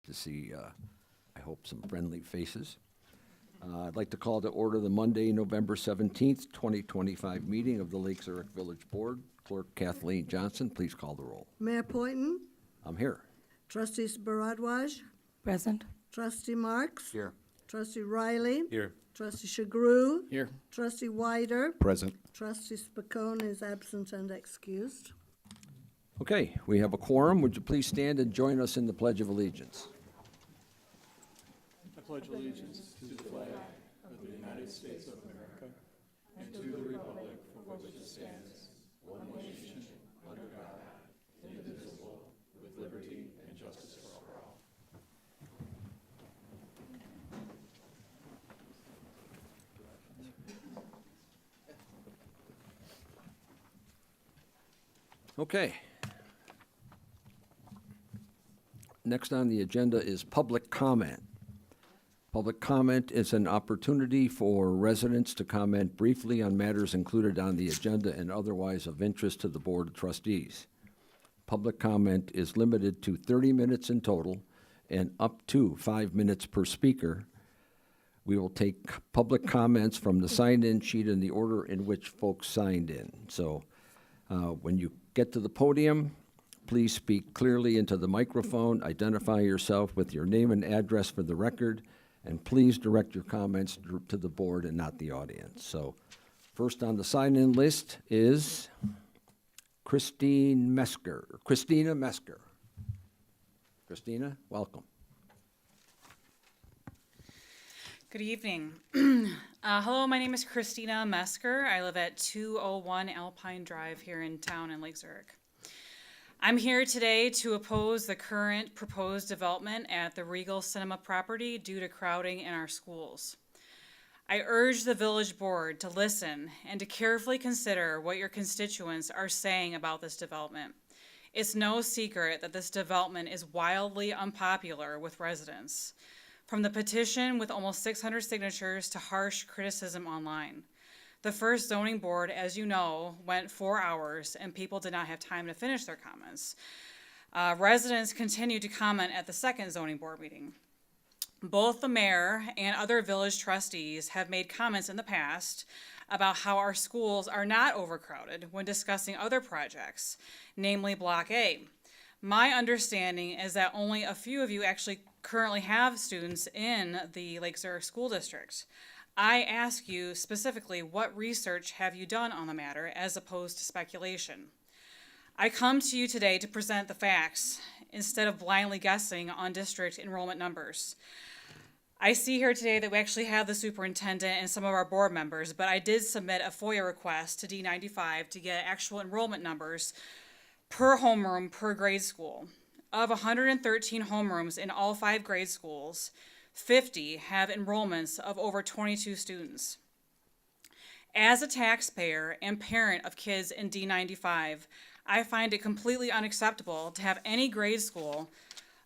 to see, I hope, some friendly faces. I'd like to call to order the Monday, November 17th, 2025 meeting of the Lake Zurich Village Board. Clerk Kathleen Johnson, please call the roll. Mayor Poynton, I'm here. Trustee Baradwaj, Present. Trustee Marks, Here. Trustee Riley, Here. Trustee Shagru, Here. Trustee Wider, Present. Trustee Spacone is absent and excused. Okay, we have a quorum. Would you please stand and join us in the Pledge of Allegiance? I pledge allegiance to the flag of the United States of America and to the republic for which it stands, one nation, under God, indivisible, with liberty and justice for all. Okay. Next on the agenda is public comment. Public comment is an opportunity for residents to comment briefly on matters included on the agenda and otherwise of interest to the Board of Trustees. Public comment is limited to 30 minutes in total and up to 5 minutes per speaker. We will take public comments from the sign-in sheet in the order in which folks signed in. So when you get to the podium, please speak clearly into the microphone, identify yourself with your name and address for the record, and please direct your comments to the board and not the audience. So first on the sign-in list is Christina Mesker. Christina, welcome. Good evening. Hello, my name is Christina Mesker. I live at 201 Alpine Drive here in town in Lake Zurich. I'm here today to oppose the current proposed development at the Regal Cinema property due to crowding in our schools. I urge the Village Board to listen and to carefully consider what your constituents are saying about this development. It's no secret that this development is wildly unpopular with residents. From the petition with almost 600 signatures to harsh criticism online. The first zoning board, as you know, went 4 hours and people did not have time to finish their comments. Residents continued to comment at the second zoning board meeting. Both the mayor and other village trustees have made comments in the past about how our schools are not overcrowded when discussing other projects, namely Block A. My understanding is that only a few of you actually currently have students in the Lake Zurich School District. I ask you specifically, what research have you done on the matter as opposed to speculation? I come to you today to present the facts instead of blindly guessing on district enrollment numbers. I see here today that we actually have the superintendent and some of our board members, but I did submit a FOIA request to D95 to get actual enrollment numbers per homeroom per grade school. Of 113 homerooms in all 5 grade schools, 50 have enrollments of over 22 students. As a taxpayer and parent of kids in D95, I find it completely unacceptable to have any grade school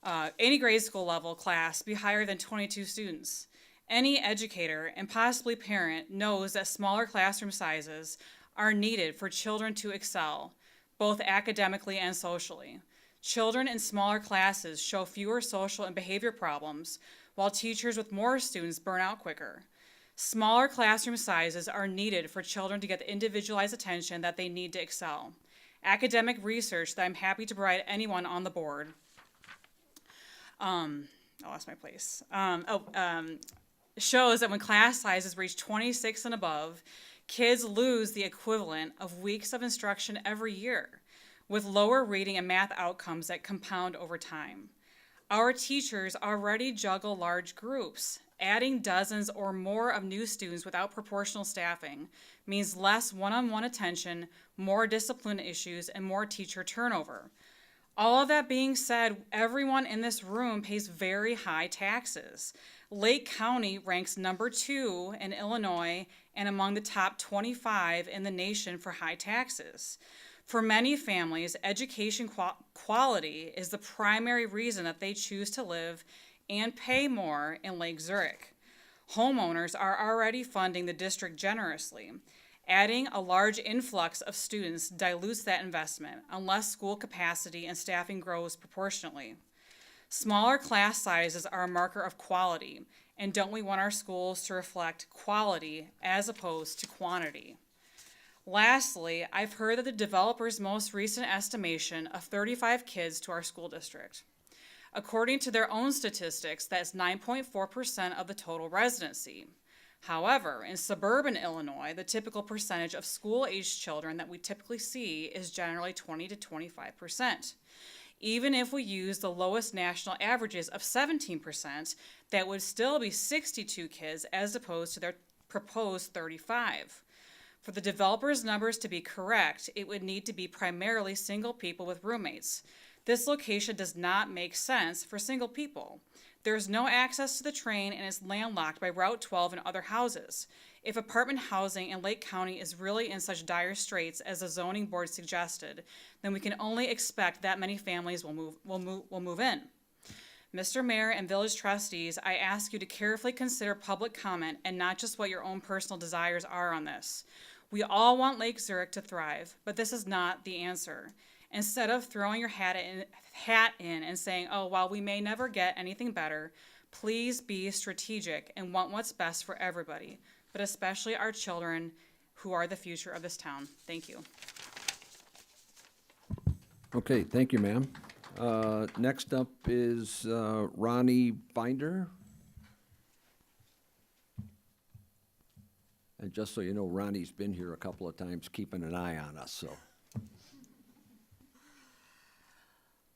level class be higher than 22 students. Any educator and possibly parent knows that smaller classroom sizes are needed for children to excel, both academically and socially. Children in smaller classes show fewer social and behavior problems, while teachers with more students burn out quicker. Smaller classroom sizes are needed for children to get the individualized attention that they need to excel. Academic research that I'm happy to provide anyone on the board. I lost my place. Shows that when class sizes reach 26 and above, kids lose the equivalent of weeks of instruction every year, with lower reading and math outcomes that compound over time. Our teachers already juggle large groups. Adding dozens or more of new students without proportional staffing means less one-on-one attention, more discipline issues, and more teacher turnover. All of that being said, everyone in this room pays very high taxes. Lake County ranks number 2 in Illinois and among the top 25 in the nation for high taxes. For many families, education quality is the primary reason that they choose to live and pay more in Lake Zurich. Homeowners are already funding the district generously. Adding a large influx of students dilutes that investment unless school capacity and staffing grows proportionately. Smaller class sizes are a marker of quality, and don't we want our schools to reflect quality as opposed to quantity? Lastly, I've heard that the developer's most recent estimation of 35 kids to our school district. According to their own statistics, that's 9.4% of the total residency. However, in suburban Illinois, the typical percentage of school-aged children that we typically see is generally 20 to 25%. Even if we use the lowest national averages of 17%, that would still be 62 kids as opposed to their proposed 35. For the developer's numbers to be correct, it would need to be primarily single people with roommates. This location does not make sense for single people. There is no access to the train and is landlocked by Route 12 and other houses. If apartment housing in Lake County is really in such dire straits as the zoning board suggested, then we can only expect that many families will move in. Mr. Mayor and village trustees, I ask you to carefully consider public comment and not just what your own personal desires are on this. We all want Lake Zurich to thrive, but this is not the answer. Instead of throwing your hat in and saying, oh, well, we may never get anything better, please be strategic and want what's best for everybody, but especially our children who are the future of this town. Thank you. Okay, thank you, ma'am. Next up is Ronnie Binder. And just so you know, Ronnie's been here a couple of times keeping an eye on us, so.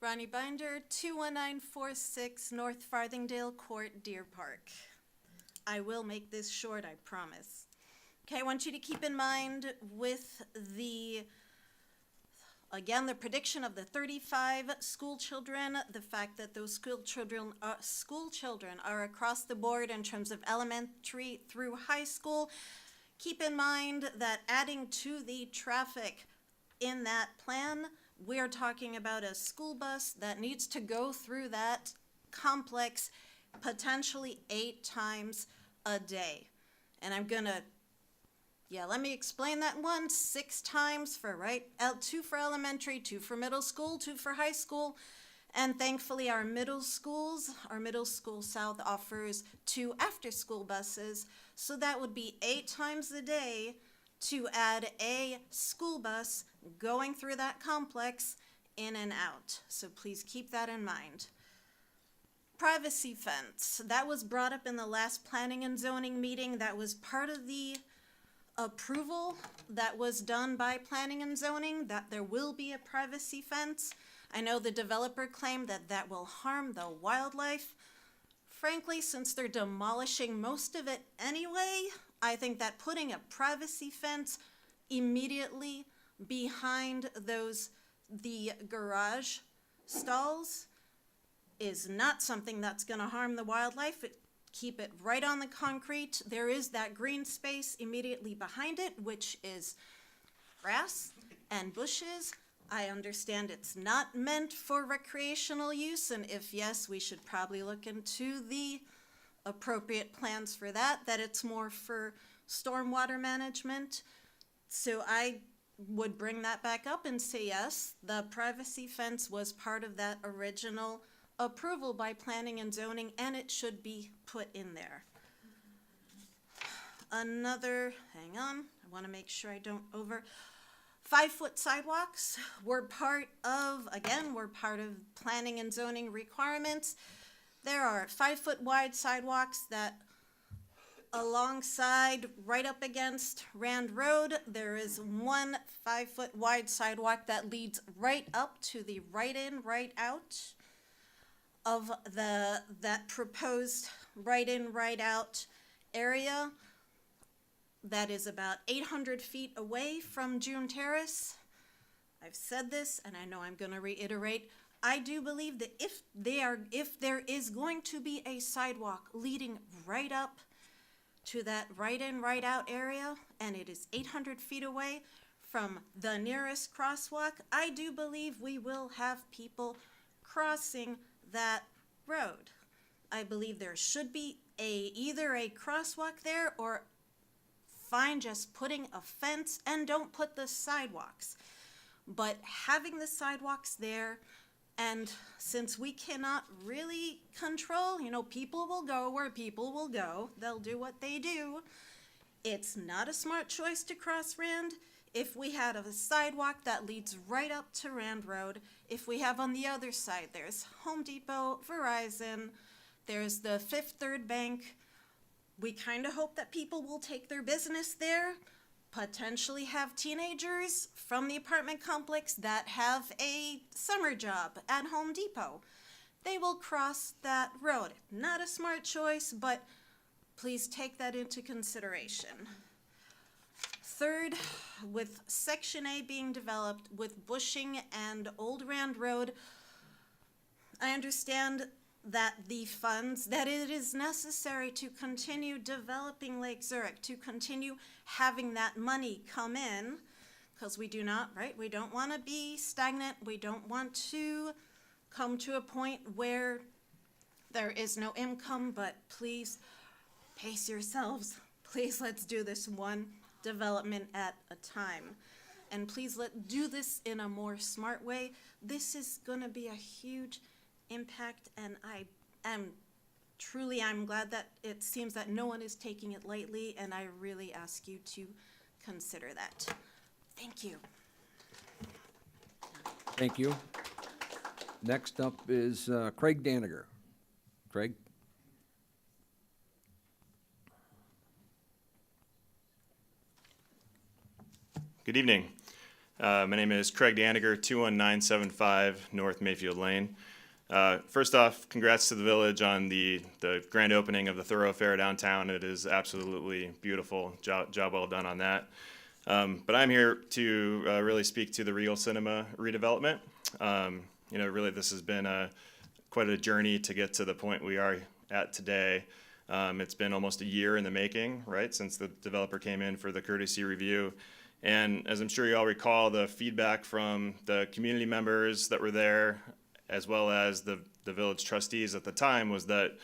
Ronnie Binder, 21946 North Farthingdale Court, Deer Park. I will make this short, I promise. Okay, I want you to keep in mind with the prediction of the 35 school children, the fact that those school children are across the board in terms of elementary through high school. Keep in mind that adding to the traffic in that plan, we are talking about a school bus that needs to go through that complex potentially 8 times a day. And let me explain that one. 6 times for 2 for elementary, 2 for middle school, 2 for high school. And thankfully our middle school South offers 2 after-school buses. So that would be 8 times a day to add a school bus going through that complex in and out. So please keep that in mind. Privacy fence, that was brought up in the last planning and zoning meeting. That was part of the approval that was done by planning and zoning, that there will be a privacy fence. I know the developer claimed that that will harm the wildlife. Frankly, since they're demolishing most of it anyway, I think that putting a privacy fence immediately behind the garage stalls is not something that's gonna harm the wildlife. Keep it right on the concrete. There is that green space immediately behind it, which is grass and bushes. I understand it's not meant for recreational use, and if yes, we should probably look into the appropriate plans for that it's more for stormwater management. So I would bring that back up and say yes, the privacy fence was part of that original approval by planning and zoning, and it should be put in there. Hang on, I want to make sure I don't 5-foot sidewalks were part of planning and zoning requirements. There are 5-foot wide sidewalks that alongside, right up against Rand Road, there is one 5-foot wide sidewalk that leads right up to the right in, right out of that proposed right in, right out area. That is about 800 feet away from June Terrace. I've said this, and I know I'm going to reiterate. I do believe that if there is going to be a sidewalk leading right up to that right in, right out area, and it is 800 feet away from the nearest crosswalk, I do believe we will have people crossing that road. I believe there should be either a crosswalk there, or fine just putting a fence and don't put the sidewalks. But having the sidewalks there And since we cannot really control, people will go where people will go. They'll do what they do. It's not a smart choice to cross Rand. If we had a sidewalk that leads right up to Rand Road, if we have on the other side, there's Home Depot, Verizon, there's the Fifth Third Bank. We kind of hope that people will take their business there, potentially have teenagers from the apartment complex that have a summer job at Home Depot. They will cross that road. Not a smart choice, but please take that into consideration. Third, with Section A being developed with Bushing and Old Rand Road, I understand that the funds, that it is necessary to continue developing Lake Zurich, to continue having that money come in, because we do not, right? We don't want to be stagnant. We don't want to come to a point where there is no income, but please pace yourselves. Please, let's do this one development at a time. And please do this in a more smart way. This is going to be a huge impact, and I'm glad that it seems that no one is taking it lightly, and I really ask you to consider that. Thank you. Thank you. Next up is Craig Daniger. Craig? Good evening. My name is Craig Daniger, 21975 North Mayfield Lane. First off, congrats to the village on the grand opening of the thoroughfare downtown. It is absolutely beautiful. Job well done on that. But I'm here to really speak to the Regal Cinema redevelopment. Really this has been quite a journey to get to the point we are at today. It's been almost a year in the making, right, since the developer came in for the courtesy review. And as I'm sure you all recall, the feedback from the community members that were there, as well as the village trustees at the time, was that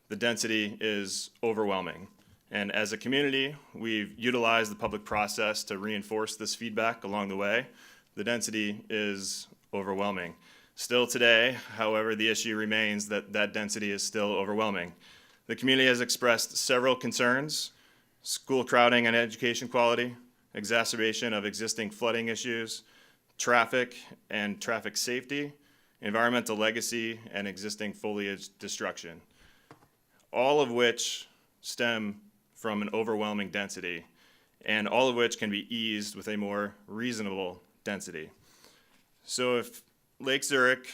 the density is overwhelming. And as a community, we've utilized the public process to reinforce this feedback along the way. The density is overwhelming. Still today, however, the issue remains that that density is still overwhelming. The community has expressed several concerns: school crowding and education quality, exacerbation of existing flooding issues, traffic and traffic safety, environmental legacy, and existing foliage destruction, all of which stem from an overwhelming density, and all of which can be eased with a more reasonable density. So if Lake Zurich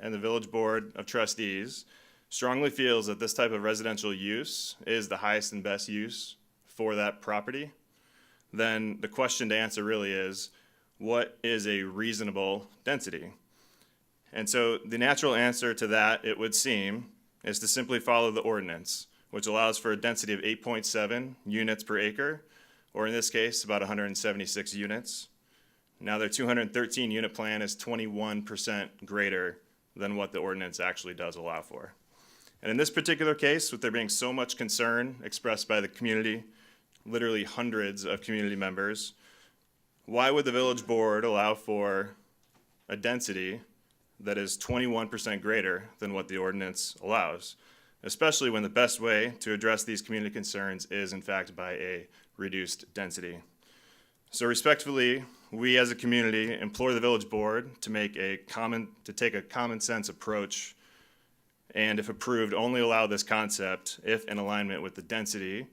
and the Village Board of Trustees strongly feels that this type of residential use is the highest and best use for that property, then the question to answer really is, what is a reasonable density? And so the natural answer to that, it would seem, is to simply follow the ordinance, which allows for a density of 8.7 units per acre, or in this case, about 176 units. Now their 213 unit plan is 21% greater than what the ordinance actually does allow for. And in this particular case, with there being so much concern expressed by the community, literally hundreds of community members, why would the village board allow for a density that is 21% greater than what the ordinance allows, especially when the best way to address these community concerns is in fact by a reduced density? So respectfully, we as a community implore the village board to take a common sense approach, and if approved, only allow this concept if in alignment with the density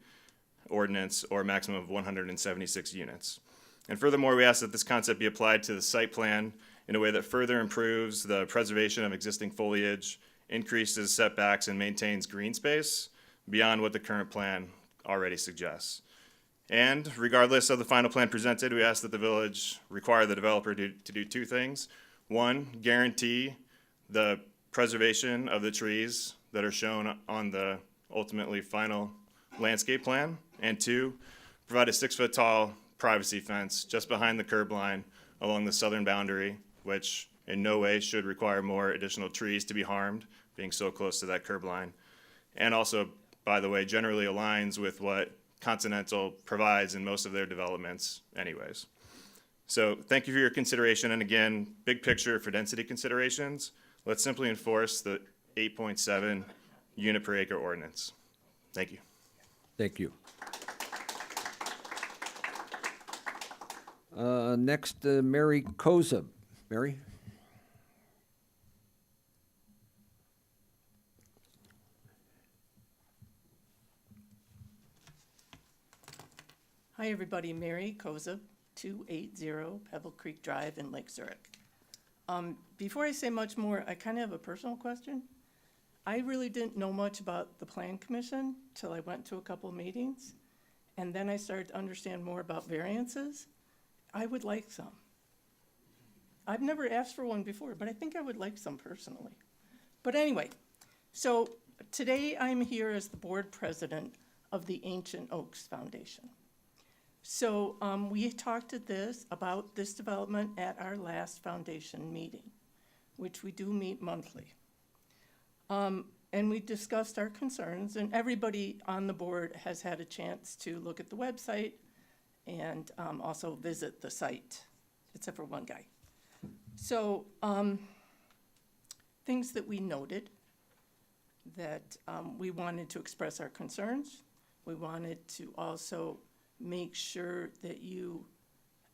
ordinance or a maximum of 176 units. And furthermore, we ask that this concept be applied to the site plan in a way that further improves the preservation of existing foliage, increases setbacks, and maintains green space beyond what the current plan already suggests. And regardless of the final plan presented, we ask that the village require the developer to do two things. One, guarantee the preservation of the trees that are shown on the ultimately final landscape plan. And two, provide a 6-foot tall privacy fence just behind the curb line along the southern boundary, which in no way should require more additional trees to be harmed, being so close to that curb line. And also, by the way, generally aligns with what Continental provides in most of their developments anyways. So thank you for your consideration. And again, big picture for density considerations, Let's simply enforce the 8.7 unit per acre ordinance. Thank you. Thank you. Next, Mary Koza. Mary? Hi, everybody. Mary Koza, 280 Pebble Creek Drive in Lake Zurich. Before I say much more, I kind of have a personal question. I really didn't know much about the Plan Commission till I went to a couple meetings, and then I started to understand more about variances. I would like some. I've never asked for one before, but I think I would like some personally. But anyway, so today I'm here as the board president of the Ancient Oaks Foundation. So we talked about this development at our last foundation meeting, which we do meet monthly. And we discussed our concerns, and everybody on the board has had a chance to look at the website and also visit the site, except for one guy. So things that we noted, that we wanted to express our concerns. We wanted to also make sure that you,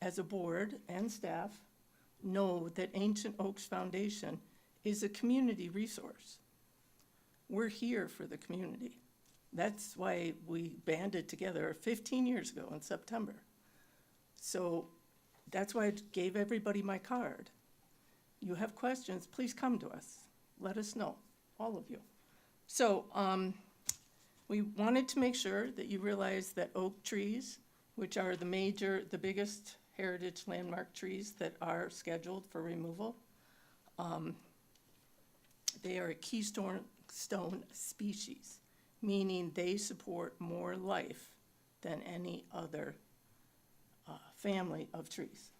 as a board and staff, know that Ancient Oaks Foundation is a community resource. We're here for the community. That's why we banded together 15 years ago in September. So that's why I gave everybody my card. You have questions, please come to us. Let us know, all of you. So we wanted to make sure that you realize that oak trees, which are the biggest heritage landmark trees that are scheduled for removal, they are a keystone species, meaning they support more life than any other family of trees.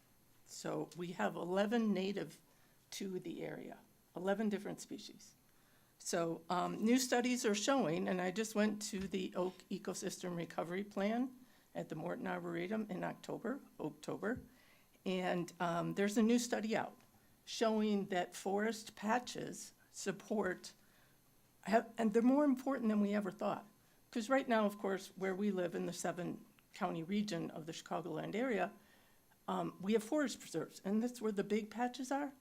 So we have 11 native to the area, 11 different species. So new studies are showing, and I just went to the Oak Ecosystem Recovery Plan at the Morton Arboretum in October, and there's a new study out showing that forest patches and they're more important than we ever thought. Because right now, of course, where we live in the 7-county region of the Chicagoland area, we have forest preserves, and that's where the big patches are.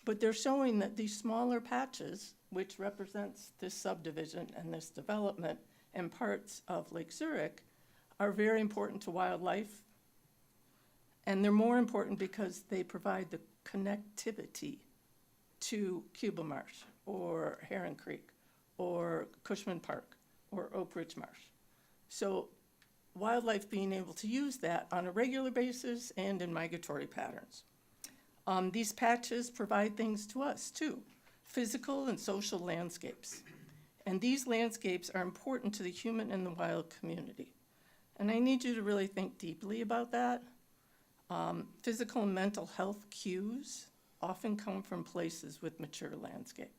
But they're showing that these smaller patches, which represents this subdivision and this development and parts of Lake Zurich, are very important to wildlife. And they're more important because they provide the connectivity to Cuba Marsh or Heron Creek or Cushman Park or Oak Ridge Marsh. So wildlife being able to use that on a regular basis and in migratory patterns. These patches provide things to us too, physical and social landscapes. And these landscapes are important to the human and the wild community. And I need you to really think deeply about that. Physical and mental health cues often come from places with mature landscape.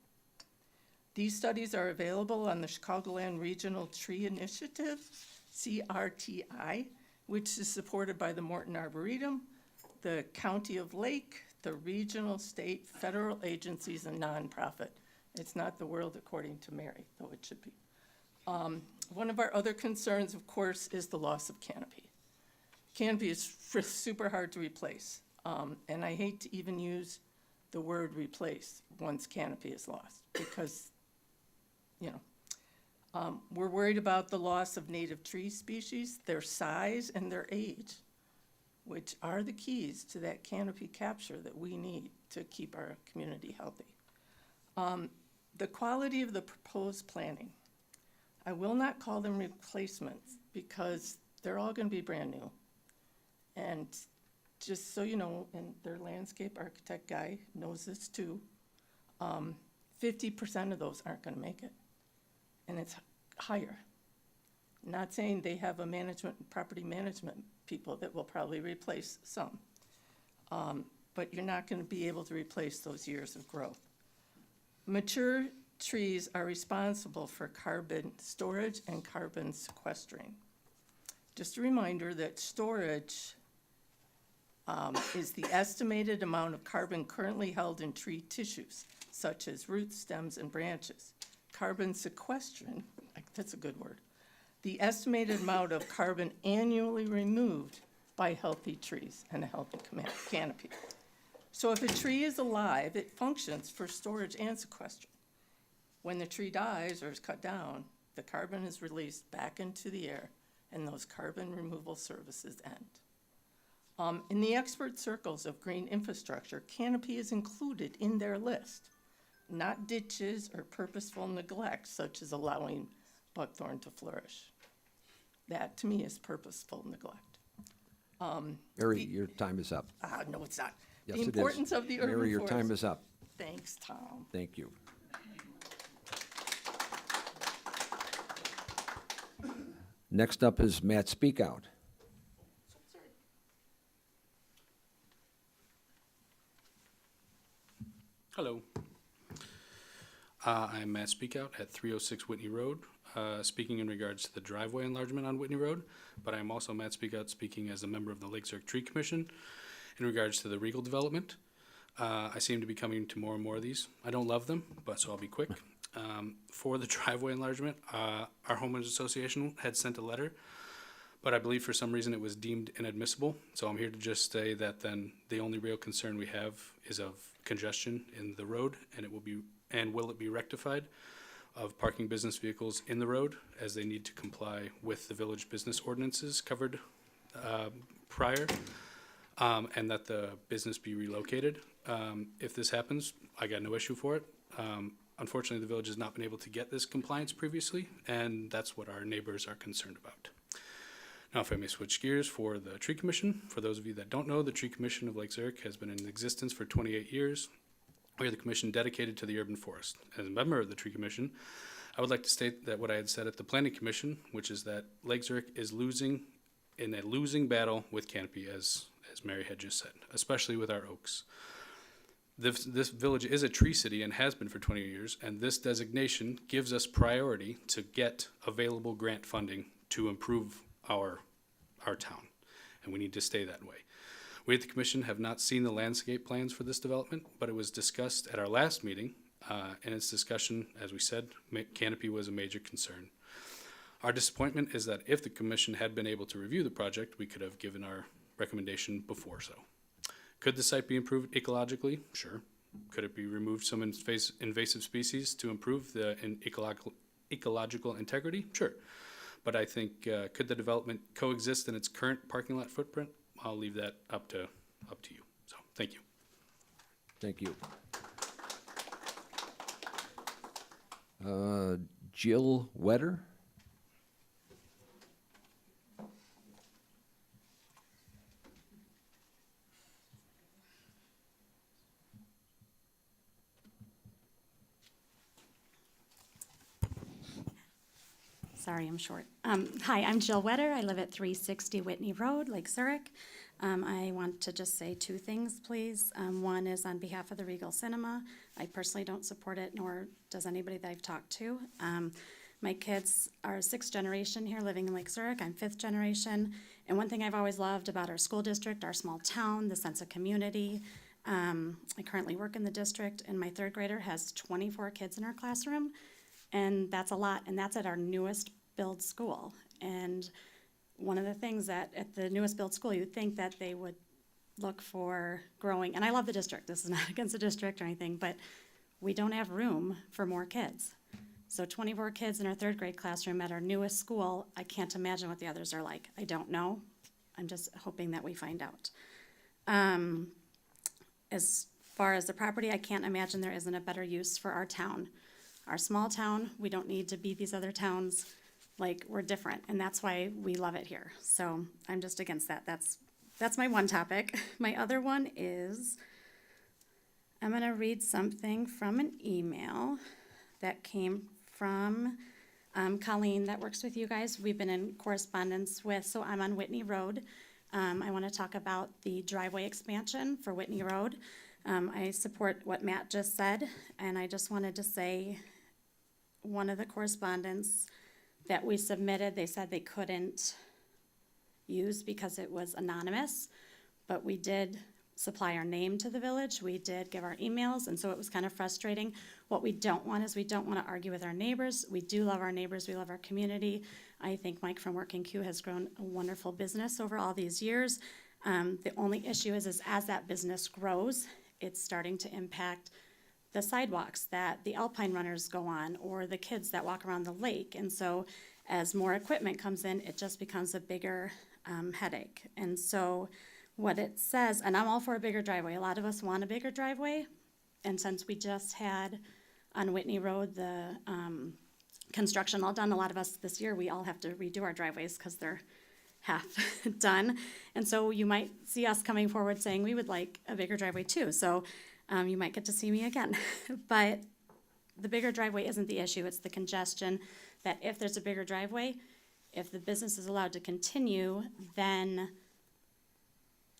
These studies are available on the Chicagoland Regional Tree Initiative, CRTI, which is supported by the Morton Arboretum, the County of Lake, the regional, state, federal agencies, and nonprofit. It's not the world according to Mary, though it should be. One of our other concerns, of course, is the loss of canopy. Canopy is super hard to replace, and I hate to even use the word replace once canopy is lost, because, we're worried about the loss of native tree species, their size, and their age, which are the keys to that canopy capture that we need to keep our community healthy. The quality of the proposed planting. I will not call them replacements because they're all gonna be brand new. And just so you know, and their landscape architect guy knows this too, 50% of those aren't gonna make it. And it's higher. Not saying they have a property management people that will probably replace some. But you're not gonna be able to replace those years of growth. Mature trees are responsible for carbon storage and carbon sequestering. Just a reminder that storage is the estimated amount of carbon currently held in tree tissues, such as roots, stems, and branches. Carbon sequestration, that's a good word, the estimated amount of carbon annually removed by healthy trees and a healthy canopy. So if a tree is alive, it functions for storage and sequestration. When the tree dies or is cut down, the carbon is released back into the air, and those carbon removal services end. In the expert circles of green infrastructure, canopy is included in their list, not ditches or purposeful neglect, such as allowing buckthorn to flourish. That, to me, is purposeful neglect. Mary, your time is up. No, it's not. Yes, The it is. importance of the urban Mary, your forest. time is up. Thanks, Tom. Thank you. Next up is Matt Speakout. Hello. I'm Matt Speakout at 306 Whitney Road, speaking in regards to the driveway enlargement on Whitney Road, but I'm also Matt Speakout speaking as a member of the Lake Zurich Tree Commission in regards to the Regal development. I seem to be coming to more and more of these. I don't love them, but so I'll be quick. For the driveway enlargement, our homeowners association had sent a letter, but I believe for some reason it was deemed inadmissible. So I'm here to just say that then the only real concern we have is of congestion in the road, and will it be rectified of parking business vehicles in the road as they need to comply with the village business ordinances covered prior, and that the business be relocated. If this happens, I got no issue for it. Unfortunately, the village has not been able to get this compliance previously, and that's what our neighbors are concerned about. Now, if I may switch gears for the Tree Commission. For those of you that don't know, the Tree Commission of Lake Zurich has been in existence for 28 years. We are the commission dedicated to the urban forest. As a member of the Tree Commission, I would like to state that what I had said at the Planning Commission, which is that Lake Zurich is losing in a losing battle with canopy, as Mary had just said, especially with our oaks. This village is a tree city and has been for 20 years, and this designation gives us priority to get available grant funding to improve our town, and we need to stay that way. We at the commission have not seen the landscape plans for this development, but it was discussed at our last meeting. In its discussion, as we said, canopy was a major concern. Our disappointment is that if the commission had been able to review the project, we could have given our recommendation before so. Could the site be improved ecologically? Sure. Could it be removed some invasive species to improve the ecological integrity? Sure. But I think, could the development coexist in its current parking lot footprint? I'll leave that up to you. So, thank you. Thank you. Jill Wetter? Sorry, I'm short. Hi, I'm Jill Wetter. I live at 360 Whitney Road, Lake Zurich. I want to just say two things, please. One is on behalf of the Regal Cinema. I personally don't support it, nor does anybody that I've talked to. My kids are sixth generation here living in Lake Zurich. I'm fifth generation. And one thing I've always loved about our school district, our small town, the sense of community. I currently work in the district, and my third grader has 24 kids in her classroom. And that's a lot, and that's at our newest build school. And one of the things that at the newest build school, you'd think that they would look for growing, and I love the district, this is not against the district or anything, but we don't have room for more kids. So 24 kids in our third grade classroom at our newest school, I can't imagine what the others are like. I don't know. I'm just hoping that we find out. As far as the property, I can't imagine there isn't a better use for our town. Our small town, we don't need to be these other towns. Like, we're different, and that's why we love it here. So I'm just against that. That's my one topic. My other one is, I'm gonna read something from an email that came from Colleen that works with you guys. We've been in correspondence with, so I'm on Whitney Road. I wanna talk about the driveway expansion for Whitney Road. I support what Matt just said, and I just wanted to say, one of the correspondence that we submitted, they said they couldn't use because it was anonymous, but we did supply our name to the village. We did give our emails, and so it was kind of frustrating. What we don't want is we don't want to argue with our neighbors. We do love our neighbors. We love our community. I think Mike from Working Q has grown a wonderful business over all these years. The only issue is as that business grows, it's starting to impact the sidewalks that the alpine runners go on, or the kids that walk around the lake. And so as more equipment comes in, it just becomes a bigger headache. And so what it says, and I'm all for a bigger driveway. A lot of us want a bigger driveway. And since we just had on Whitney Road the construction all done, a lot of us this year, we all have to redo our driveways because they're half done. And so you might see us coming forward saying we would like a bigger driveway too. So you might get to see me again. But the bigger driveway isn't the issue. It's the congestion that if there's a bigger driveway, if the business is allowed to continue, then,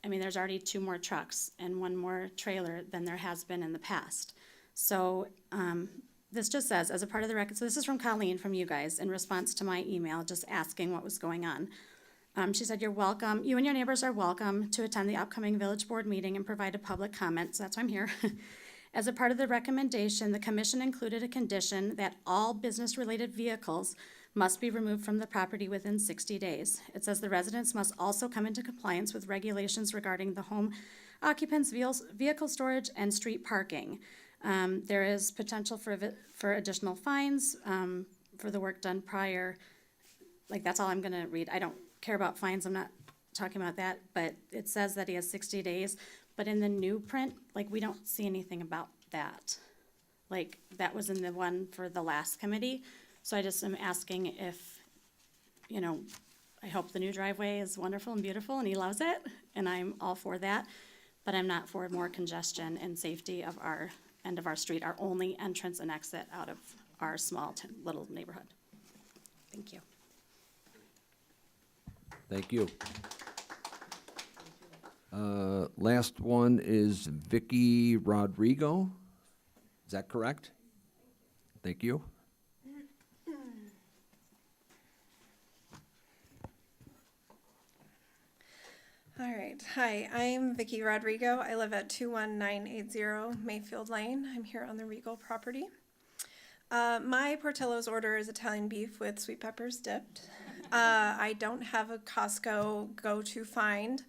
I mean, there's already 2 more trucks and 1 more trailer than there has been in the past. So this just says, as a part of the record, so this is from Colleen from you guys in response to my email, just asking what was going on. She said, you're welcome, you and your neighbors are welcome to attend the upcoming village board meeting and provide a public comment, so that's why I'm here. As a part of the recommendation, the commission included a condition that all business-related vehicles must be removed from the property within 60 days. It says the residents must also come into compliance with regulations regarding the home occupants' vehicle storage and street parking. There is potential for additional fines for the work done prior. Like, that's all I'm gonna read. I don't care about fines, I'm not talking about that, but it says that he has 60 days. But in the new print, like, we don't see anything about that. Like, that was in the one for the last committee. So I just am asking if, you know, I hope the new driveway is wonderful and beautiful and he loves it, and I'm all for that. But I'm not for more congestion and safety of our end of our street, our only entrance and exit out of our small little neighborhood. Thank you. Thank you. Last one is Vicky Rodrigo. Is that correct? Thank you. All right. Hi, I'm Vicky Rodrigo. I live at 21980 Mayfield Lane. I'm here on the Regal property. My Portillo's order is Italian beef with sweet peppers dipped. I don't have a Costco go-to find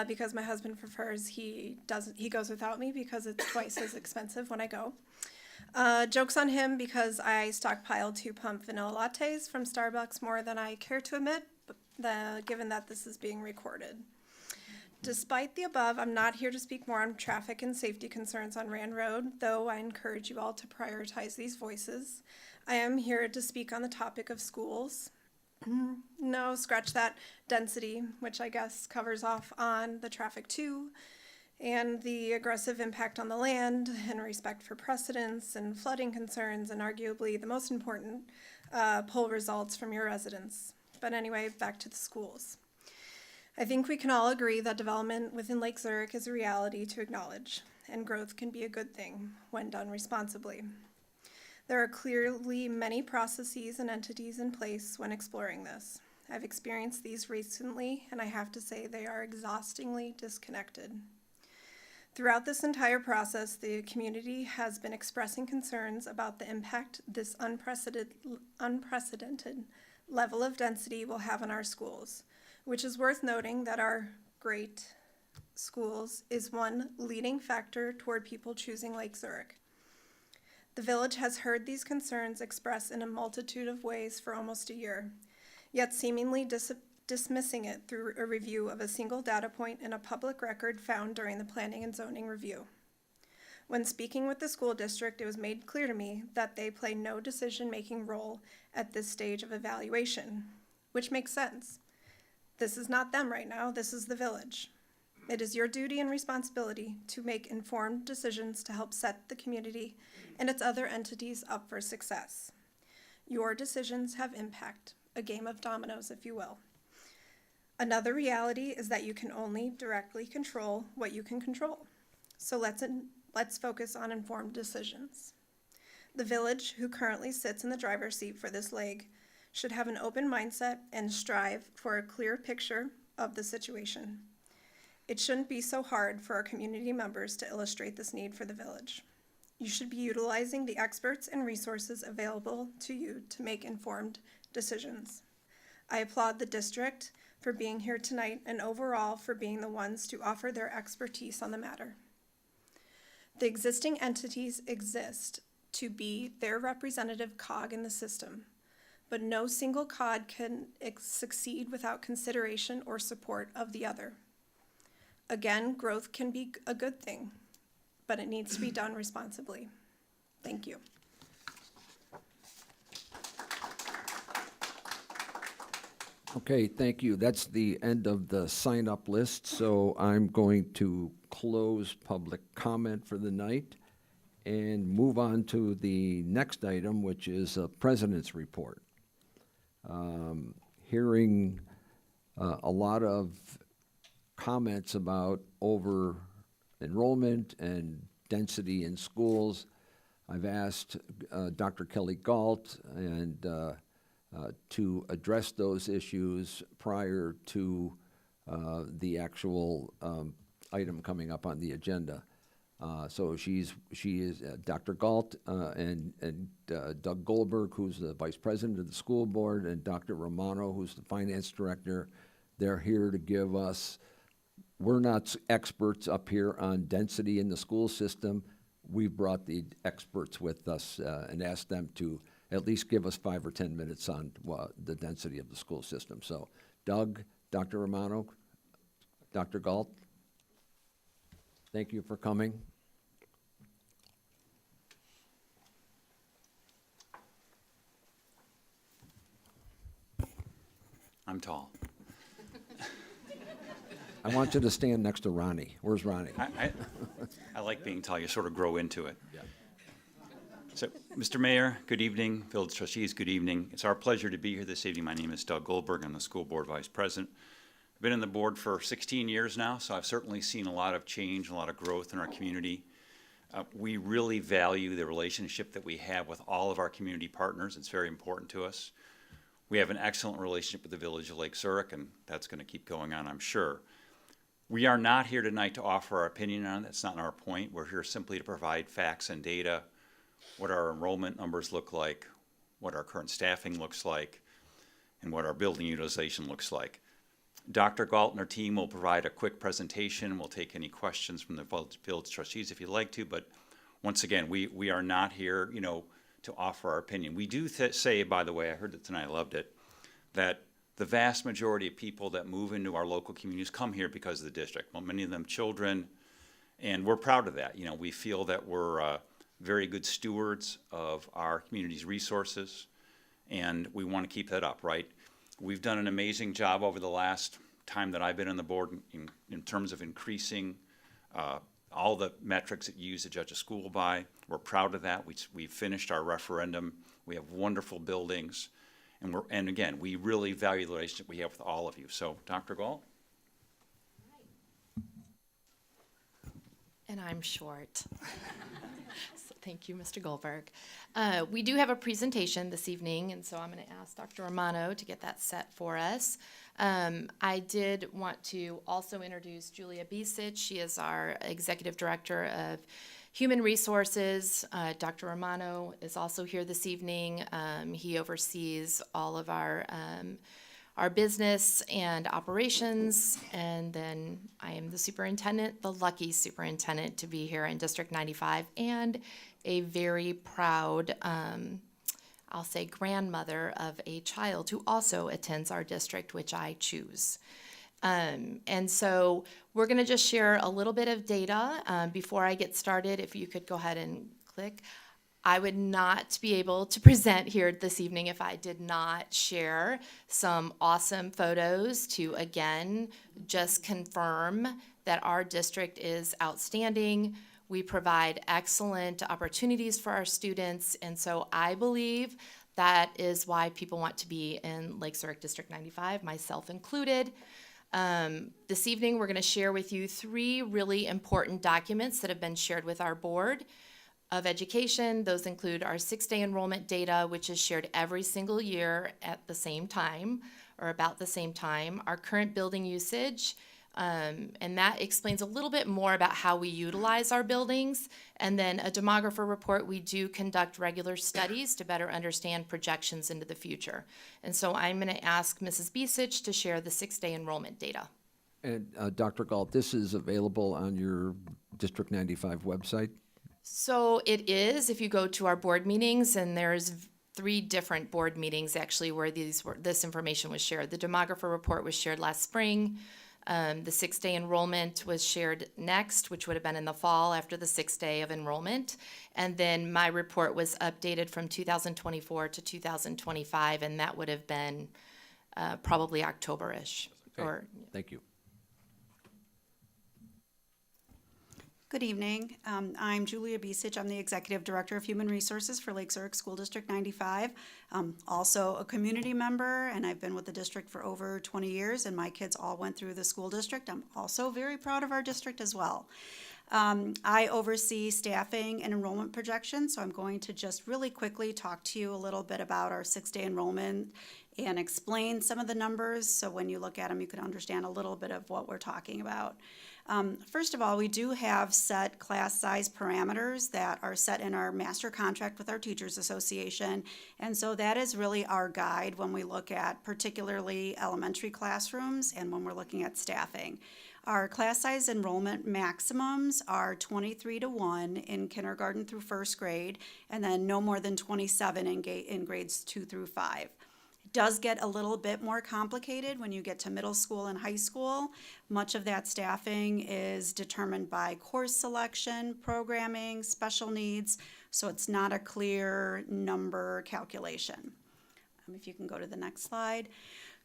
because my husband prefers he goes without me because it's twice as expensive when I go. Joke's on him because I stockpiled 2 pump vanilla lattes from Starbucks more than I care to admit, given that this is being recorded. Despite the above, I'm not here to speak more on traffic and safety concerns on Rand Road, though I encourage you all to prioritize these voices. I am here to speak on the topic of schools. No, scratch that, density, which I guess covers off on the traffic too, and the aggressive impact on the land and respect for precedents and flooding concerns, and arguably the most important poll results from your residents. But anyway, back to the schools. I think we can all agree that development within Lake Zurich is a reality to acknowledge, and growth can be a good thing when done responsibly. There are clearly many processes and entities in place when exploring this. I've experienced these recently, and I have to say they are exhaustingly disconnected. Throughout this entire process, the community has been expressing concerns about the impact this unprecedented level of density will have on our schools, which is worth noting that our great schools is one leading factor toward people choosing Lake Zurich. The village has heard these concerns expressed in a multitude of ways for almost a year, yet seemingly dismissing it through a review of a single data point in a public record found during the planning and zoning review. When speaking with the school district, it was made clear to me that they play no decision-making role at this stage of evaluation, which makes sense. This is not them right now, this is the village. It is your duty and responsibility to make informed decisions to help set the community and its other entities up for success. Your decisions have impact, a game of dominoes, if you will. Another reality is that you can only directly control what you can control. So let's focus on informed decisions. The village, who currently sits in the driver's seat for this leg, should have an open mindset and strive for a clear picture of the situation. It shouldn't be so hard for our community members to illustrate this need for the village. You should be utilizing the experts and resources available to you to make informed decisions. I applaud the district for being here tonight and overall for being the ones to offer their expertise on the matter. The existing entities exist to be their representative cog in the system, but no single cog can succeed without consideration or support of the other. Again, growth can be a good thing, but it needs to be done responsibly. Thank you. Okay, thank you. That's the end of the sign-up list, so I'm going to close public comment for the night and move on to the next item, which is a president's report. Hearing a lot of comments about over-enrollment and density in schools. I've asked Dr. Kelly Galt to address those issues prior to the actual item coming up on the agenda. So she is Dr. Galt and Doug Goldberg, who's the vice president of the school board, and Dr. Romano, who's the finance director. They're here to give us, we're not experts up here on density in the school system. We've brought the experts with us and asked them to at least give us 5 or 10 minutes on the density of the school system. So Doug, Dr. Romano, Dr. Galt, thank you for coming. I'm tall. I want you to stand next to Ronnie. Where's Ronnie? I like being tall. You sort of grow into it. Yeah. So, Mr. Mayor, good evening. Village Trustees, good evening. It's our pleasure to be here this evening. My name is Doug Goldberg. I'm the school board vice president. I've been in the board for 16 years now, so I've certainly seen a lot of change, a lot of growth in our community. We really value the relationship that we have with all of our community partners. It's very important to us. We have an excellent relationship with the Village of Lake Zurich, and that's going to keep going on, I'm sure. We are not here tonight to offer our opinion on it. That's not our point. We're here simply to provide facts and data, what our enrollment numbers look like, what our current staffing looks like, and what our building utilization looks like. Dr. Galt and her team will provide a quick presentation. We'll take any questions from the Village Trustees if you'd like to, but once again, we are not here, to offer our opinion. We do say, by the way, I heard it tonight, I loved it, that the vast majority of people that move into our local communities come here because of the district. Well, many of them children, and we're proud of that. We feel that we're very good stewards of our community's resources, and we want to keep that up, right? We've done an amazing job over the last time that I've been on the board in terms of increasing all the metrics that you use to judge a school by. We're proud of that. We finished our referendum. We have wonderful buildings. And again, we really value the relationship we have with all of you. So, Dr. Galt? And I'm short. So thank you, Mr. Goldberg. We do have a presentation this evening, and so I'm going to ask Dr. Romano to get that set for us. I did want to also introduce Julia Bisic. She is our Executive Director of Human Resources. Dr. Romano is also here this evening. He oversees all of our business and operations, and then I am the superintendent, the lucky superintendent to be here in District 95, and a very proud, I'll say, grandmother of a child who also attends our district, which I choose. And so we're going to just share a little bit of data before I get started. If you could go ahead and click. I would not be able to present here this evening if I did not share some awesome photos to, again, just confirm that our district is outstanding. We provide excellent opportunities for our students, and so I believe that is why people want to be in Lake Zurich District 95, myself included. This evening, we're going to share with you 3 really important documents that have been shared with our Board of Education. Those include our 6-day enrollment data, which is shared every single year at the same time, or about the same time, our current building usage, And that explains a little bit more about how we utilize our buildings. And then a demographer report, we do conduct regular studies to better understand projections into the future. And so I'm going to ask Mrs. Bisich to share the 6-day enrollment data. And Dr. Galt, this is available on your District 95 website? So it is, if you go to our board meetings, and there's 3 different board meetings actually where this information was shared. The demographer report was shared last spring. The 6-day enrollment was shared next, which would have been in the fall after the 6th day of enrollment. And then my report was updated from 2024 to 2025, and that would have been probably October-ish. Okay. Thank you. Good evening. I'm Julia Bisich. I'm the Executive Director of Human Resources for Lake Zurich School District 95. Also a community member, and I've been with the district for over 20 years, and my kids all went through the school district. I'm also very proud of our district as well. I oversee staffing and enrollment projections, so I'm going to just really quickly talk to you a little bit about our 6-day enrollment and explain some of the numbers, so when you look at them, you can understand a little bit of what we're talking about. First of all, we do have set class size parameters that are set in our master contract with our Teachers Association, and so that is really our guide when we look at particularly elementary classrooms and when we're looking at staffing. Our class size enrollment maximums are 23-1 in kindergarten through 1st grade, and then no more than 27 in grades 2 through 5. Does get a little bit more complicated when you get to middle school and high school. Much of that staffing is determined by course selection, programming, special needs, so it's not a clear number calculation. If you can go to the next slide.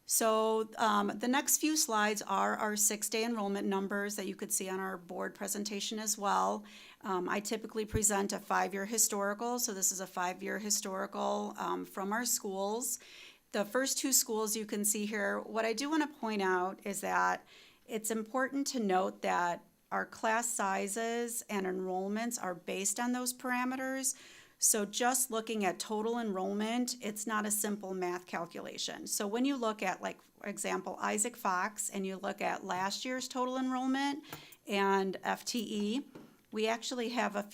So the next few slides are our 6-day enrollment numbers that you could see on our board presentation as well. I typically present a 5-year historical, so this is a 5-year historical from our schools. The first 2 schools you can see here, what I do want to point out is that it's important to note that our class sizes and enrollments are based on those parameters. So just looking at total enrollment, it's not a simple math calculation. So when you look at, like, for example, Isaac Fox, and you look at last year's total enrollment and FTE, we actually have a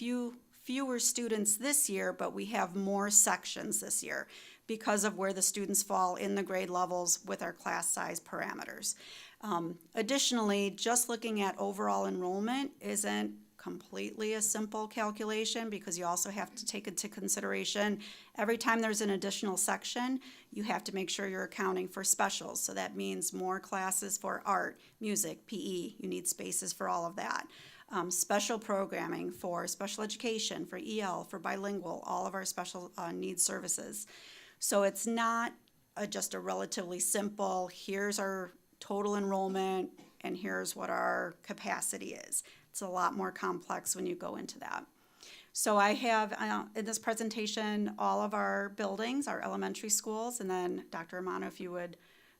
fewer students this year, but we have more sections this year because of where the students fall in the grade levels with our class size parameters. Additionally, just looking at overall enrollment isn't completely a simple calculation because you also have to take into consideration every time there's an additional section, you have to make sure you're accounting for specials. So that means more classes for art, music, PE. You need spaces for all of that. Special programming for special education, for EL, for bilingual, all of our special needs services. So it's not just a relatively simple, here's our total enrollment and here's what our capacity is. It's a lot more complex when you go into that. So I have in this presentation all of our buildings, our elementary schools, and then Dr. Amano, if you would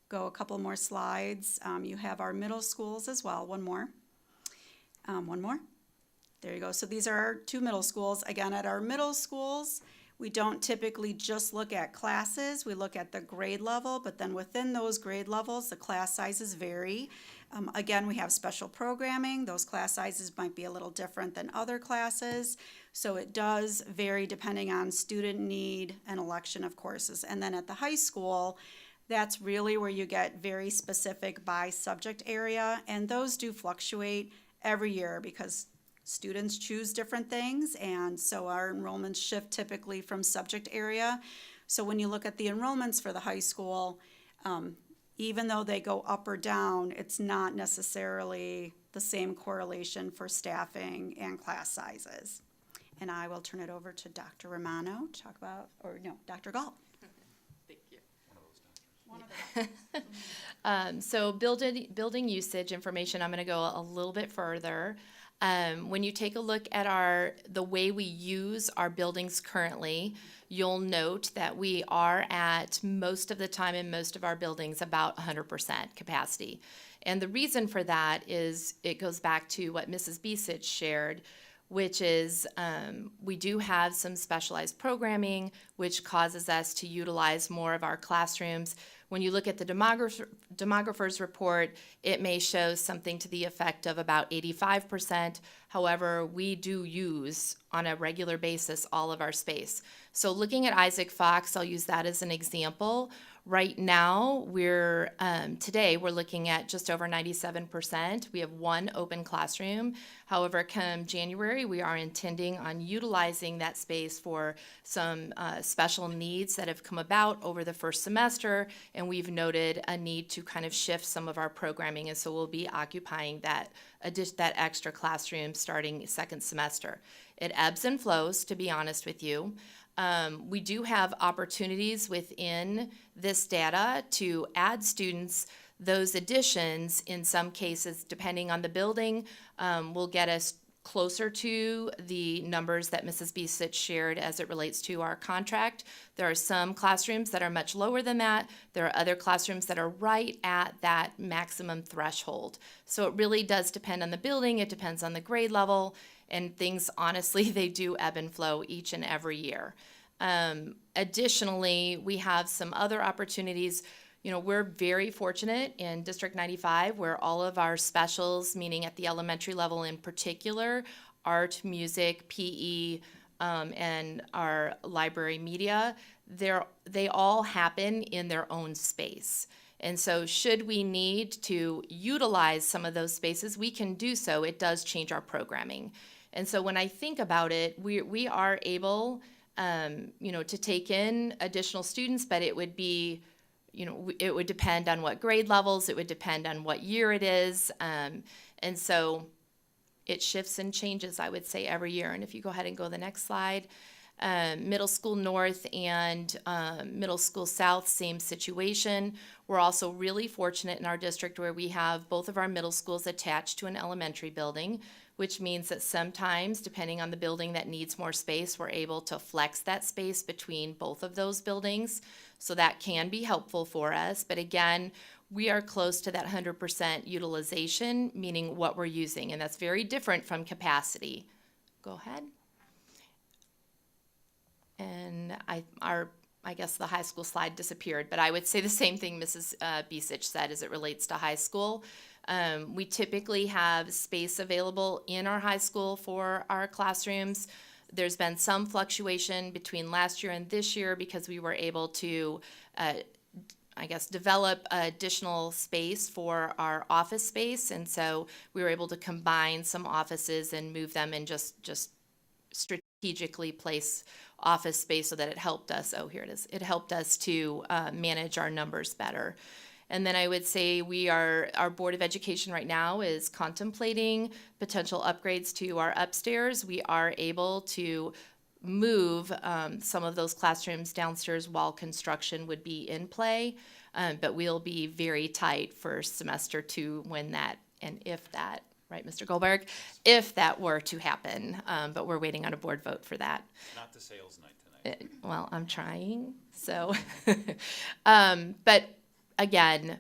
go a couple more slides. You have our middle schools as well. One more. There you go. So these are our 2 middle schools. Again, at our middle schools, we don't typically just look at classes, we look at the grade level, but then within those grade levels, the class sizes vary. Again, we have special programming. Those class sizes might be a little different than other classes. So it does vary depending on student need and election of courses. And then at the high school, that's really where you get very specific by subject area. And those do fluctuate every year because students choose different things, and so our enrollments shift typically from subject area. So when you look at the enrollments for the high school, even though they go up or down, it's not necessarily the same correlation for staffing and class sizes. And I will turn it over to Dr. Romano to talk about, or no, Dr. Galt. Thank you. So building usage information, I'm going to go a little bit further. When you take a look at the way we use our buildings currently, you'll note that we are at most of the time in most of our buildings about 100% capacity. And the reason for that is it goes back to what Mrs. Bisich shared, which is we do have some specialized programming, which causes us to utilize more of our classrooms. When you look at the demographer's report, it may show something to the effect of about 85%. However, we do use on a regular basis all of our space. So looking at Isaac Fox, I'll use that as an example. Right now, today we're looking at just over 97%. We have one open classroom. However, come January, we are intending on utilizing that space for some special needs that have come about over the first semester, and we've noted a need to kind of shift some of our programming, and so we'll be occupying that extra classroom starting second semester. It ebbs and flows, to be honest with you. We do have opportunities within this data to add students. Those additions, in some cases, depending on the building, will get us closer to the numbers that Mrs. Bisich shared as it relates to our contract. There are some classrooms that are much lower than that. There are other classrooms that are right at that maximum threshold. So it really does depend on the building. It depends on the grade level. And things, honestly, they do ebb and flow each and every year. Additionally, we have some other opportunities. You know, we're very fortunate in District 95 where all of our specials, meaning at the elementary level in particular, art, music, PE, and our library media, they all happen in their own space. And so should we need to utilize some of those spaces, we can do so. It does change our programming. And so when I think about it, we are able, to take in additional students, but it would be, it would depend on what grade levels, it would depend on what year it is. And so it shifts and changes, I would say, every year. And if you go ahead and go to the next slide, Middle School North and Middle School South, same situation. We're also really fortunate in our district where we have both of our middle schools attached to an elementary building, which means that sometimes, depending on the building that needs more space, we're able to flex that space between both of those buildings. So that can be helpful for us. But again, we are close to that 100% utilization, meaning what we're using. And that's very different from capacity. Go ahead. And I guess the high school slide disappeared, but I would say the same thing Mrs. Bisich said as it relates to high school. We typically have space available in our high school for our classrooms. There's been some fluctuation between last year and this year because we were able to, develop additional space for our office space. And so we were able to combine some offices and move them and just strategically place office space so that it helped us. Oh, here it is. It helped us to manage our numbers better. And then I would say our Board of Education right now is contemplating potential upgrades to our upstairs. We are able to move some of those classrooms downstairs while construction would be in play, but we'll be very tight for semester 2 when that and if that, right, Mr. Goldberg, if that were to happen, but we're waiting on a board vote for that. Not the sales night tonight. Well, I'm trying, so, but again,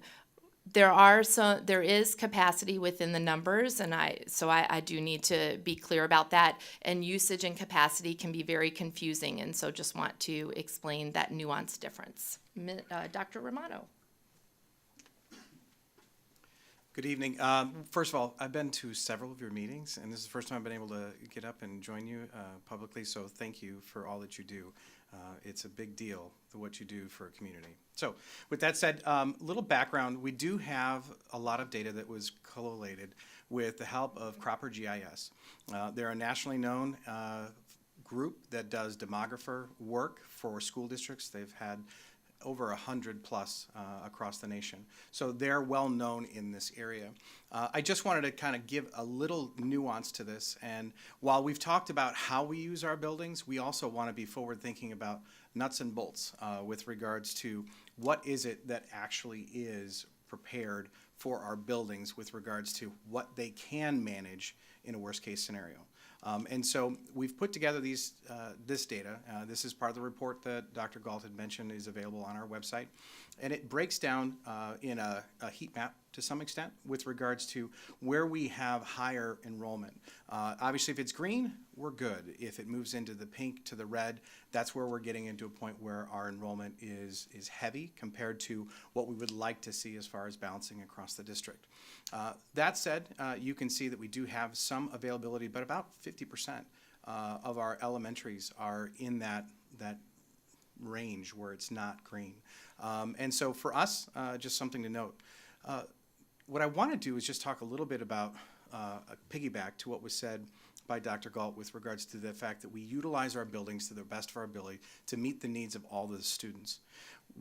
there is capacity within the numbers, and I do need to be clear about that. And usage and capacity can be very confusing, and so just want to explain that nuanced difference. Dr. Romano. Good evening. First of all, I've been to several of your meetings, and this is the first time I've been able to get up and join you publicly, so thank you for all that you do. It's a big deal, what you do for a community. So with that said, little background, we do have a lot of data that was collated with the help of Cropper GIS. They're a nationally known group that does demographer work for school districts. They've had over 100 plus across the nation. So they're well known in this area. I just wanted to kind of give a little nuance to this. And while we've talked about how we use our buildings, we also want to be forward thinking about nuts and bolts with regards to what is it that actually is prepared for our buildings with regards to what they can manage in a worst case scenario. And so we've put together this data. This is part of the report that Dr. Galt had mentioned is available on our website. And it breaks down in a heat map to some extent with regards to where we have higher enrollment. Obviously, if it's green, we're good. If it moves into the pink to the red, that's where we're getting into a point where our enrollment is heavy compared to what we would like to see as far as balancing across the district. That said, you can see that we do have some availability, but about 50% of our elementaries are in that range where it's not green. And so for us, just something to note. What I want to do is just talk a little bit about a piggyback to what was said by Dr. Galt with regards to the fact that we utilize our buildings to the best of our ability to meet the needs of all the students.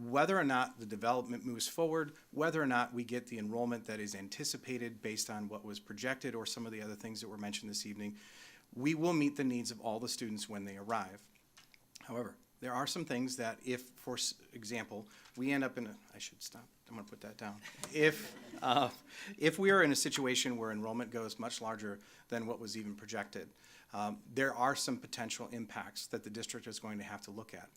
Whether or not the development moves forward, whether or not we get the enrollment that is anticipated based on what was projected or some of the other things that were mentioned this evening, we will meet the needs of all the students when they arrive. However, there are some things that if, for example, we end up in a, I should stop, I'm gonna put that down. If we are in a situation where enrollment goes much larger than what was even projected, there are some potential impacts that the district is going to have to look at.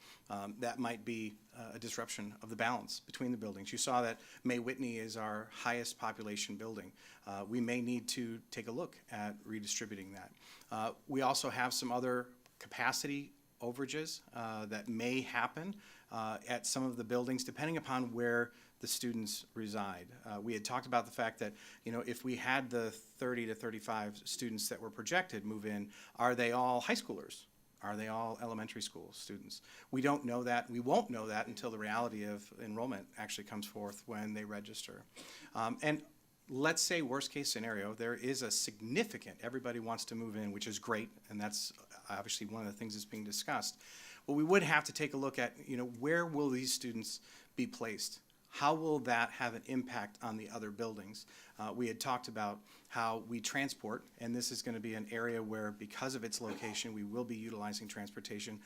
That might be a disruption of the balance between the buildings. You saw that May Whitney is our highest population building. We may need to take a look at redistributing that. We also have some other capacity overages that may happen at some of the buildings depending upon where the students reside. We had talked about the fact that, you know, if we had the 30 to 35 students that were projected move in, are they all high schoolers? Are they all elementary school students? We don't know that. We won't know that until the reality of enrollment actually comes forth when they register. And let's say worst case scenario, there is a significant, everybody wants to move in, which is great, and that's obviously one of the things that's being discussed. But we would have to take a look at, you know, where will these students be placed? How will that have an impact on the other buildings? We had talked about how we transport, and this is going to be an area where, because of its location, we will be utilizing transportation.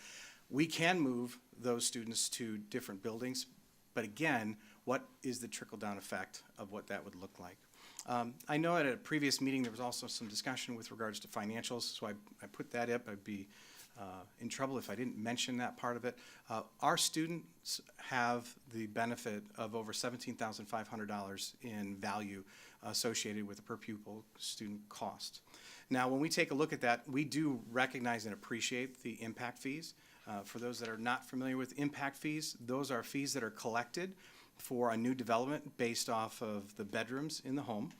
We can move those students to different buildings, but again, what is the trickle-down effect of what that would look like? I know at a previous meeting there was also some discussion with regards to financials, so I put that up. I'd be in trouble if I didn't mention that part of it. Our students have the benefit of over $17,500 in value associated with the per pupil student cost. Now, when we take a look at that, we do recognize and appreciate the impact fees. For those that are not familiar with impact fees, those are fees that are collected for a new development based off of the bedrooms in the home.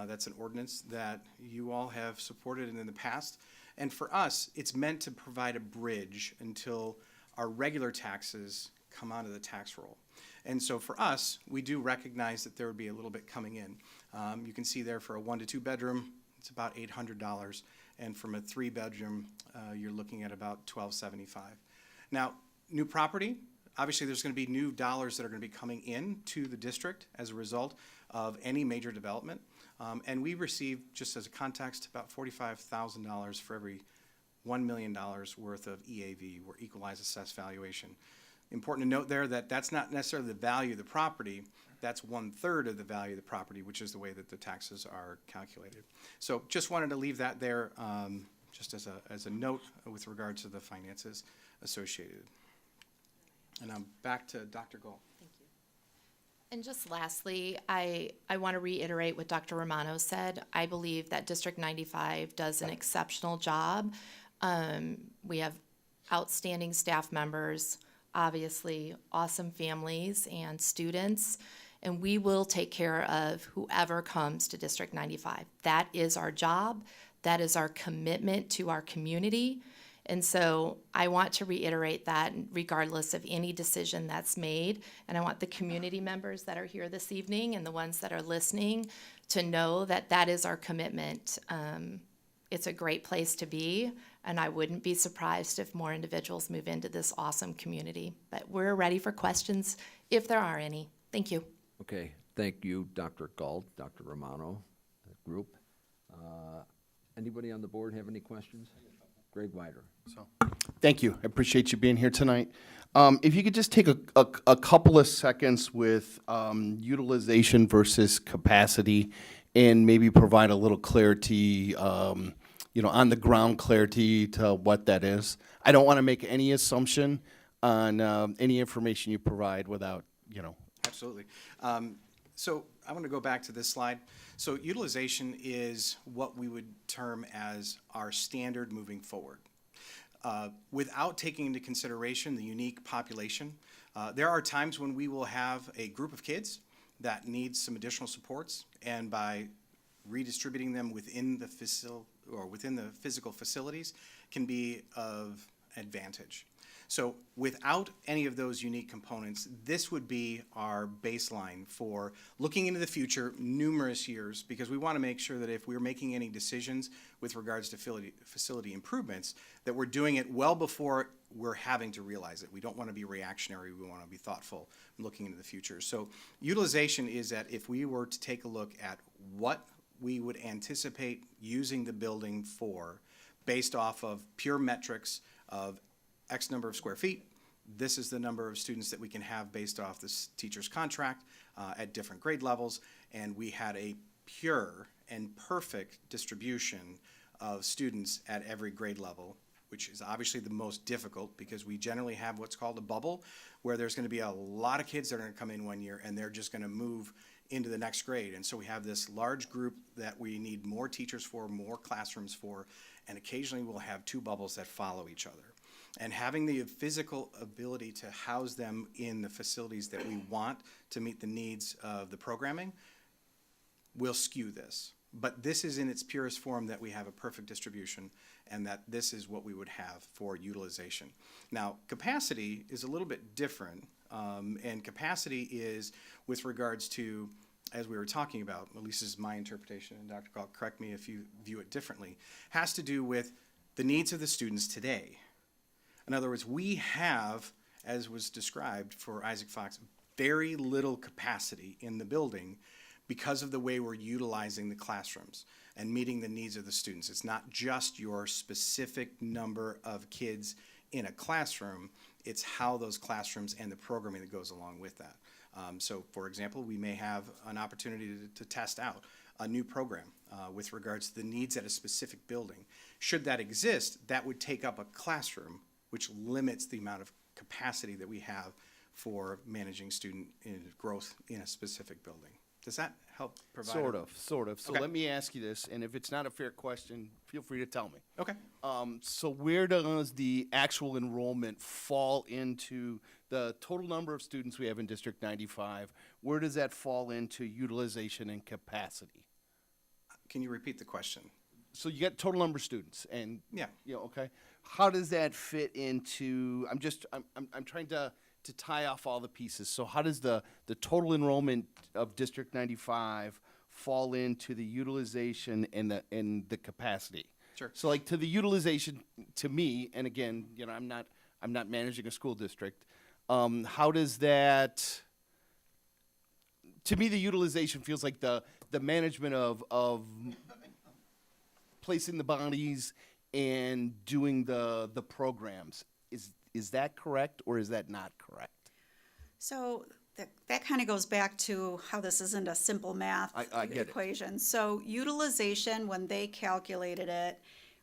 That's an ordinance that you all have supported in the past. And for us, it's meant to provide a bridge until our regular taxes come onto the tax roll. And so for us, we do recognize that there would be a little bit coming in. You can see there for a 1 to 2 bedroom, it's about $800. And from a 3 bedroom, you're looking at about $1,275. Now, new property, obviously there's going to be new dollars that are going to be coming in to the district as a result of any major development. And we receive, just as a context, about $45,000 for every $1 million worth of EAV, or equalized assessed valuation. Important to note there that that's not necessarily the value of the property, that's 1/3 of the value of the property, which is the way that the taxes are calculated. So just wanted to leave that there just as a note with regard to the finances associated. And I'm back to Dr. Galt. And just lastly, I want to reiterate what Dr. Romano said. I believe that District 95 does an exceptional job. We have outstanding staff members, obviously awesome families and students, and we will take care of whoever comes to District 95. That is our job. That is our commitment to our community. And so I want to reiterate that regardless of any decision that's made. And I want the community members that are here this evening and the ones that are listening to know that that is our commitment. It's a great place to be, and I wouldn't be surprised if more individuals move into this awesome community. But we're ready for questions if there are any. Thank you. Okay, thank you, Dr. Galt, Dr. Romano, the group. Anybody on the board have any questions? Greg Weider. Thank you. I appreciate you being here tonight. If you could just take a couple of seconds with utilization versus capacity, and maybe provide a little clarity, on the ground clarity to what that is. I don't want to make any assumption on any information you provide without, Absolutely. So I want to go back to this slide. So utilization is what we would term as our standard moving forward. Without taking into consideration the unique population, there are times when we will have a group of kids that needs some additional supports, and by redistributing them within the physical facilities can be of advantage. So without any of those unique components, this would be our baseline for looking into the future numerous years, because we want to make sure that if we're making any decisions with regards to facility improvements, that we're doing it well before we're having to realize it. We don't want to be reactionary. We want to be thoughtful looking into the future. So utilization is that if we were to take a look at what we would anticipate using the building for based off of pure metrics of X number of square feet, this is the number of students that we can have based off this teacher's contract at different grade levels, and we had a pure and perfect distribution of students at every grade level, which is obviously the most difficult because we generally have what's called a bubble, where there's going to be a lot of kids that are going to come in one year and they're just going to move into the next grade. And so we have this large group that we need more teachers for, more classrooms for, and occasionally we'll have two bubbles that follow each other. And having the physical ability to house them in the facilities that we want to meet the needs of the programming will skew this. But this is in its purest form, that we have a perfect distribution and that this is what we would have for utilization. Now, capacity is a little bit different, and capacity is with regards to, as we were talking about, at least this is my interpretation, and Dr. Gall, correct me if you view it differently, has to do with the needs of the students today. In other words, we have, as was described for Isaac Fox, very little capacity in the building because of the way we're utilizing the classrooms and meeting the needs of the students. It's not just your specific number of kids in a classroom, it's how those classrooms and the programming that goes along with that. So, for example, we may have an opportunity to test out a new program with regards to the needs at a specific building. Should that exist, that would take up a classroom, which limits the amount of capacity that we have for managing student growth in a specific building. Does that help provide? Sort of. So Okay. let me ask you this, and if it's not a fair question, feel free to tell me. Okay. So where does the actual enrollment fall into the total number of students we have in District 95? Where does that fall into utilization and capacity? Can you repeat the question? So you get total number of students, and Yeah. okay. How does that fit into? I'm trying to tie off all the pieces. So how does the total enrollment of District 95 fall into the utilization and the capacity? Sure. So like to the utilization, to me, and again, I'm not managing a school district. How does that? To me, the utilization feels like the management of placing the bodies and doing the programs. Is that correct, or is that not correct? So that kind of goes back to how this isn't a simple math I get it. equation. So utilization, when they calculated it,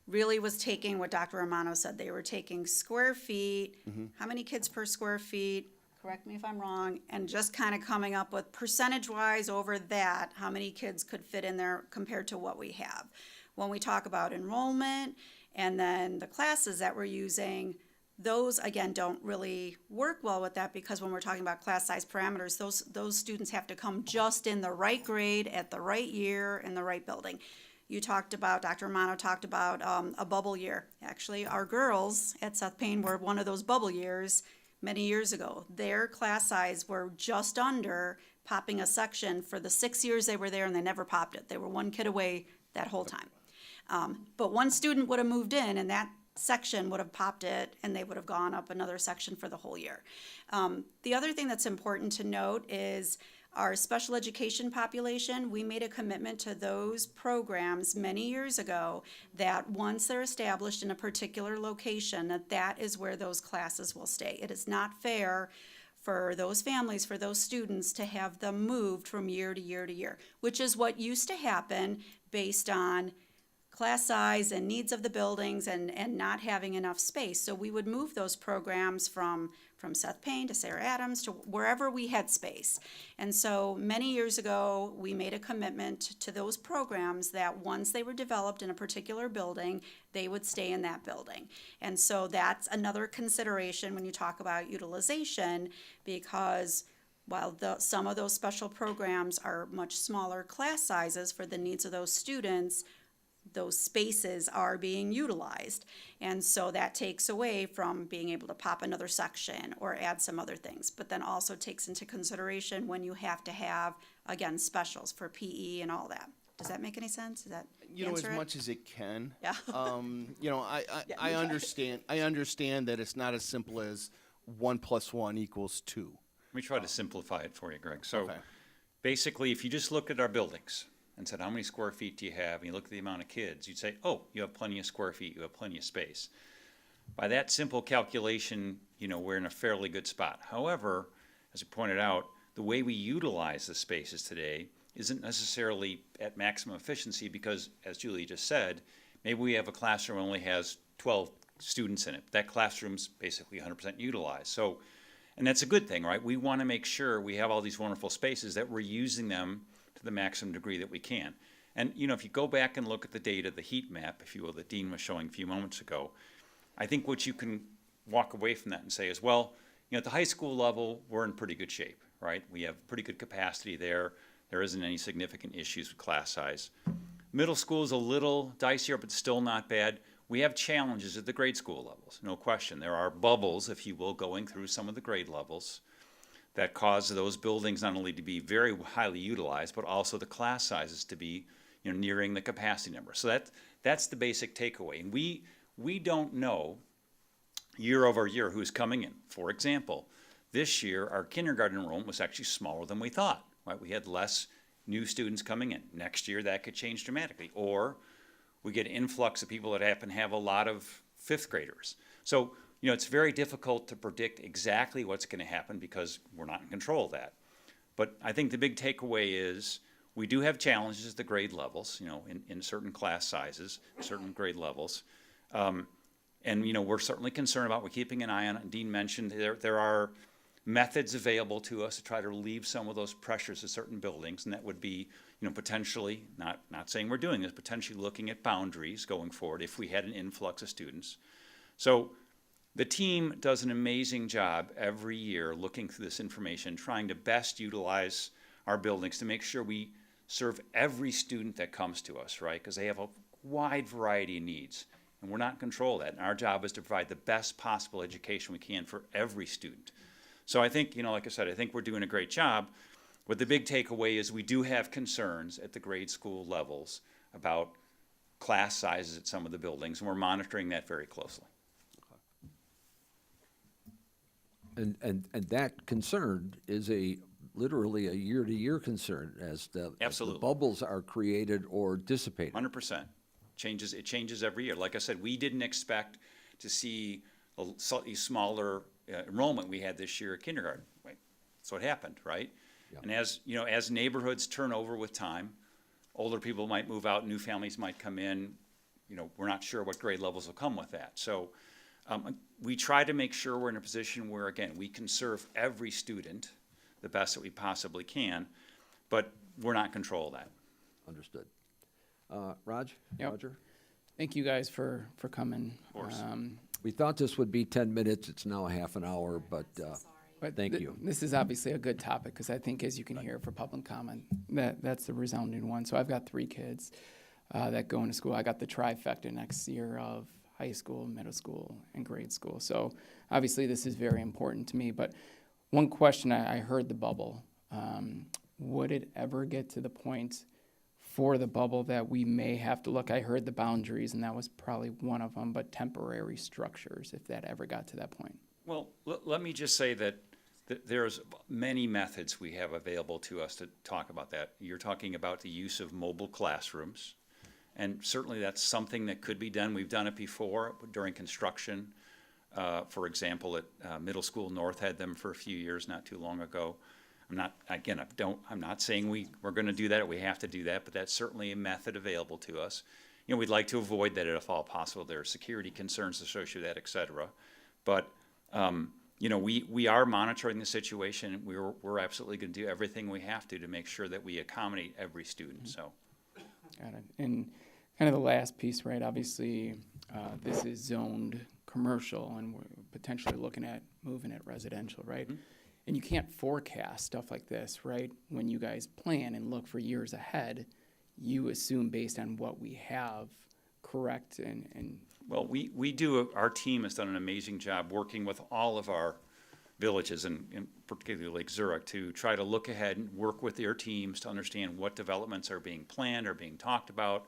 really was taking what Dr. Romano said. They were taking square feet, how many kids per square feet, correct me if I'm wrong, and just kind of coming up with percentage-wise over that, how many kids could fit in there compared to what we have. When we talk about enrollment and then the classes that we're using, those, again, don't really work well with that, because when we're talking about class size parameters, those students have to come just in the right grade at the right year in the right building. You talked about, Dr. Romano talked about a bubble year. Actually, our girls at Seth Payne were one of those bubble years many years ago. Their class size were just under popping a section for the 6 years they were there, and they never popped it. They were one kid away that whole time. But one student would have moved in, and that section would have popped it, and they would have gone up another section for the whole year. The other thing that's important to note is our special education population. We made a commitment to those programs many years ago that once they're established in a particular location, that is where those classes will stay. It is not fair for those families, for those students, to have them moved from year to year to year, which is what used to happen based on class size and needs of the buildings and not having enough space. So we would move those programs from from Seth Payne to Sarah Adams to wherever we had space. And so many years ago, we made a commitment to those programs that once they were developed in a particular building, they would stay in that building. And so that's another consideration when you talk about utilization, because while some of those special programs are much smaller class sizes for the needs of those students, those spaces are being utilized. And so that takes away from being able to pop another section or add some other things, but then also takes into consideration when you have to have, again, specials for PE and all that. Does that make any sense? Does that You know, as answer it? much as it can. Yeah. You know, I understand, I understand that it's not as simple as 1 + 1 = 2. Let me try to simplify it for you, Greg. So Okay. basically, if you just looked at our buildings and said, how many square feet do you have? And you look at the amount of kids, you'd say, oh, you have plenty of square feet, you have plenty of space. By that simple calculation, you know, we're in a fairly good spot. However, as you pointed out, the way we utilize the spaces today isn't necessarily at maximum efficiency because, as Julie just said, maybe we have a classroom that only has 12 students in it. That classroom's basically 100% utilized. So, and that's a good thing, right? We want to make sure we have all these wonderful spaces that we're using them to the maximum degree that we can. And, you know, if you go back and look at the data, the heat map, if you will, that Dean was showing a few moments ago, I think what you can walk away from that and say is, well, you know, at the high school level, we're in pretty good shape, right? We have pretty good capacity there. There isn't any significant issues with class size. Middle school is a little dicier, but still not bad. We have challenges at the grade school levels, no question. There are bubbles, if you will, going through some of the grade levels that cause those buildings not only to be very highly utilized, but also the class sizes to be, you know, nearing the capacity number. So that's the basic takeaway. And we don't know year over year who's coming in. For example, this year our kindergarten enrollment was actually smaller than we thought. Right? We had less new students coming in. Next year that could change dramatically. Or we get an influx of people that happen to have a lot of fifth graders. So, you know, it's very difficult to predict exactly what's going to happen because we're not in control of that. But I think the big takeaway is we do have challenges at the grade levels, you know, in certain class sizes, certain grade levels. And, you know, we're certainly concerned about, we're keeping an eye on it. And Dean mentioned there are methods available to us to try to relieve some of those pressures of certain buildings. And that would be, you know, potentially, not saying we're doing this, potentially looking at boundaries going forward if we had an influx of students. So the team does an amazing job every year looking through this information, trying to best utilize our buildings to make sure we serve every student that comes to us, right? Because they have a wide variety of needs, and we're not in control of that. And our job is to provide the best possible education we can for every student. So I think, you know, like I said, I think we're doing a great job. But the big takeaway is we do have concerns at the grade school levels about class sizes at some of the buildings, and we're monitoring that very closely. And that concern is literally a year-to-year concern as the Absolutely. bubbles are created or dissipated. 100%. It changes every year. Like I said, we didn't expect to see a slightly smaller enrollment we had this year at kindergarten. Right? That's what happened, right? Yeah. And as, you know, as neighborhoods turn over with time, older people might move out, new families might come in. You know, we're not sure what grade levels will come with that. So we try to make sure we're in a position where, again, we can serve every student the best that we possibly can, but we're not in control of that. Understood. Yep. Roger? Thank you guys for coming. Of course. We thought this would be 10 minutes. It's now a half an hour, but But thank you. This is obviously a good topic because I think, as you can hear for public comment, that's the resounding one. So I've got 3 kids that go into school. I got the trifecta next year of high school, middle school, and grade school. So obviously this is very important to me. But one question, I heard the bubble. Would it ever get to the point for the bubble that we may have to look? I heard the boundaries, and that was probably one of them, but temporary structures, if that ever got to that point. Well, let me just say that there's many methods we have available to us to talk about that. You're talking about the use of mobile classrooms, and certainly that's something that could be done. We've done it before during construction. For example, at Middle School North had them for a few years not too long ago. I'm not saying we're going to do that or we have to do that, but that's certainly a method available to us. You know, we'd like to avoid that if all possible. There are security concerns associated with that, et cetera. But you know, we are monitoring the situation. We're absolutely going to do everything we have to make sure that we accommodate every student, so. Got it. And kind of the last piece, right? Obviously, this is zoned commercial, and we're potentially looking at moving it residential, right? And you can't forecast stuff like this, right? When you guys plan and look for years ahead, you assume based on what we have, correct? And Well, we do, our team has done an amazing job working with all of our villages, and particularly Lake Zurich, to try to look ahead and work with their teams to understand what developments are being planned or being talked about.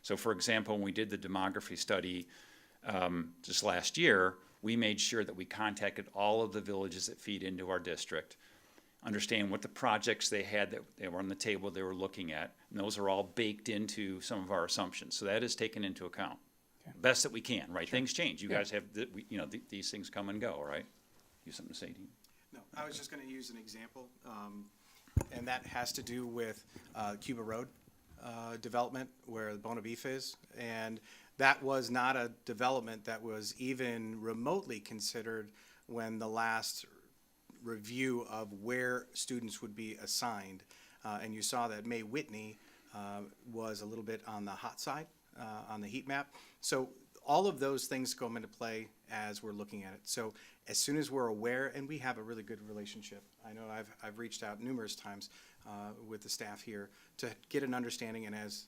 So for example, when we did the demography study just last year, we made sure that we contacted all of the villages that feed into our district, understand what the projects they had that they were on the table they were looking at, and those are all baked into some of our assumptions. So that is taken into account. Okay. Best that we can, right? Sure. Things change. You Yeah. guys have, these things come and go, right? You have something to say, Dean? No, I was just going to use an example, and that has to do with Cuba Road development where the Bona Beef is. And that was not a development that was even remotely considered when the last review of where students would be assigned. And you saw that May Whitney was a little bit on the hot side on the heat map. So all of those things come into play as we're looking at it. So as soon as we're aware, and we have a really good relationship, I know I've reached out numerous times with the staff here to get an understanding, and as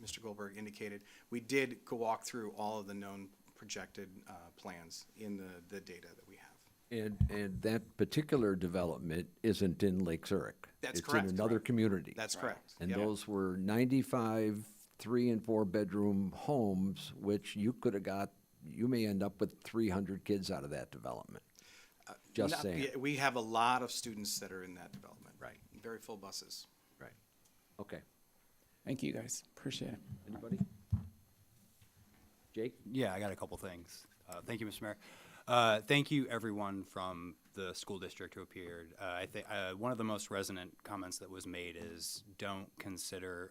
Mr. Goldberg indicated, we did go walk through all of the known projected plans in the data that we have. And that particular development isn't in Lake Zurich. That's correct. It's in another community. That's correct. And Yep. those were 95 3- and 4-bedroom homes, which you could have got, you may end up with 300 kids out of that development. Just Not- saying. yeah, we have a lot of students that are in that development, right? Very full buses. Right. Okay. thank you guys, appreciate it. Anybody? Jake? Yeah, I got a couple things. Thank you, Mr. Mayor. Thank you, everyone from the school district who appeared. I think one of the most resonant comments that was made is don't consider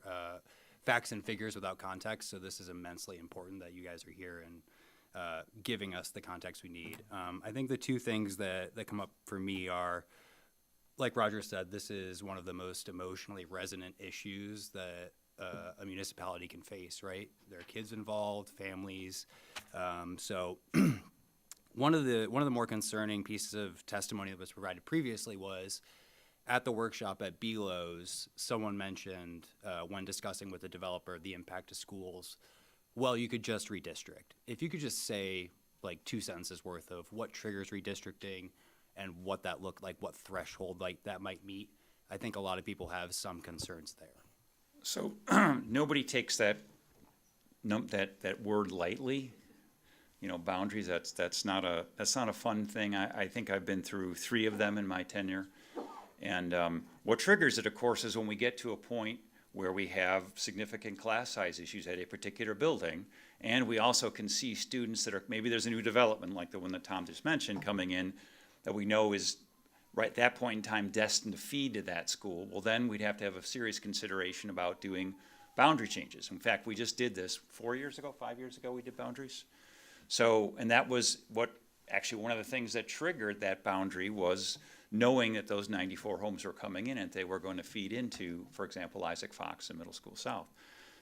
facts and figures without context. So this is immensely important that you guys are here and giving us the context we need. I think the two things that come up for me are, like Roger said, this is one of the most emotionally resonant issues that a municipality can face, right? There are kids involved, families. So one of the more concerning pieces of testimony that was provided previously was at the workshop at Belo's, someone mentioned when discussing with the developer the impact to schools, well, you could just redistrict. If you could just say like 2 sentences worth of what triggers redistricting and what that looked like, what threshold like that might meet, I think a lot of people have some concerns there. So nobody takes that word lightly. You know, boundaries, that's not a fun thing. I think I've been through 3 of them in my tenure. And what triggers it, of course, is when we get to a point where we have significant class size issues at a particular building, and we also can see students that are, maybe there's a new development like the one that Tom just mentioned coming in that we know is right at that point in time destined to feed to that school. Well, then we'd have to have a serious consideration about doing boundary changes. In fact, we just did this 5 years ago, we did boundaries. So, and that was what, actually one of the things that triggered that boundary was knowing that those 94 homes were coming in and they were going to feed into, for example, Isaac Fox and Middle School South.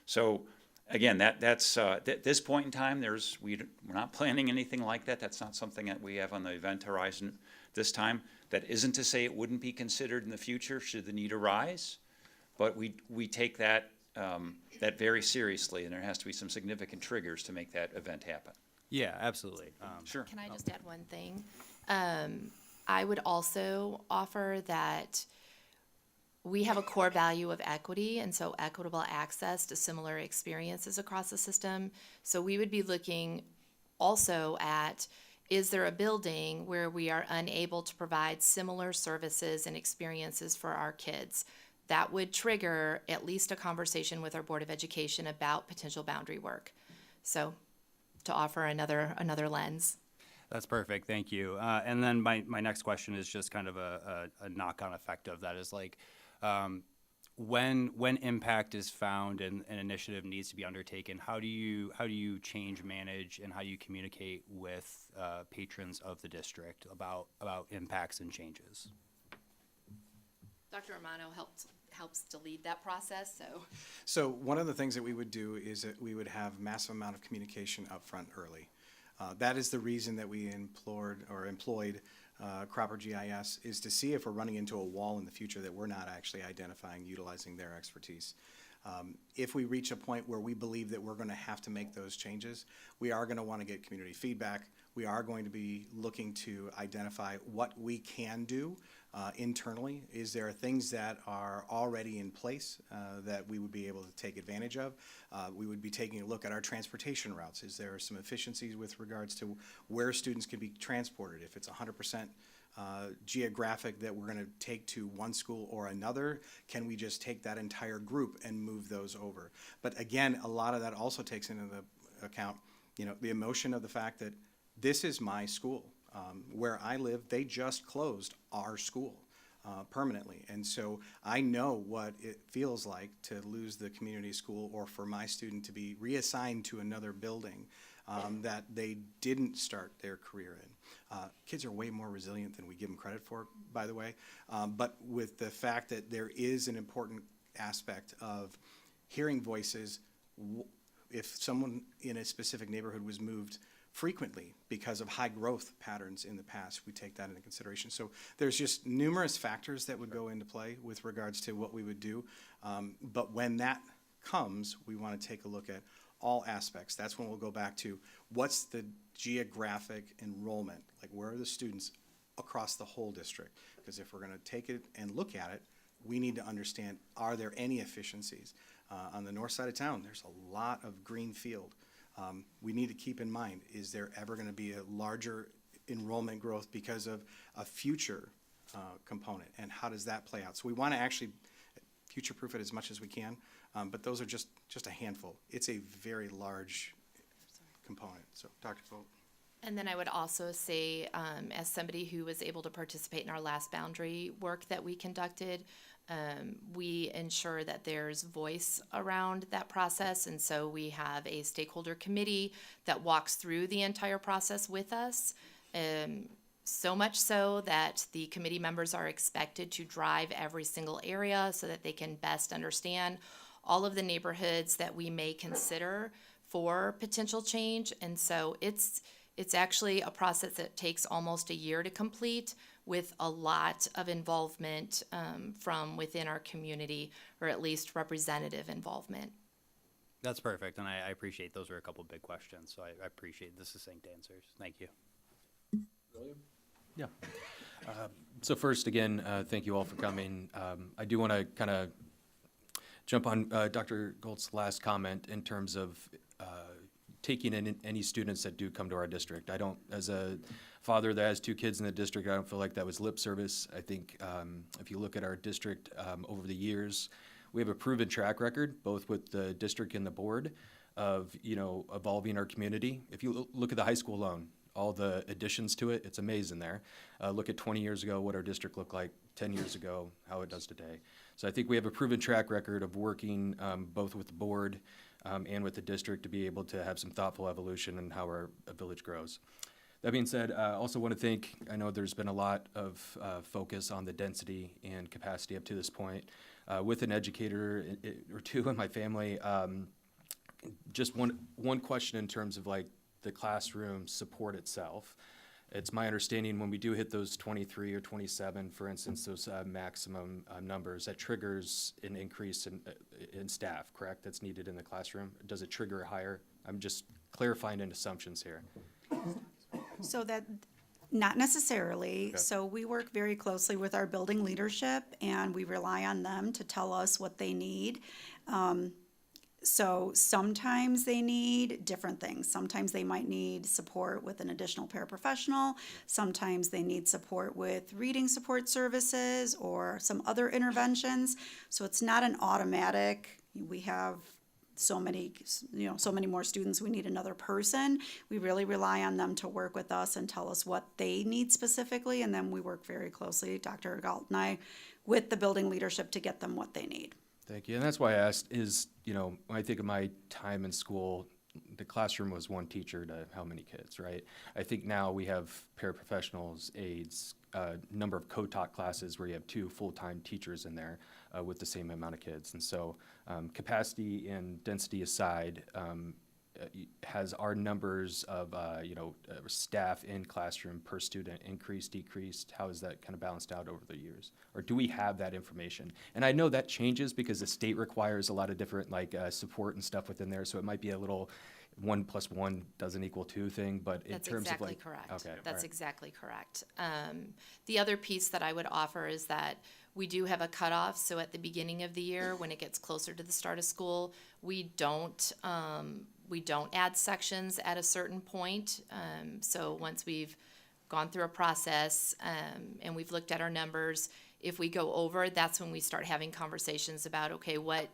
So again, that's at this point in time, we're not planning anything like that. That's not something that we have on the event horizon this time. That isn't to say it wouldn't be considered in the future should the need arise, but we take that very seriously, and there has to be some significant triggers to make that event happen. Yeah, absolutely. Sure. Can I just add one thing? I would also offer that we have a core value of equity, and so equitable access to similar experiences across the system. So we would be looking also at, is there a building where we are unable to provide similar services and experiences for our kids? That would trigger at least a conversation with our Board of Education about potential boundary work. So to offer another lens. That's perfect, thank you. And then my next question is just kind of a knock-on effect of that is like, when impact is found and an initiative needs to be undertaken, how do you change, manage, and how do you communicate with patrons of the district about impacts and changes? Dr. Romano helps to lead that process, so. So one of the things that we would do is that we would have massive amount of communication up front early. That is the reason that we employed Cropper GIS, is to see if we're running into a wall in the future that we're not actually identifying, utilizing their expertise. If we reach a point where we believe that we're going to have to make those changes, we are going to want to get community feedback. We are going to be looking to identify what we can do internally. Is there things that are already in place that we would be able to take advantage of? We would be taking a look at our transportation routes. Is there some efficiencies with regards to where students can be transported? If it's 100% geographic that we're going to take to one school or another, can we just take that entire group and move those over? But again, a lot of that also takes into the account, the emotion of the fact that this is my school. Where I live, they just closed our school permanently. And so I know what it feels like to lose the community school, or for my student to be reassigned to another building that they didn't start their career in. Kids are way more resilient than we give them credit for, by the way. But with the fact that there is an important aspect of hearing voices, if someone in a specific neighborhood was moved frequently because of high growth patterns in the past, we take that into consideration. So there's just numerous factors that would go into play with regards to what we would do. But when that comes, we want to take a look at all aspects. That's when we'll go back to what's the geographic enrollment, like where are the students across the whole district? Because if we're going to take it and look at it, we need to understand, are there any efficiencies? On the north side of town, there's a lot of green field. We need to keep in mind, is there ever going to be a larger enrollment growth because of a future component, and how does that play out? So we want to actually future-proof it as much as we can, but those are just a handful. It's a very large component. So, Dr. Vogt. And then I would also say, as somebody who was able to participate in our last boundary work that we conducted, we ensure that there's voice around that process. And so we have a stakeholder committee that walks through the entire process with us. So much so that the committee members are expected to drive every single area so that they can best understand all of the neighborhoods that we may consider for potential change. And so it's actually a process that takes almost a year to complete, with a lot of involvement from within our community, or at least representative involvement. That's perfect, and I appreciate those were a couple big questions, so I appreciate the succinct answers. Thank you. William? Yeah. So first, again, thank you all for coming. I do want to kind of jump on Dr. Golt's last comment in terms of taking in any students that do come to our district. I don't, as a father that has 2 kids in the district, I don't feel like that was lip service. I think if you look at our district over the years, we have a proven track record, both with the district and the board, of evolving our community. If you look at the high school alone, all the additions to it, it's amazing there. Look at 20 years ago, what our district looked like, 10 years ago, how it does today. So I think we have a proven track record of working both with the board and with the district to be able to have some thoughtful evolution in how our village grows. That being said, I also want to thank, I know there's been a lot of focus on the density and capacity up to this point. With an educator or 2 in my family, just one question in terms of like the classroom support itself. It's my understanding when we do hit those 23 or 27, for instance, those maximum numbers, that triggers an increase in staff, correct, that's needed in the classroom? Does it trigger a higher? I'm just clarifying in assumptions here. So that, not necessarily. Okay. So we work very closely with our building leadership, and we rely on them to tell us what they need. So sometimes they need different things. Sometimes they might need support with an additional paraprofessional. Sometimes they need support with reading support services or some other interventions. So it's not an automatic, we have so many more students, we need another person. We really rely on them to work with us and tell us what they need specifically, and then we work very closely, Dr. Galt and I, with the building leadership to get them what they need. Thank you. And that's why I asked is, you know, when I think of my time in school, the classroom was one teacher to how many kids, right? I think now we have paraprofessionals, aides, number of co-taught classes where you have 2 full-time teachers in there with the same amount of kids. And so capacity and density aside, has our numbers of, staff in classroom per student increased, decreased? How is that kind of balanced out over the years? Or do we have that information? And I know that changes because the state requires a lot of different support and stuff within there. So it might be a little 1 + 1 doesn't equal 2 thing, but in That's terms of exactly correct. Okay. That's all right. exactly correct. The other piece that I would offer is that we do have a cutoff, so at the beginning of the year, when it gets closer to the start of school, we don't add sections at a certain point. So once we've gone through a process, and we've looked at our numbers, if we go over, that's when we start having conversations about, okay, what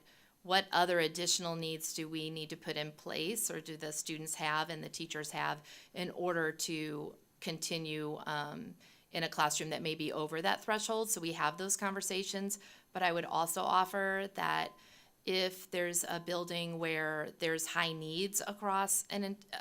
other additional needs do we need to put in place, or do the students have and the teachers have in order to continue in a classroom that may be over that threshold? So we have those conversations, but I would also offer that if there's a building where there's high needs across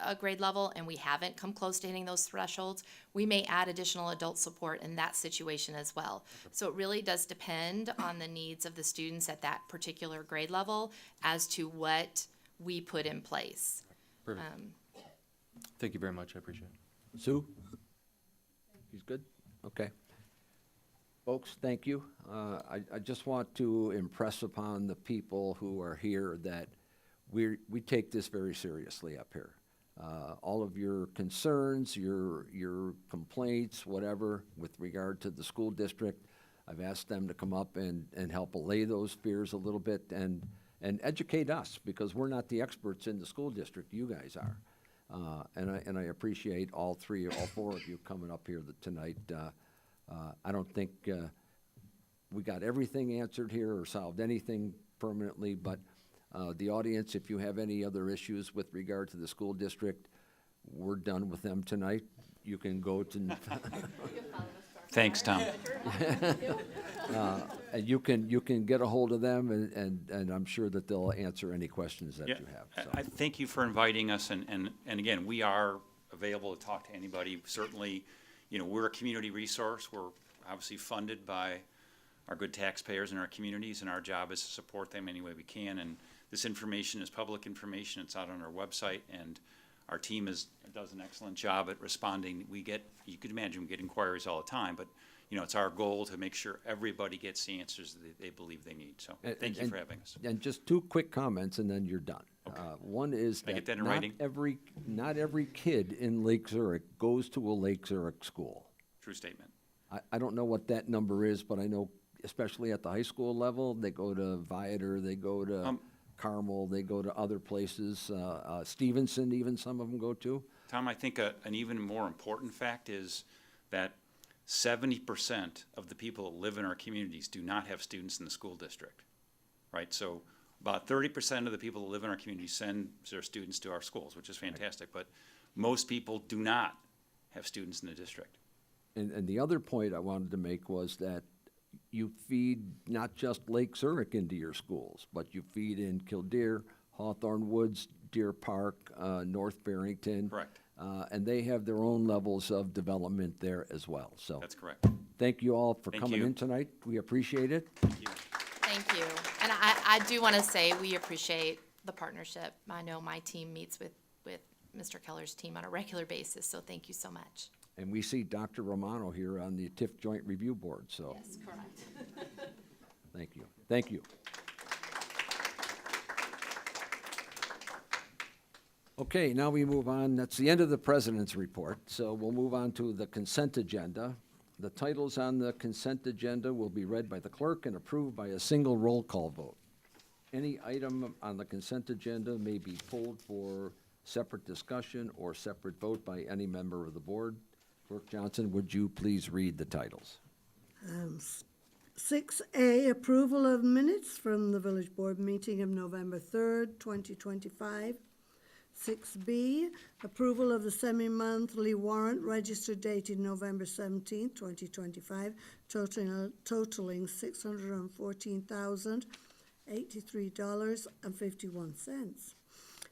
a grade level and we haven't come close to hitting those thresholds, we may add additional adult support in that situation as well. So it really does depend on the needs of the students at that particular grade level as to what we put in place. Perfect. Thank you very much. I appreciate it. Sue? He's good? Okay. Folks, thank you. I just want to impress upon the people who are here that we take this very seriously up here. All of your concerns, your complaints, whatever, with regard to the school district, I've asked them to come up and help allay those fears a little bit and educate us, because we're not the experts in the school district, you guys are. And I appreciate all 4 of you coming up here tonight. I don't think we got everything answered here or solved anything permanently, but the audience, if you have any other issues with regard to the school district, we're done with them tonight. You can go to. Thanks, Tom. And you can get a hold of them, and I'm sure that they'll answer any questions that Yeah, you have. So. I thank you for inviting us, and again, we are available to talk to anybody. Certainly, we're a community resource. We're obviously funded by our good taxpayers in our communities, and our job is to support them any way we can. And this information is public information. It's out on our website, and our team does an excellent job at responding. You could imagine, we get inquiries all the time, but it's our goal to make sure everybody gets the answers that they believe they need. So thank you for having us. And just 2 quick comments, and then you're done. Okay. One is Can I get that that in writing? not every kid in Lake Zurich goes to a Lake Zurich school. True statement. I don't know what that number is, but I know, especially at the high school level, they go to Viator, they go to Carmel, they go to other places. Stevenson, even some of them go to. Tom, I think an even more important fact is that 70% of the people that live in our communities do not have students in the school district, right? So about 30% of the people that live in our community send their students to our schools, which is fantastic, but most people do not have students in the district. And the other point I wanted to make was that you feed not just Lake Zurich into your schools, but you feed in Kildare, Hawthorne Woods, Deer Park, North Barrington. Correct. And they have their own levels of development there as well. So That's correct. thank you all for Thank coming you. in tonight. We appreciate it. Thank you. Thank you. And I do want to say we appreciate the partnership. I know my team meets with Mr. Keller's team on a regular basis, so thank you so much. And we see Dr. Romano here on the TIF Joint Review Board, so Yes, correct. thank you. Thank you. Okay, now we move on. That's the end of the president's report, so we'll move on to the consent agenda. The titles on the consent agenda will be read by the clerk and approved by a single roll call vote. Any item on the consent agenda may be pulled for separate discussion or separate vote by any member of the board. Clerk Johnson, would you please read the titles? 6A, approval of minutes from the village board meeting of November 3rd, 2025. 6B, approval of the semi-monthly warrant registered dated November 17th, 2025, totaling $83.51.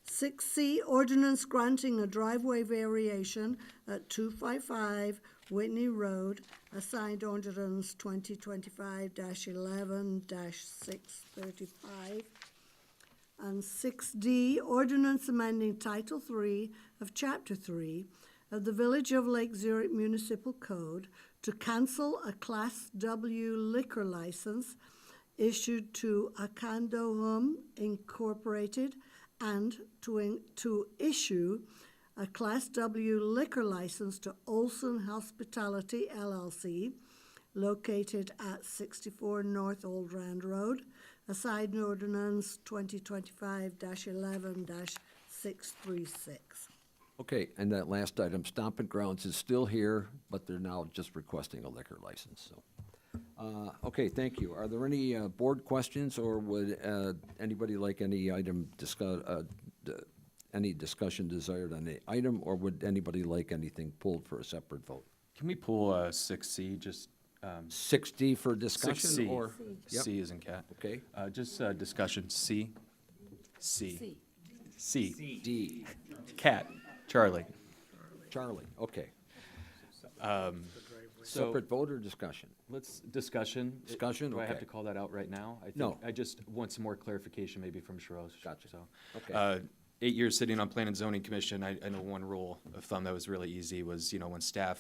6C, ordinance granting a driveway variation at 255 Whitney Road, assigned ordinance 2025-11-635. And 6D, ordinance amending Title III of Chapter 3 of the Village of Lake Zurich Municipal Code to cancel a Class W liquor license issued to Akandohum Incorporated and to issue a Class W liquor license to Olson Hospitality LLC, located at 64 North Old Rand Road, assigned ordinance 2025-11-636. Okay, and that last item, Stompin' Grounds is still here, but they're now just requesting a liquor license, so. Okay, thank you. Are there any board questions, or would anybody like any item any discussion desired on the item, or would anybody like anything pulled for a separate vote? Can we pull 6C, just? 6D for discussion, 6C. or? Yep. C as in cat. Okay. Just discussion, C. C. C. D. Cat, Charlie. Charlie, okay. So Separate vote or discussion? let's, discussion. Discussion, Do I have okay. to call that out right now? I think No. I just want some more clarification maybe from Sharosh. Gotcha. So, Okay. 8 years sitting on Plan and Zoning Commission, I know one rule of thumb that was really easy was,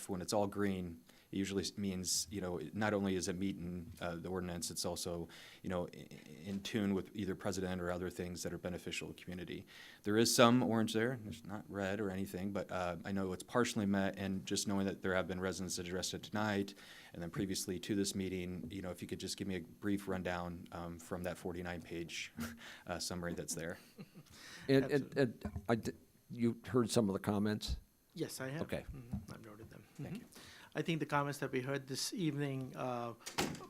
when it's all green, it usually means, not only is it meeting the ordinance, it's also, in tune with either president or other things that are beneficial to the community. There is some orange there, it's not red or anything, but I know it's partially met, and just knowing that there have been residents that addressed it tonight, and then previously to this meeting, if you could just give me a brief rundown from that 49-page summary that's there. And you heard some of the comments? Yes, I have. Okay. I've noted them. Thank you. I think the comments that we heard this evening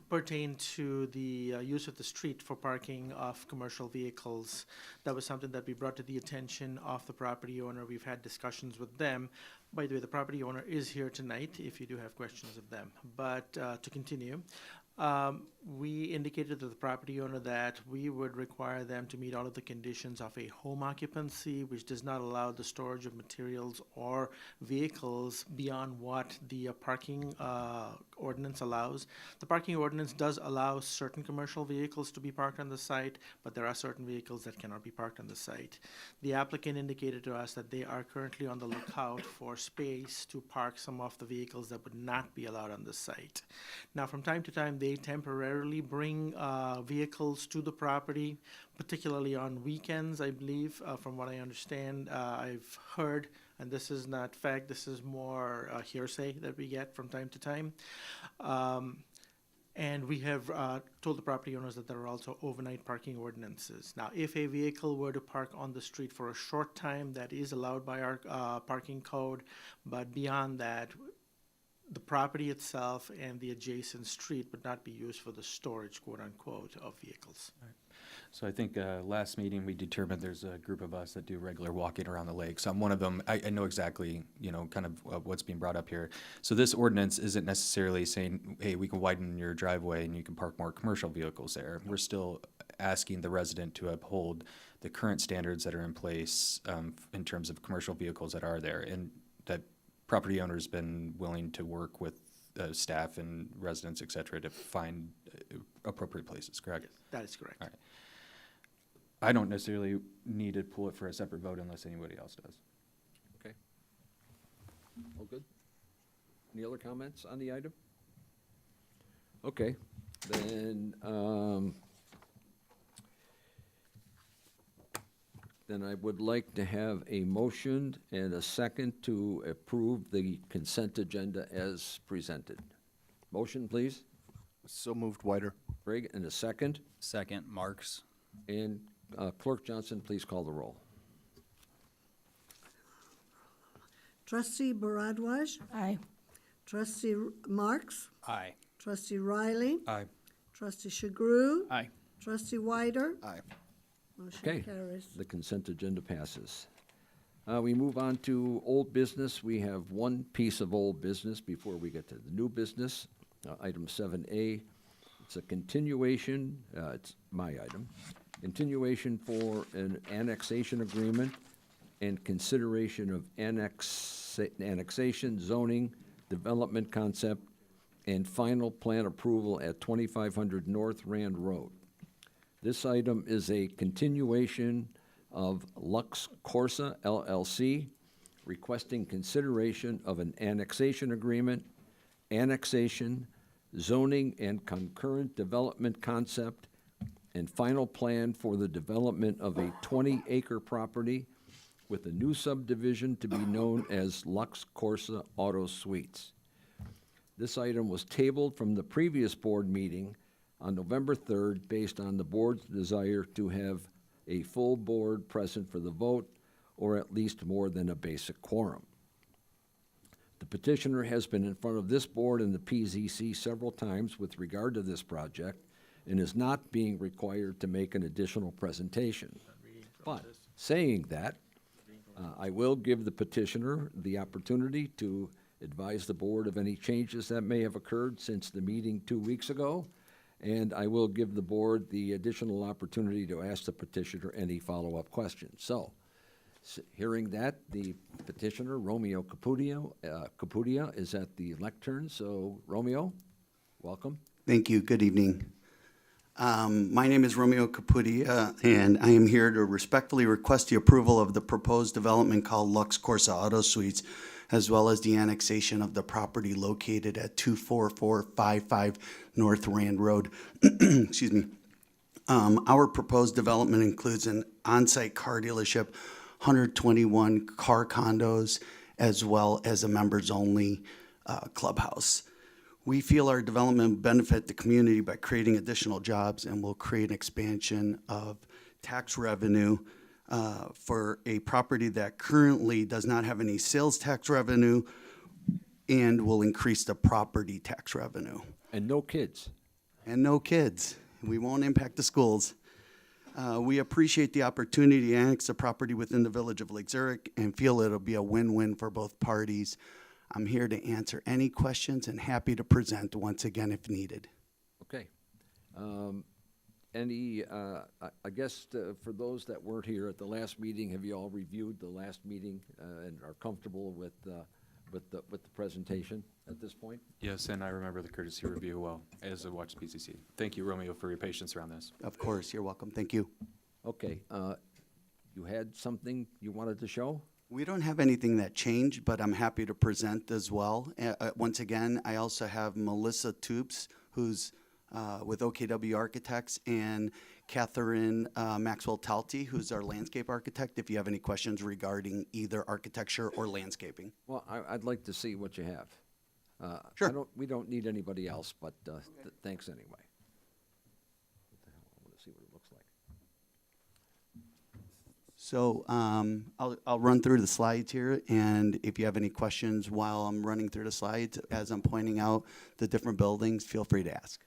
pertain to the use of the street for parking of commercial vehicles. That was something that we brought to the attention of the property owner. We've had discussions with them. By the way, the property owner is here tonight if you do have questions of them. But to continue, we indicated to the property owner that we would require them to meet all of the conditions of a home occupancy, which does not allow the storage of materials or vehicles beyond what the parking ordinance allows. The parking ordinance does allow certain commercial vehicles to be parked on the site, but there are certain vehicles that cannot be parked on the site. The applicant indicated to us that they are currently on the lookout for space to park some of the vehicles that would not be allowed on the site. Now, from time to time, they temporarily bring vehicles to the property, particularly on weekends, I believe, from what I understand. I've heard, and this is not fact, this is more hearsay that we get from time to time. And we have told the property owners that there are also overnight parking ordinances. Now, if a vehicle were to park on the street for a short time, that is allowed by our parking code, but beyond that, the property itself and the adjacent street would not be used for the storage, quote unquote, of vehicles. So I think last meeting, we determined there's a group of us that do regular walking around the lake. So I'm one of them. I know exactly, kind of what's being brought up here. So this ordinance isn't necessarily saying, hey, we can widen your driveway and you can park more commercial vehicles there. We're still asking the resident to uphold the current standards that are in place in terms of commercial vehicles that are there. And that property owner's been willing to work with staff and residents, et cetera, to find appropriate places, correct? Yes, that is correct. All right. I don't necessarily need to pull it for a separate vote unless anybody else does. Okay. All good? Any other comments on the item? Okay, then I would like to have a motion and a second to approve the consent agenda as presented. Motion, please. So moved, Whiter. Greg, and a second. Second, Marks. And Clerk Johnson, please call the roll. Trustee Baradwaj. Aye. Trustee Marks. Aye. Trustee Riley. Aye. Trustee Shagru. Aye. Trustee Whiter. Aye. Motion Okay, carries. the consent agenda passes. We move on to old business. We have one piece of old business before we get to the new business. Item 7A, It's a continuation, it's my item, continuation for an annexation agreement and consideration of annexation, zoning, development concept, and final plan approval at 2500 North Rand Road. This item is a continuation of Lux Corsa LLC requesting consideration of an annexation agreement, annexation, zoning, and concurrent development concept, and final plan for the development of a 20-acre property with a new subdivision to be known as Lux Corsa Auto Suites. This item was tabled from the previous board meeting on November 3rd based on the board's desire to have a full board present for the vote, or at least more than a basic quorum. The petitioner has been in front of this board and the PZC several times with regard to this project and is not being required to make an additional presentation. But saying that, I will give the petitioner the opportunity to advise the board of any changes that may have occurred since the meeting 2 weeks ago, and I will give the board the additional opportunity to ask the petitioner any follow-up questions. So, hearing that, the petitioner, Romeo Capudia, is at the lectern. So, Romeo, welcome. Thank you. Good evening. My name is Romeo Capudia, and I am here to respectfully request the approval of the proposed development called Lux Corsa Auto Suites, as well as the annexation of the property located at 24455 North Rand Road. Excuse me. Our proposed development includes an on-site car dealership, 121 car condos, as well as a members-only clubhouse. We feel our development will benefit the community by creating additional jobs and will create an expansion of tax revenue for a property that currently does not have any sales tax revenue and will increase the property tax revenue. And no kids. And no kids. We won't impact the schools. We appreciate the opportunity to annex the property within the village of Lake Zurich and feel it'll be a win-win for both parties. I'm here to answer any questions and happy to present once again if needed. Okay. I guess for those that weren't here at the last meeting, have you all reviewed the last meeting and are comfortable with the presentation at this point? Yes, and I remember the courtesy review well as I watched PCC. Thank you, Romeo, for your patience around this. Of course, you're welcome. Thank you. Okay. You had something you wanted to show? We don't have anything that changed, but I'm happy to present as well. Once again, I also have Melissa Toops, who's with OKW Architects, and Catherine Maxwell Talty, who's our landscape architect, if you have any questions regarding either architecture or landscaping. Well, I'd like to see what you have. Sure. We don't need anybody else, but thanks anyway. What the hell? I want to see what it looks like. So I'll run through the slides here, and if you have any questions while I'm running through the slides, as I'm pointing out the different buildings, feel free to ask.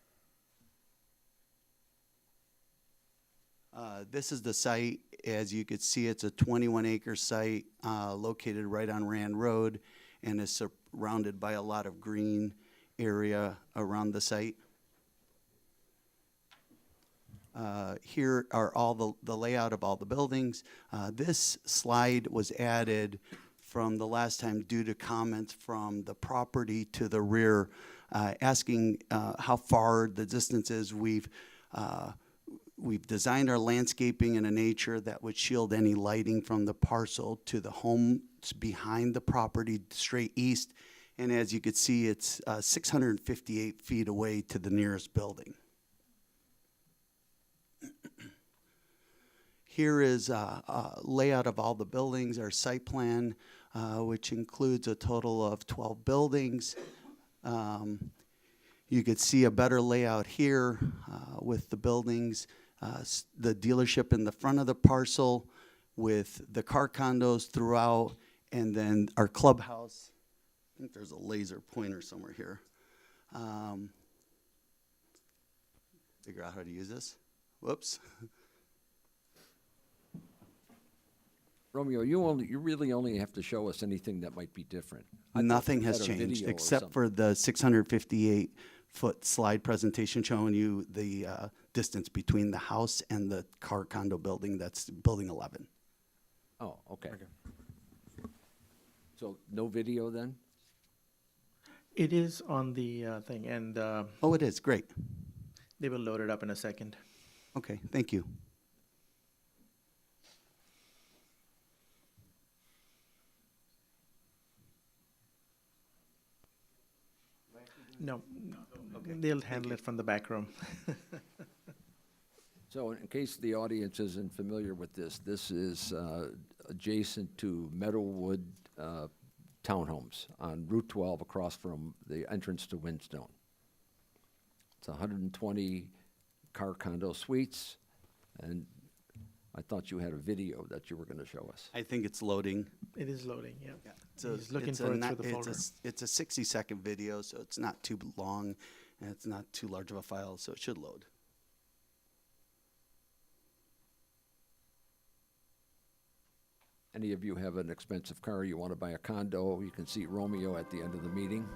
This is the site. As you can see, it's a 21-acre site located right on Rand Road and is surrounded by a lot of green area around the site. Here are all the layout of all the buildings. This slide was added from the last time due to comments from the property to the rear, asking how far the distance is. We've designed our landscaping in a nature that would shield any lighting from the parcel to the homes behind the property straight east. And as you can see, it's 658 feet away to the nearest building. Here is a layout of all the buildings, our site plan, which includes a total of 12 buildings. You could see a better layout here with the buildings, the dealership in the front of the parcel with the car condos throughout, and then our clubhouse. I think there's a laser pointer somewhere here. Figure out how to use this. Whoops. Romeo, you really only have to show us anything that might be different. Nothing has changed except for the 658 foot slide presentation showing you the distance between the house and the car condo building, that's building 11. Oh, okay. So no video then? It is on the thing, and Oh, it is, great. they will load it up in a second. Okay, thank you. No, they'll handle it from the back room. So in case the audience isn't familiar with this, this is adjacent to Meadowwood Townhomes on Route 12 across from the entrance to Windstone. It's 120 car condo suites, and I thought you had a video that you were going to show us. I think it's loading. It is loading, yeah. So He's looking it's for a it not- through the folder. It's a 60-second video, so it's not too long, and it's not too large of a file, so it should load. Any of you have an expensive car, you want to buy a condo, you can see Romeo at the end of the meeting.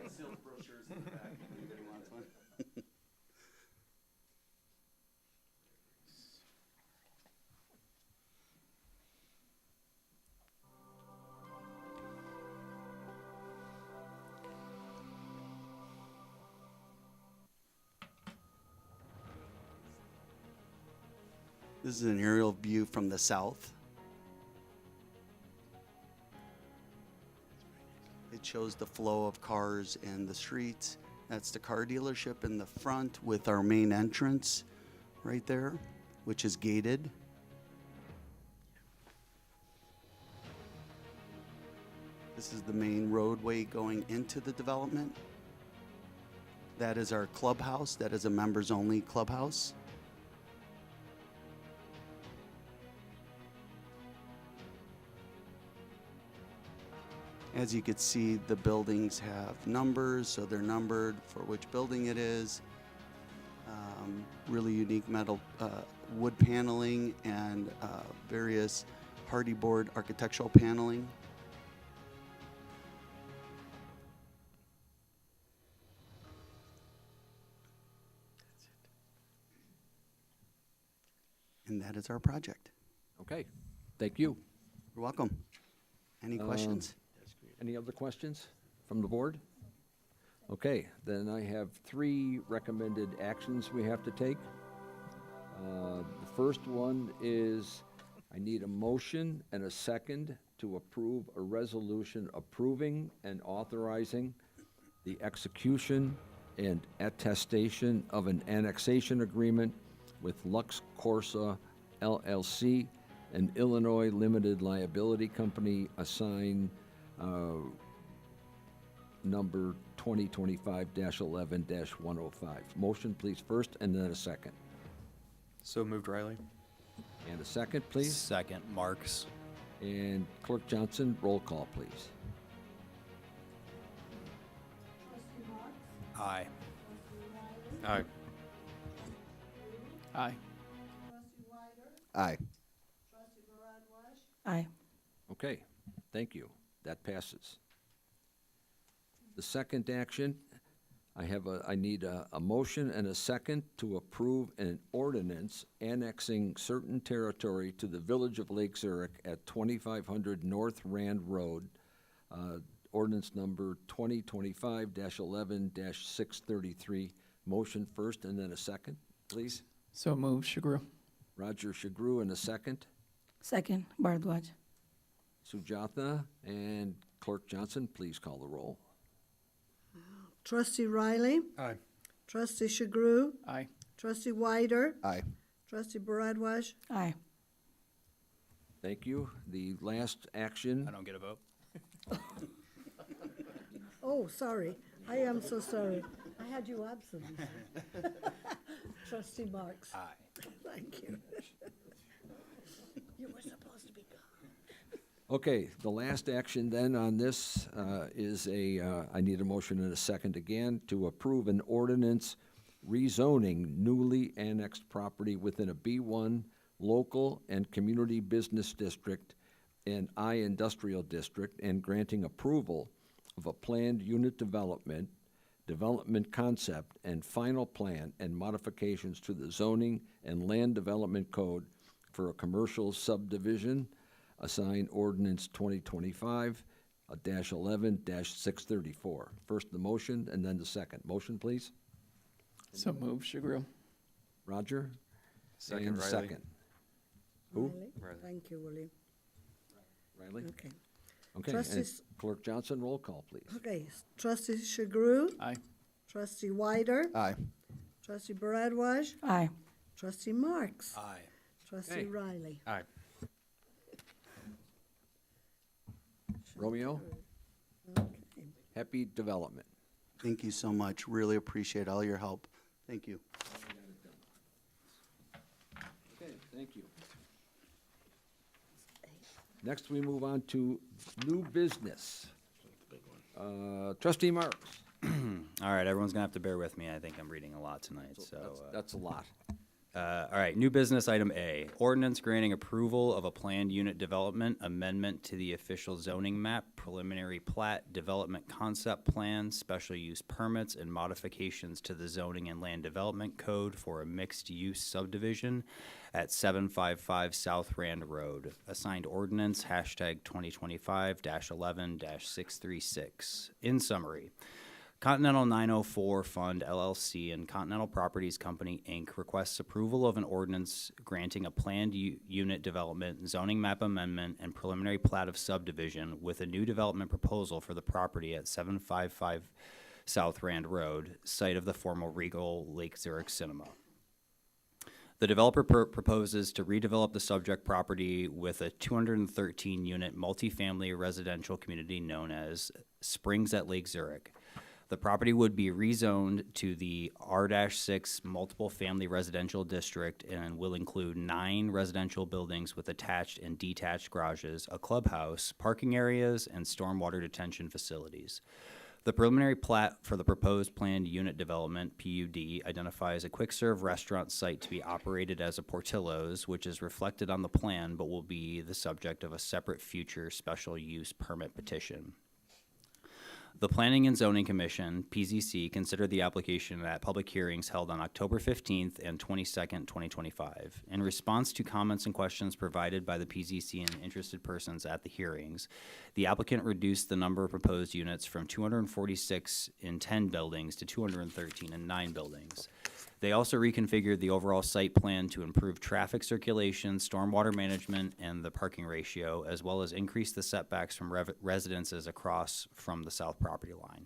I still have brochures in the back if anybody wants one. This is an aerial view from the south. It shows the flow of cars and the streets. That's the car dealership in the front with our main entrance right there, which is gated. This is the main roadway going into the development. That is our clubhouse. That is a members-only clubhouse. As you can see, the buildings have numbers, so they're numbered for which building it is. Really unique metal, wood paneling and various hardy board architectural paneling. And that is our project. Okay, thank you. You're welcome. Any questions? Any other questions from the board? Okay, then I have 3 recommended actions we have to take. The first one is I need a motion and a second to approve a resolution approving and authorizing the execution and attestation of an annexation agreement with Lux Corsa LLC, an Illinois limited liability company assigned number 2025-11-105. Motion, please, first, and then a second. So moved, Riley. And a second, please. Second, Marks. And Clerk Johnson, roll call, please. Aye. Aye. Aye. Aye. Aye. Okay, thank you. That passes. The second action, I need a motion and a second to approve an ordinance annexing certain territory to the Village of Lake Zurich at 2500 North Rand Road, ordinance number 2025-11-633. Motion first and then a second, please. So move, Shagru. Roger Shagru in a second. Second, Bardwaj. Sujatha and Clerk Johnson, please call the roll. Trustee Riley. Aye. Trustee Shagru. Aye. Trustee Wider. Aye. Trustee Baradwaj. Aye. Thank you. The last action. I don't get a vote. Oh, sorry. I am so sorry. I had you absent. Trustee Marks. Aye. Thank you. You were supposed to be gone. Okay, the last action then on this is I need a motion and a second again to approve an ordinance rezoning newly annexed property within a B1 local and community business district and I industrial district and granting approval of a planned unit development development concept and final plan and modifications to the zoning and land development code for a commercial subdivision, assigned ordinance 2025-11-634. First the motion and then the second. Motion, please. So move, Sugru. Roger? Second, And Riley. second. Who? Riley? Thank you, William. Riley? Okay. Okay, and Trustees- Clerk Johnson, roll call, please. Okay, trustee Sugru. Aye. Trustee Wyder. Aye. Trustee Baradwaj. Aye. Trustee Marks. Aye. Trustee Okay. Riley. Aye. Romeo? Happy development. Thank you so much. Really appreciate all your help. Thank you. Okay, thank you. Next, we move on to new business. Trustee Marks. All right, everyone's gonna have to bear with me. I think I'm reading a lot tonight, so. That's a lot. All right, new business item A, ordinance granting approval of a planned unit development amendment to the official zoning map, preliminary plat, development concept plan, special use permits, and modifications to the zoning and land development code for a mixed-use subdivision at 755 South Rand Road. Assigned ordinance, hashtag 2025-11-636. In summary, Continental 904 Fund LLC and Continental Properties Company, Inc. requests approval of an ordinance granting a planned unit development, zoning map amendment, and preliminary plat of subdivision with a new development proposal for the property at 755 South Rand Road, site of the former Regal Lake Zurich Cinema. The developer proposes to redevelop the subject property with a 213-unit multifamily residential community known as Springs at Lake Zurich. The property would be rezoned to the R-6 multiple family residential district and will include 9 residential buildings with attached and detached garages, a clubhouse, parking areas, and stormwater detention facilities. The preliminary plat for the proposed planned unit development, PUD, identifies a quick-serve restaurant site to be operated as a Portillo's, which is reflected on the plan but will be the subject of a separate future special use permit petition. The Planning and Zoning Commission, PZC, considered the application at public hearings held on October 15th and 22nd, 2025. In response to comments and questions provided by the PZC and interested persons at the hearings, the applicant reduced the number of proposed units from 246 in 10 buildings to 213 in 9 buildings. They also reconfigured the overall site plan to improve traffic circulation, stormwater management, and the parking ratio, as well as increase the setbacks from residences across from the south property line.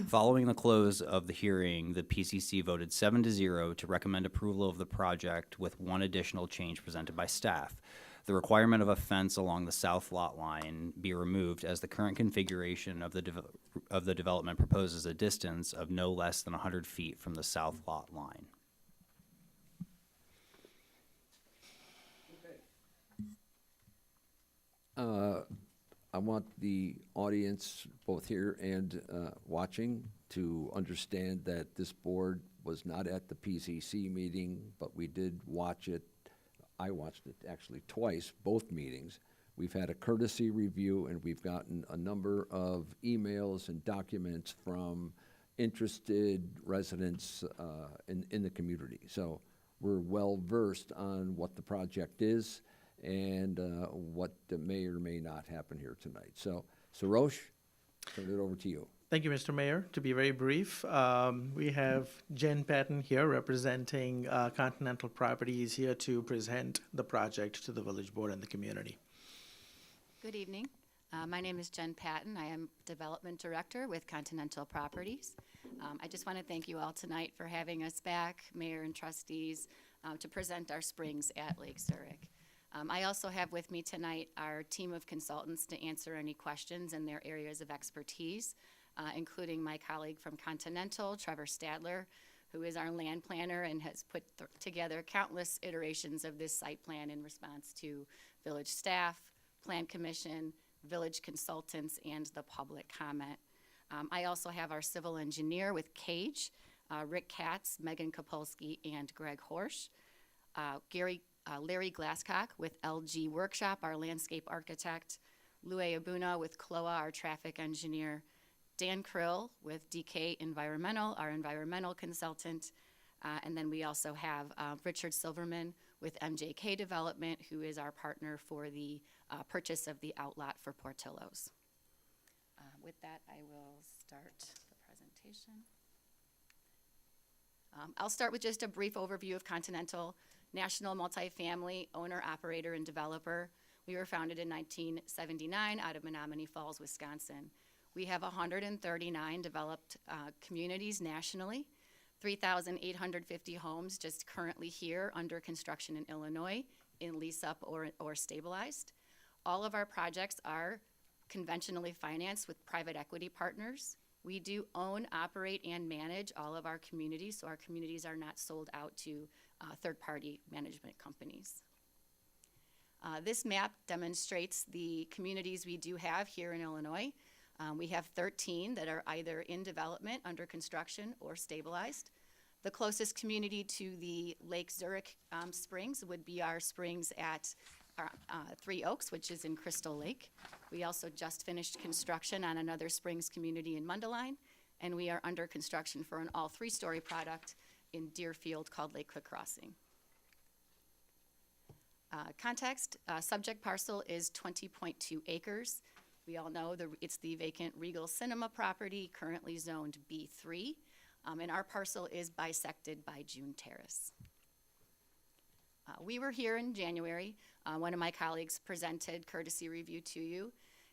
Following the close of the hearing, the PCC voted 7-0 to recommend approval of the project with one additional change presented by staff. The requirement of a fence along the south lot line be removed, as the current configuration of the development proposes a distance of no less than 100 feet from the south lot line. I want the audience, both here and watching, to understand that this board was not at the PCC meeting, but we did watch it. I watched it actually twice, both meetings. We've had a courtesy review, and we've gotten a number of emails and documents from interested residents in the community. So we're well-versed on what the project is and what may or may not happen here tonight. So, Sarosh, turn it over to you. Thank you, Mr. Mayor. To be very brief, we have Jen Patton here representing Continental Properties here to present the project to the Village Board and the community. Good evening. My name is Jen Patton. I am Development Director with Continental Properties. I just want to thank you all tonight for having us back, Mayor and trustees, to present our springs at Lake Zurich. I also have with me tonight our team of consultants to answer any questions in their areas of expertise, including my colleague from Continental, Trevor Stadler, who is our land planner and has put together countless iterations of this site plan in response to village staff, Plan Commission, village consultants, and the public comment. I also have our civil engineer with Cage, Rick Katz, Megan Kapolsky, and Greg Horsch. Larry Glasscock with LG Workshop, our landscape architect. Lue Abuna with CLOA, our traffic engineer. Dan Krill with DK Environmental, our environmental consultant. And then we also have Richard Silverman with MJK Development, who is our partner for the purchase of the outlot for Portillo's. With that, I will start the presentation. I'll start with just a brief overview of Continental, national multifamily owner, operator, and developer. We were founded in 1979 out of Menominee Falls, Wisconsin. We have 139 developed communities nationally, 3,850 homes just currently here under construction in Illinois, in lease-up or stabilized. All of our projects are conventionally financed with private equity partners. We do own, operate, and manage all of our communities, so our communities are not sold out to third-party management companies. This map demonstrates the communities we do have here in Illinois. We have 13 that are either in development, under construction, or stabilized. The closest community to the Lake Zurich Springs would be our springs at Three Oaks, which is in Crystal Lake. We also just finished construction on another springs community in Mundelein, and we are under construction for an all 3-story product in Deerfield called Lake Cook Crossing. Context, subject parcel is 20.2 acres. We all know it's the vacant Regal Cinema property, currently zoned B3, and our parcel is bisected by June Terrace. We were here in January. One of my colleagues presented courtesy review to you.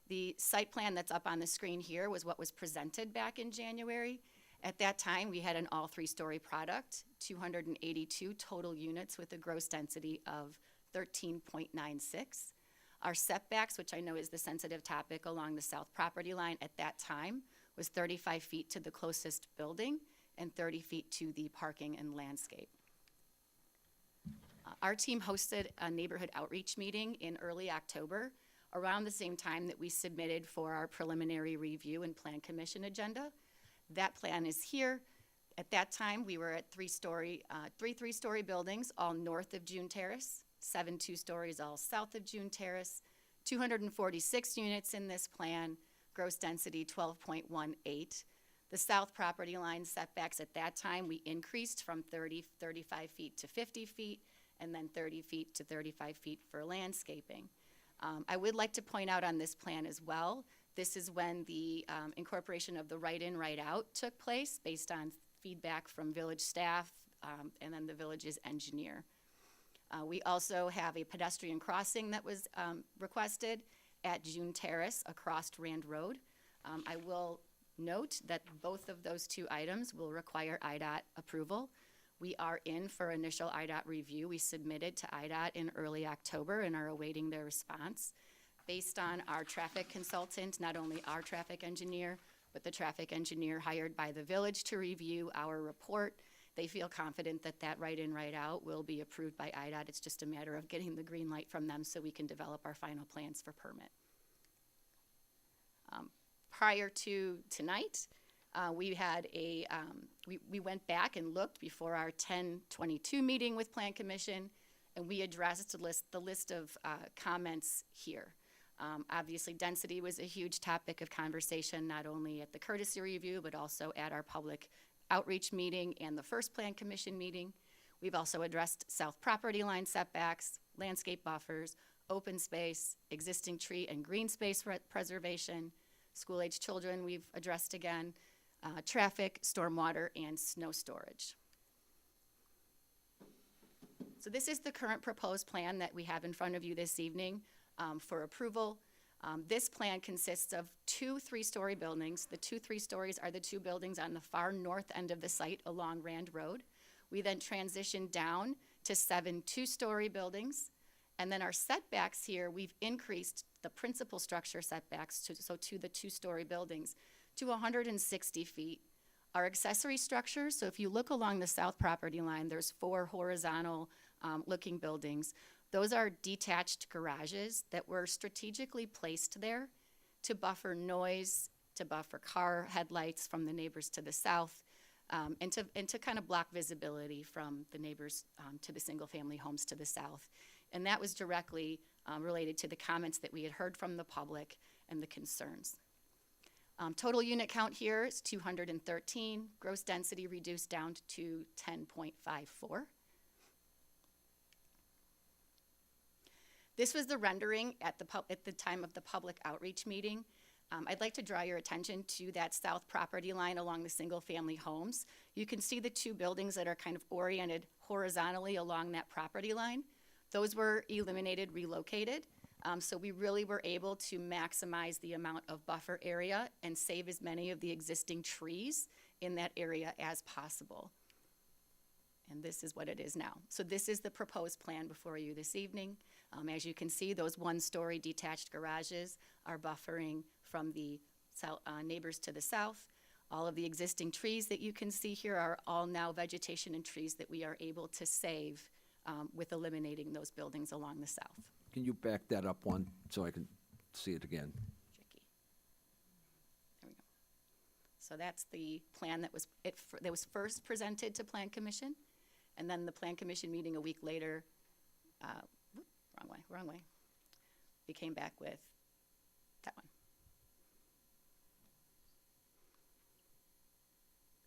The site plan that's up on the screen here was what was presented back in January. At that time, we had an all 3-story product, 282 total units with a gross density of 13.96. Our setbacks, which I know is the sensitive topic along the south property line at that time, was 35 feet to the closest building and 30 feet to the parking and landscape. Our team hosted a neighborhood outreach meeting in early October, around the same time that we submitted for our preliminary review and plan commission agenda. That plan is here. At that time, we were at three 3-story buildings, all north of June Terrace, 7 2-stories all south of June Terrace, 246 units in this plan, gross density 12.18. The south property line setbacks at that time, we increased from 35 feet to 50 feet, and then 30 feet to 35 feet for landscaping. I would like to point out on this plan as well, this is when the incorporation of the right-in, right-out took place based on feedback from village staff and then the village's engineer. We also have a pedestrian crossing that was requested at June Terrace across Rand Road. I will note that both of those 2 items will require IDOT approval. We are in for initial IDOT review. We submitted to IDOT in early October and are awaiting their response. Based on our traffic consultant, not only our traffic engineer, but the traffic engineer hired by the village to review our report, they feel confident that that right-in, right-out will be approved by IDOT. It's just a matter of getting the green light from them so we can develop our final plans for permit. Prior to tonight, we had we went back and looked before our 10/22 meeting with Plan Commission, and we addressed the list of comments here. Obviously, density was a huge topic of conversation, not only at the courtesy review, but also at our public outreach meeting and the first Plan Commission meeting. We've also addressed south property line setbacks, landscape buffers, open space, existing tree and green space preservation, school-age children we've addressed again, traffic, stormwater, and snow storage. So this is the current proposed plan that we have in front of you this evening for approval. This plan consists of 2 3-story buildings. The 2 3-stories are the 2 buildings on the far north end of the site along Rand Road. We then transitioned down to 7 2-story buildings. And then our setbacks here, we've increased the principal structure setbacks to the 2-story buildings to 160 feet. Our accessory structures, so if you look along the south property line, there's 4 horizontal looking buildings. Those are detached garages that were strategically placed there to buffer noise, to buffer car headlights from the neighbors to the south, and to kind of block visibility from the neighbors to the single-family homes to the south. And that was directly related to the comments that we had heard from the public and the concerns. Total unit count here is 213, gross density reduced down to 10.54. This was the rendering at the time of the public outreach meeting. I'd like to draw your attention to that south property line along the single-family homes. You can see the two buildings that are kind of oriented horizontally along that property line. Those were eliminated, relocated. So we really were able to maximize the amount of buffer area and save as many of the existing trees in that area as possible. And this is what it is now. So this is the proposed plan before you this evening. As you can see, those one-story detached garages are buffering from the neighbors to the south. All of the existing trees that you can see here are all now vegetation and trees that we are able to save with eliminating those buildings along the south. Can you back that up one so I can see it again? Tricky. There we go. So that's the plan that was first presented to Plan Commission, and then the Plan Commission meeting a week later, wrong way. We came back with that one.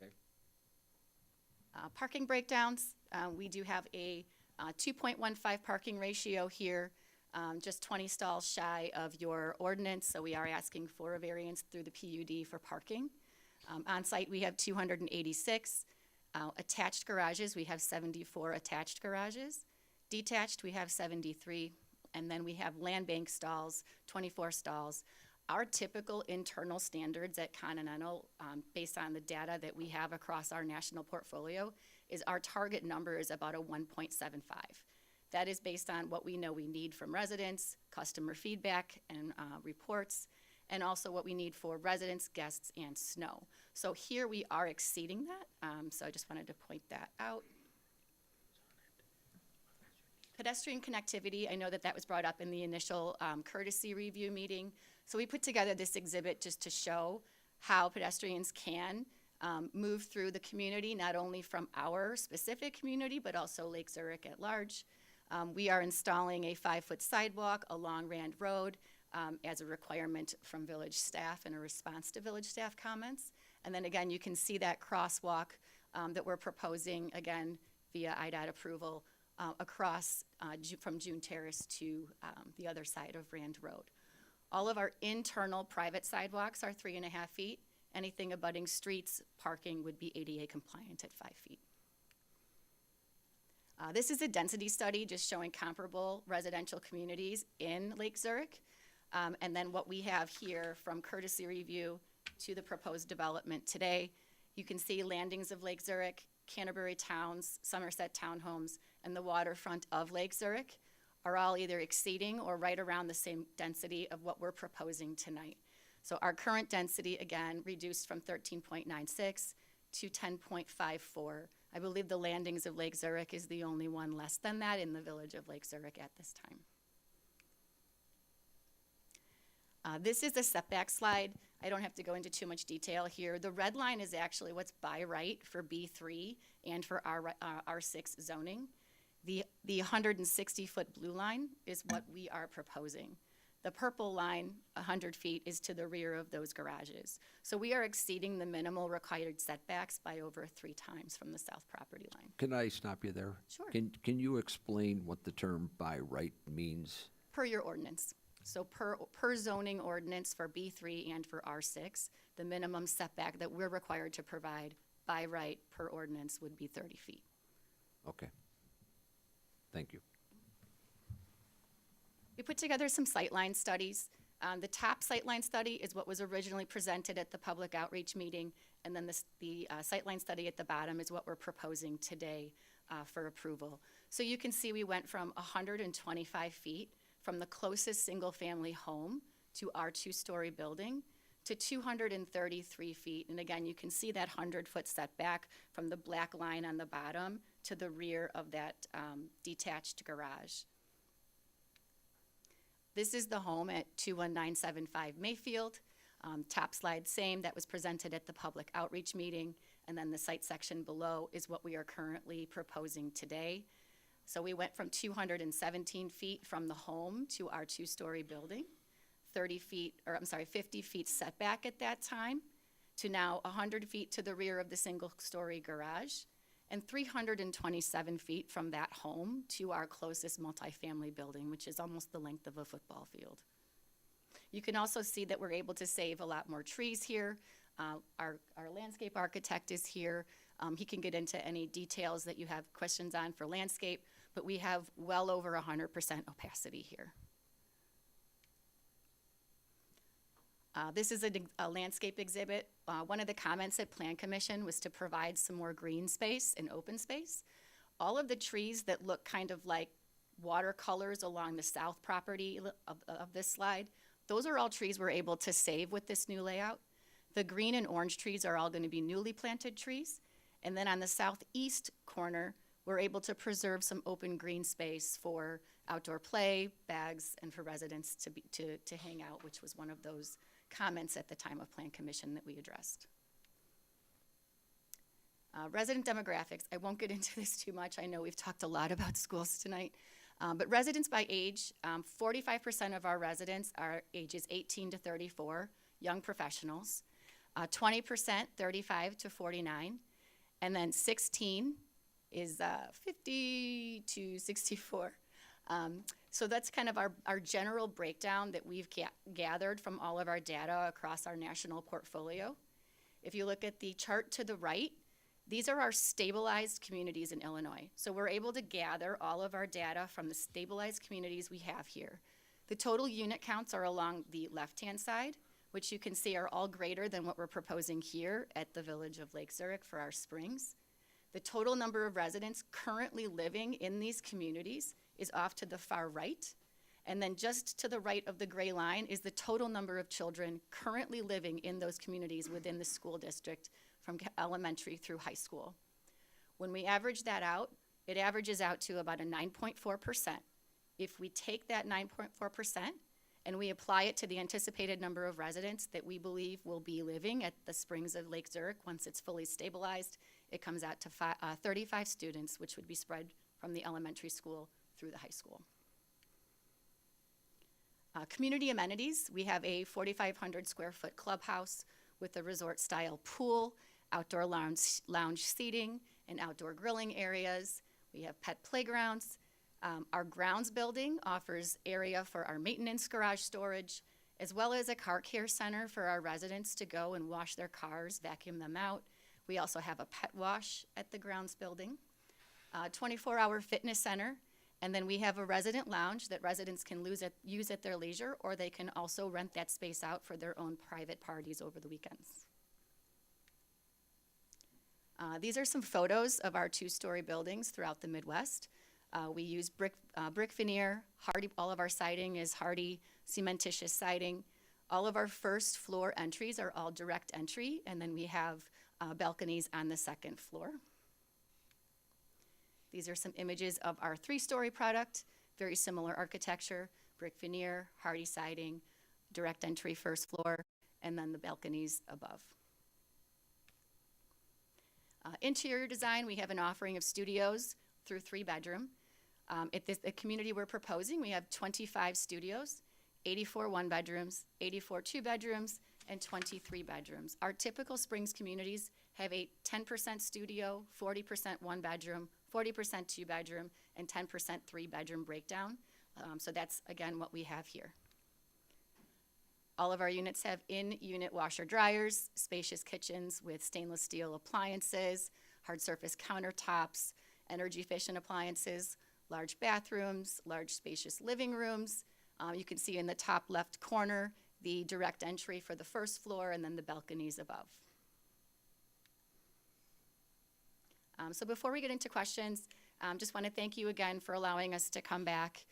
Okay. Parking breakdowns, we do have a 2.15 parking ratio here, just 20 stalls shy of your ordinance, so we are asking for a variance through the PUD for parking. On site, we have 286. Attached garages, we have 74 attached garages. Detached, we have 73. And then we have land bank stalls, 24 stalls. Our typical internal standards at Continental, based on the data that we have across our national portfolio, is our target number is about a 1.75. That is based on what we know we need from residents, customer feedback and reports, and also what we need for residents, guests, and snow. So here we are exceeding that, so I just wanted to point that out. Pedestrian connectivity, I know that was brought up in the initial courtesy review meeting. So we put together this exhibit just to show how pedestrians can move through the community, not only from our specific community, but also Lake Zurich at large. We are installing a 5-foot sidewalk along Rand Road as a requirement from village staff in a response to village staff comments. And then again, you can see that crosswalk that we're proposing, again, via IDOT approval across from June Terrace to the other side of Rand Road. All of our internal private sidewalks are 3.5 feet. Anything abutting streets, parking would be ADA compliant at 5 feet. This is a density study just showing comparable residential communities in Lake Zurich. And then what we have here from courtesy review to the proposed development today, you can see landings of Lake Zurich, Canterbury Towns, Somerset Townhomes, and the waterfront of Lake Zurich are all either exceeding or right around the same density of what we're proposing tonight. So our current density, again, reduced from 13.96 to 10.54. I believe the landings of Lake Zurich is the only one less than that in the village of Lake Zurich at this time. This is a setback slide. I don't have to go into too much detail here. The red line is actually what's by right for B3 and for R6 zoning. The 160-foot blue line is what we are proposing. The purple line, 100 feet, is to the rear of those garages. So we are exceeding the minimal required setbacks by over 3 times from the south property line. Can I stop you there? Sure. Can you explain what the term by right means? Per your ordinance. So per zoning ordinance for B3 and for R6, the minimum setback that we're required to provide by right per ordinance would be 30 feet. Okay. Thank you. We put together some sightline studies. The top sightline study is what was originally presented at the public outreach meeting, and then the sightline study at the bottom is what we're proposing today for approval. So you can see we went from 125 feet from the closest single-family home to our 2-story building to 233 feet. And again, you can see that 100-foot setback from the black line on the bottom to the rear of that detached garage. This is the home at 21975 Mayfield. Top slide, same, that was presented at the public outreach meeting. And then the site section below is what we are currently proposing today. So we went from 217 feet from the home to our 2-story building, 50 feet setback at that time to now 100 feet to the rear of the single-story garage and 327 feet from that home to our closest multifamily building, which is almost the length of a football field. You can also see that we're able to save a lot more trees here. Our landscape architect is here. He can get into any details that you have questions on for landscape, but we have well over 100% opacity here. This is a landscape exhibit. One of the comments at Plan Commission was to provide some more green space and open space. All of the trees that look kind of like watercolors along the south property of this slide, those are all trees we're able to save with this new layout. The green and orange trees are all going to be newly planted trees. And then on the southeast corner, we're able to preserve some open green space for outdoor play, bags, and for residents to hang out, which was one of those comments at the time of Plan Commission that we addressed. Resident demographics, I won't get into this too much. I know we've talked a lot about schools tonight. But residents by age, 45% of our residents are ages 18 to 34, young professionals. 20%, 35 to 49. And then 16 is 50 to 64. So that's kind of our general breakdown that we've gathered from all of our data across our national portfolio. If you look at the chart to the right, these are our stabilized communities in Illinois. So we're able to gather all of our data from the stabilized communities we have here. The total unit counts are along the left-hand side, which you can see are all greater than what we're proposing here at the Village of Lake Zurich for our springs. The total number of residents currently living in these communities is off to the far right. And then just to the right of the gray line is the total number of children currently living in those communities within the school district from elementary through high school. When we average that out, it averages out to about a 9.4%. If we take that 9.4% and we apply it to the anticipated number of residents that we believe will be living at the Springs of Lake Zurich once it's fully stabilized, it comes out to 35 students, which would be spread from the elementary school through the high school. Community amenities, we have a 4,500 square foot clubhouse with a resort style pool, outdoor lounge seating, and outdoor grilling areas. We have pet playgrounds. Our grounds building offers area for our maintenance garage storage, as well as a car care center for our residents to go and wash their cars, vacuum them out. We also have a pet wash at the grounds building, 24-hour fitness center, and then we have a resident lounge that residents can use at their leisure, or they can also rent that space out for their own private parties over the weekends. These are some photos of our two-story buildings throughout the Midwest. We use brick veneer. All of our siding is hardy cementitious siding. All of our first floor entries are all direct entry, and then we have balconies on the second floor. These are some images of our three-story product, very similar architecture, brick veneer, hardy siding, direct entry first floor, and then the balconies above. Interior design, we have an offering of studios through 3-bedroom. At the community we're proposing, we have 25 studios, 84 one-bedrooms, 84 two-bedrooms, and 23 bedrooms. Our typical Springs communities have a 10% studio, 40% one-bedroom, 40% two-bedroom, and 10% three-bedroom breakdown. So that's, again, what we have here. All of our units have in-unit washer dryers, spacious kitchens with stainless steel appliances, hard surface countertops, energy efficient appliances, large bathrooms, large spacious living rooms. You can see in the top left corner the direct entry for the first floor and then the balconies above. So before we get into questions, just want to thank you again for allowing us to come back.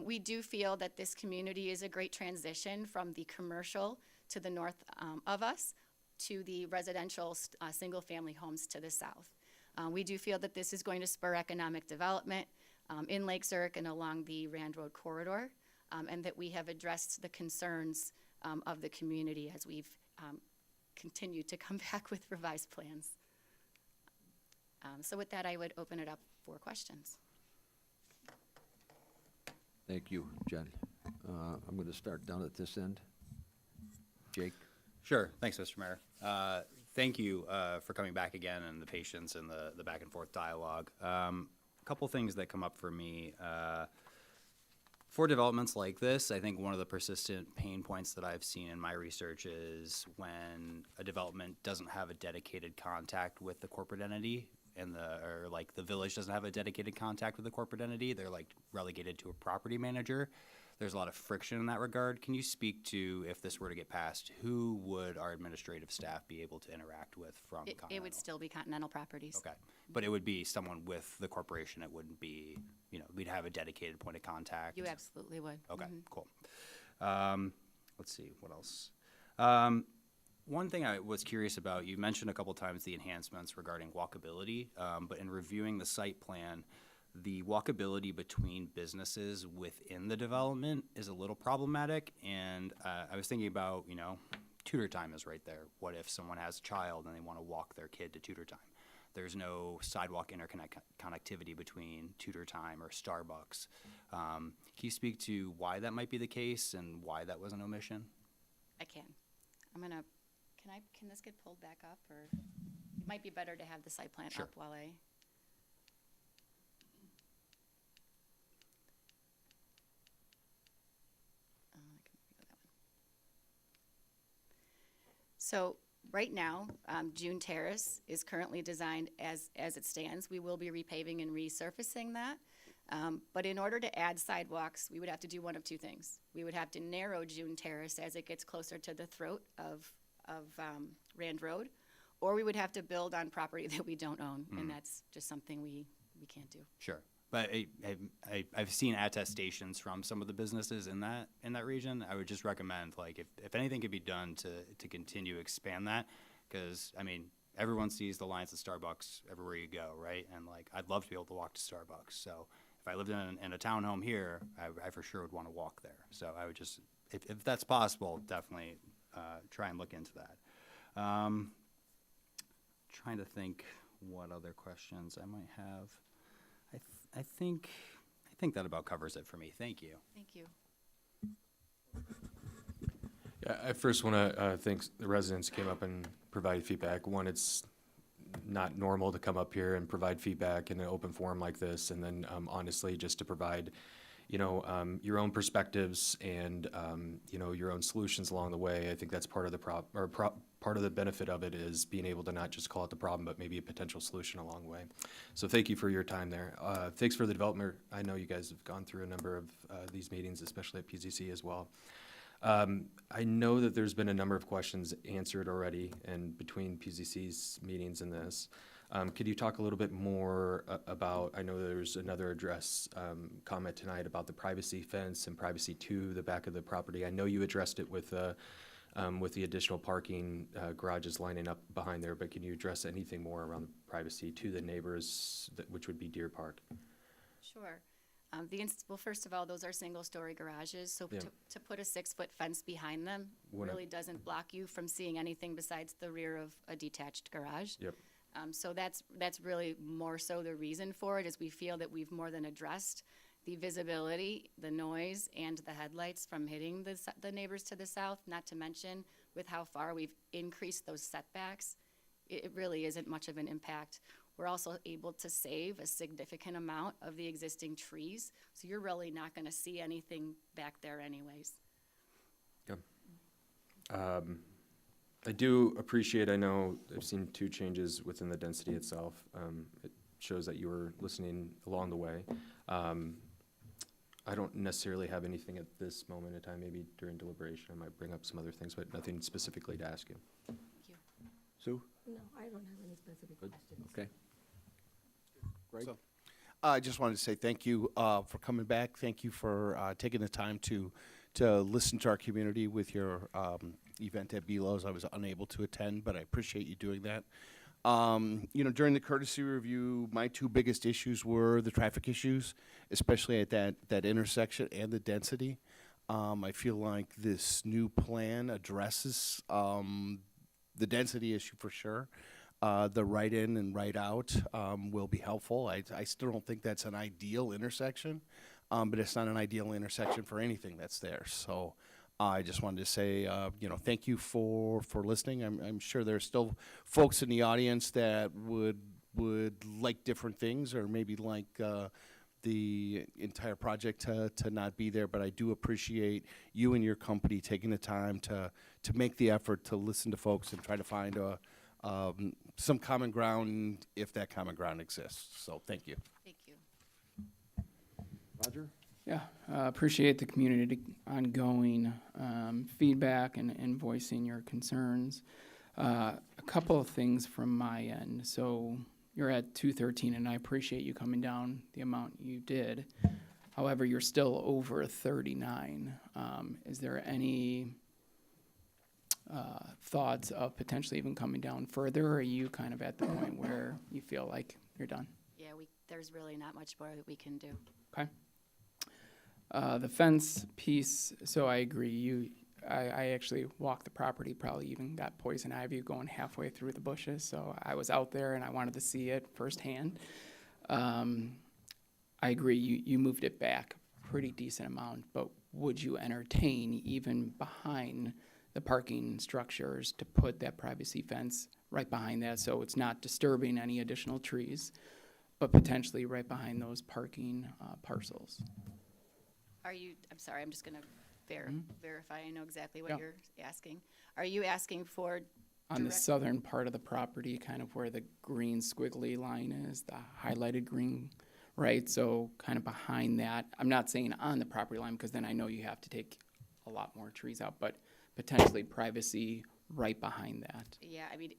We do feel that this community is a great transition from the commercial to the north of us to the residential single-family homes to the south. We do feel that this is going to spur economic development in Lake Zurich and along the Rand Road corridor, and that we have addressed the concerns of the community as we've continued to come back with revised plans. So with that, I would open it up for questions. Thank you, Jen. I'm going to start down at this end. Jake? Sure. Thanks, Mr. Mayor. Thank you for coming back again and the patience and the back and forth dialogue. A couple things that come up for me. For developments like this, I think one of the persistent pain points that I've seen in my research is when a development doesn't have a dedicated contact with the corporate entity or like the village doesn't have a dedicated contact with the corporate entity, they're like relegated to a property manager. There's a lot of friction in that regard. Can you speak to, if this were to get passed, who would our administrative staff be able to interact with from Continental? It would still be Continental Properties. Okay, but it would be someone with the corporation. It wouldn't be, we'd have a dedicated point of contact. You absolutely would. Okay, cool. Let's see, what else? One thing I was curious about, you mentioned a couple times the enhancements regarding walkability, but in reviewing the site plan, the walkability between businesses within the development is a little problematic. And I was thinking about, tutor time is right there. What if someone has a child and they want to walk their kid to tutor time? There's no sidewalk connectivity between tutor time or Starbucks. Can you speak to why that might be the case and why that was an omission? I can. Can this get pulled back up, or it might be better to have the site plan up while I. So right now, June Terrace is currently designed as it stands. We will be repaving and resurfacing that. But in order to add sidewalks, we would have to do one of two things. We would have to narrow June Terrace as it gets closer to the throat of Rand Road, or we would have to build on property that we don't own, and that's just something we can't do. Sure. But I've seen attestations from some of the businesses in that region. I would just recommend, like, if anything could be done to continue to expand that, because everyone sees the lines at Starbucks everywhere you go, right? And like, I'd love to be able to walk to Starbucks. So if I lived in a townhome here, I for sure would want to walk there. So I would just, if that's possible, definitely try and look into that. Trying to think what other questions I might have. I think that about covers it for me. Thank you. Thank you. Yeah, I first want to thank the residents who came up and provided feedback. One, it's not normal to come up here and provide feedback in an open forum like this, and then honestly, just to provide, your own perspectives and your own solutions along the way. I think that's part of the part of the benefit of it is being able to not just call it the problem, but maybe a potential solution along the way. So thank you for your time there. Thanks for the development. I know you guys have gone through a number of these meetings, especially at PZC as well. I know that there's been a number of questions answered already and between PZC's meetings and this. Could you talk a little bit more about, I know there's another address comment tonight about the privacy fence and privacy to the back of the property. I know you addressed it with the additional parking garages lining up behind there, but can you address anything more around privacy to the neighbors, which would be Deer Park? Sure. Well, first of all, those are single-story garages, so Yeah. to put a 6-foot fence behind them really doesn't block you from seeing anything besides the rear of a detached garage. Yep. So that's really more so the reason for it, is we feel that we've more than addressed the visibility, the noise, and the headlights from hitting the neighbors to the south, not to mention with how far we've increased those setbacks. It really isn't much of an impact. We're also able to save a significant amount of the existing trees, so you're really not going to see anything back there anyways. Yeah. I do appreciate, I know I've seen 2 changes within the density itself. It shows that you were listening along the way. I don't necessarily have anything at this moment in time. Maybe during deliberation I might bring up some other things, but nothing specifically to ask you. Thank you. Sue? No, I don't have any specific questions. Okay. Greg? So, I just wanted to say thank you for coming back. Thank you for taking the time to listen to our community with your event at Belo's. I was unable to attend, but I appreciate you doing that. During the courtesy review, my 2 biggest issues were the traffic issues, especially at that intersection, and the density. I feel like this new plan addresses the density issue for sure. The right in and right out will be helpful. I still don't think that's an ideal intersection. but it's not an ideal intersection for anything that's there. So I just wanted to say, thank you for listening. I'm sure there's still folks in the audience that would like different things, or maybe like the entire project to not be there. But I do appreciate you and your company taking the time to make the effort to listen to folks and try to find some common ground, if that common ground exists. So thank you. Thank you. Roger? Yeah, appreciate the community ongoing feedback and voicing your concerns. A couple of things from my end. So you're at 213, and I appreciate you coming down the amount you did. However, you're still over 39. Is there any thoughts of potentially even coming down further, or are you kind of at the point where you feel like you're done? Yeah, there's really not much more that we can do. Okay. The fence piece, so I agree. I actually walked the property, probably even got poison ivy going halfway through the bushes, so I was out there and I wanted to see it firsthand. I agree, you moved it back a pretty decent amount, but would you entertain, even behind the parking structures, to put that privacy fence right behind that so it's not disturbing any additional trees, but potentially right behind those parking parcels? I'm sorry, I'm just going to verify I know exactly what Yeah. you're asking. Are you asking for On the direct- southern part of the property, kind of where the green squiggly line is, the highlighted green, right? So kind of behind that, I'm not saying on the property line, because then I know you have to take a lot more trees out, but potentially privacy right behind that. Yeah, I mean,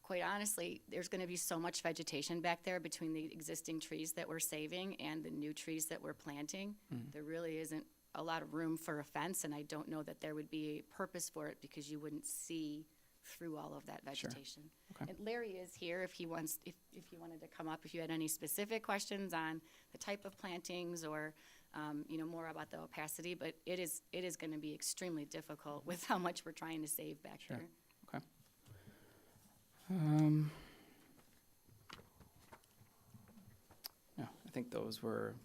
quite honestly, there's going to be so much vegetation back there between the existing trees that we're saving and the new trees that we're planting. There really isn't a lot of room for a fence, and I don't know that there would be a purpose for it because you wouldn't see through all of that vegetation. Okay. And Larry is here if he wants, if you wanted to come up, if you had any specific questions on the type of plantings or, more about the opacity, but it is going to be extremely difficult with how much we're trying to save back Sure. there. Okay. Yeah, I think those were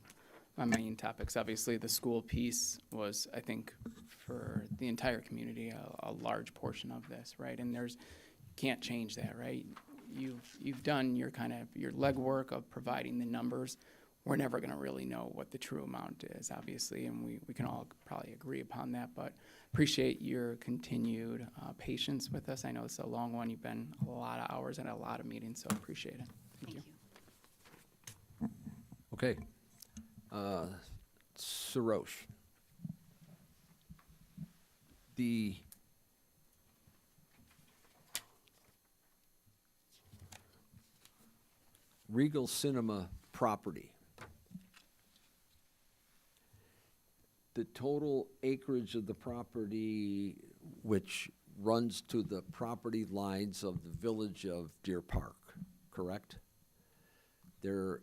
my main topics. Obviously, the school piece was, I think, for the entire community, a large portion of this, right? And can't change that, right? You've done your legwork of providing the numbers. We're never gonna really know what the true amount is, obviously, and we can all probably agree upon that, but appreciate your continued patience with us. I know it's a long one. You've been a lot of hours and a lot of meetings, so appreciate it. Thank you. Okay. Sarosh. The Regal Cinema property, the total acreage of the property, which runs to the property lines of the village of Deer Park, correct? There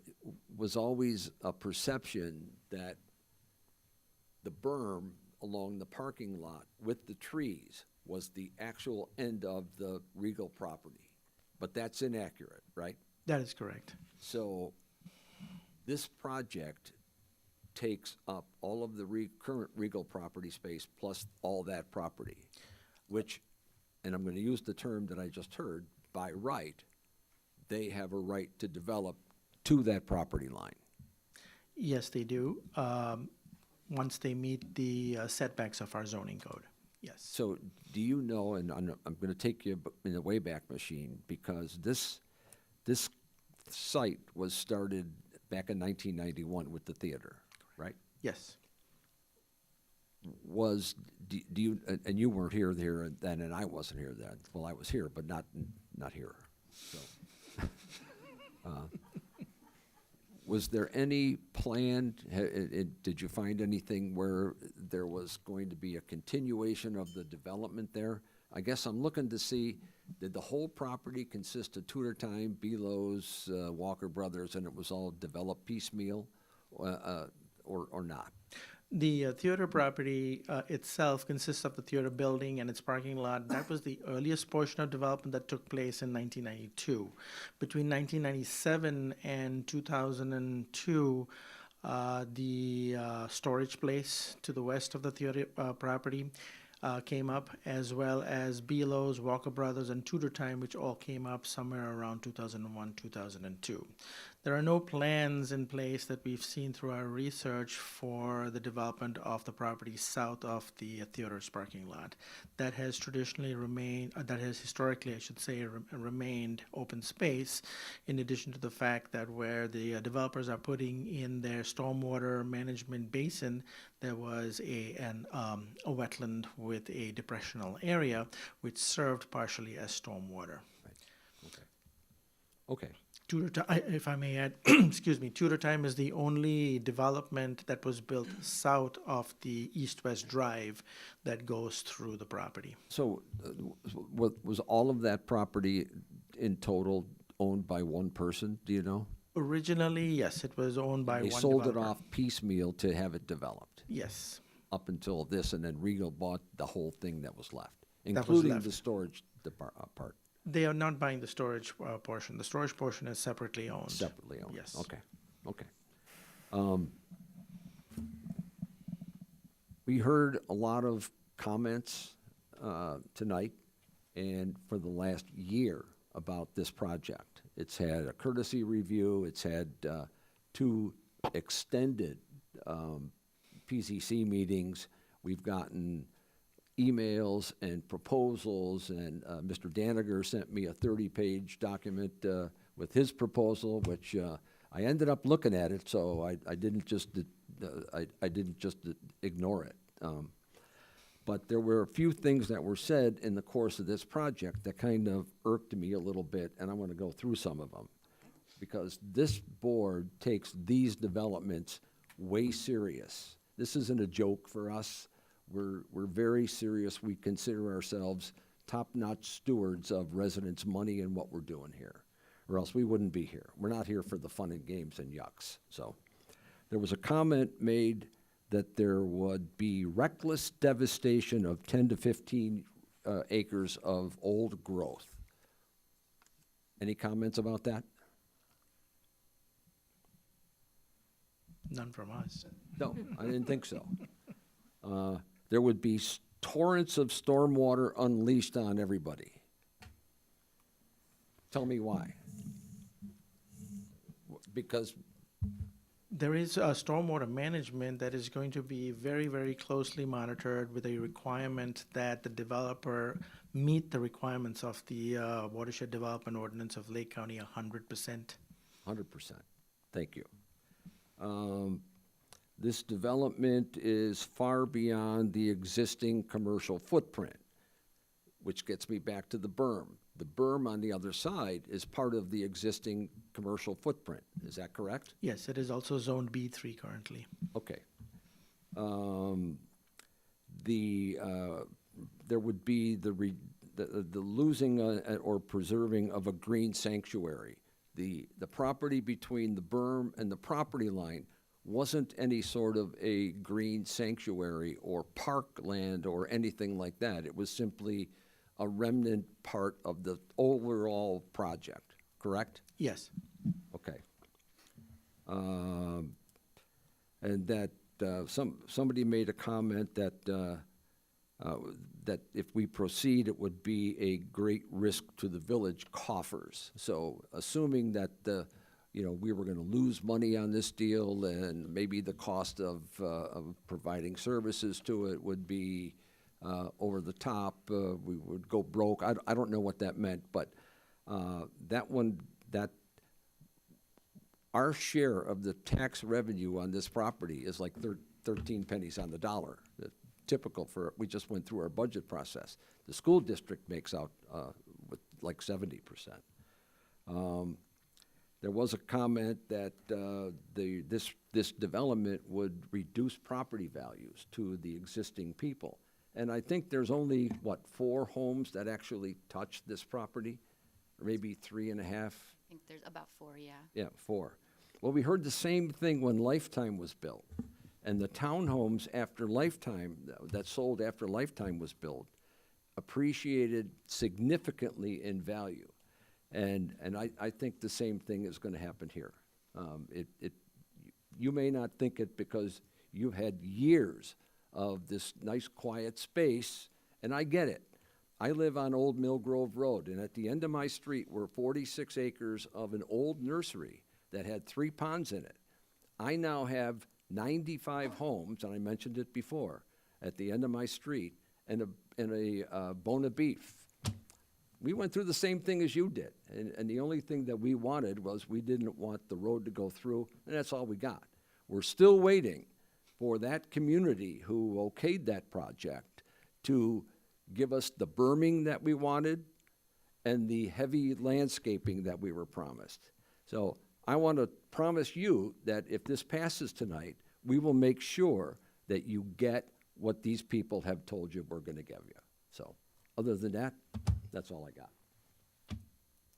was always a perception that the berm along the parking lot with the trees was the actual end of the Regal property. But that's inaccurate, right? That is correct. So this project takes up all of the current Regal property space plus all that property, which, and I'm going to use the term that I just heard, by right, they have a right to develop to that property line. Yes, they do, once they meet the setbacks of our zoning code, yes. So do you know, and I'm going to take you in the Wayback Machine, because this site was started back in 1991 with the theater, right? Yes. Do you, and you weren't here then, and I wasn't here then. Well, I was here, but not here. So, was there any plan, did you find anything where there was going to be a continuation of the development there? I guess I'm looking to see, did the whole property consist of Tudor Time, Belos, Walker Brothers, and it was all developed piecemeal, or not? The theater property itself consists of the theater building and its parking lot. That was the earliest portion of development that took place in 1992. Between 1997 and 2002, The storage place to the west of the theater property came up, as well as Belo's, Walker Brothers, and Tudor Time, which all came up somewhere around 2001, 2002. There are no plans in place that we've seen through our research for the development of the property south of the theater's parking lot. That has traditionally remained, that has historically, I should say, remained open space, in addition to the fact that where the developers are putting in their stormwater management basin, there was a wetland with a depressional area which served partially as stormwater. Okay. Tudor Time, if I may add, excuse me, Tudor Time is the only development that was built south of the east-west drive that goes through the property. So was all of that property in total owned by one person, do you know? Originally, yes, it was owned by They one sold it developer. off piecemeal to have it developed. Yes. Up until this, and then Regal bought the whole thing that was left, That was including left. the storage part. They are not buying the storage portion. The storage portion is separately owned. Separately owned. Yes. Okay. We heard a lot of comments tonight and for the last year about this project. It's had a courtesy review. It's had 2 extended PCC meetings. We've gotten emails and proposals, and Mr. Daniger sent me a 30-page document with his proposal, which I ended up looking at it, so I didn't just ignore it. But there were a few things that were said in the course of this project that kind of irked me a little bit, and I want to go through some of them. Because this board takes these developments way serious. This isn't a joke for us. We're very serious. We consider ourselves top-notch stewards of residents' money and what we're doing here, or else we wouldn't be here. We're not here for the fun and games and yucks. So there was a comment made that there would be reckless devastation of 10 to 15 acres of old growth. Any comments about that? None from us. No, I didn't think so. There would be torrents of stormwater unleashed on everybody. Tell me why. Because There is a stormwater management that is going to be very, very closely monitored with a requirement that the developer meet the requirements of the watershed development ordinance of Lake County 100%. 100%. Thank you. This development is far beyond the existing commercial footprint, which gets me back to the berm. The berm on the other side is part of the existing commercial footprint. Is that correct? Yes, it is also zoned B3 currently. Okay. There would be the losing or preserving of a green sanctuary. The property between the berm and the property line wasn't any sort of a green sanctuary or parkland or anything like that. It was simply a remnant part of the overall project, correct? Yes. Okay. And that somebody made a comment that that if we proceed, it would be a great risk to the village coffers. So assuming that we were going to lose money on this deal, and maybe the cost of providing services to it would be over the top, we would go broke. I don't know what that meant, but that our share of the tax revenue on this property is like 13 pennies on the dollar. Typical for, we just went through our budget process. The school district makes out with like 70%. There was a comment that this development would reduce property values to the existing people. And I think there's only, 4 homes that actually touch this property? Or maybe 3.5? I think there's about 4, yeah. Yeah, 4. Well, we heard the same thing when Lifetime was built. And the townhomes after Lifetime, that sold after Lifetime was built, appreciated significantly in value. And I think the same thing is going to happen here. you may not think it because you've had years of this nice quiet space, and I get it. I live on Old Mill Grove Road, and at the end of my street were 46 acres of an old nursery that had 3 ponds in it. I now have 95 homes, and I mentioned it before, at the end of my street, and a bone of beef. We went through the same thing as you did, and the only thing that we wanted was we didn't want the road to go through, and that's all we got. We're still waiting for that community who okayed that project to give us the berming that we wanted and the heavy landscaping that we were promised. So I want to promise you that if this passes tonight, we will make sure that you get what these people have told you we're going to give you. So other than that, that's all I got.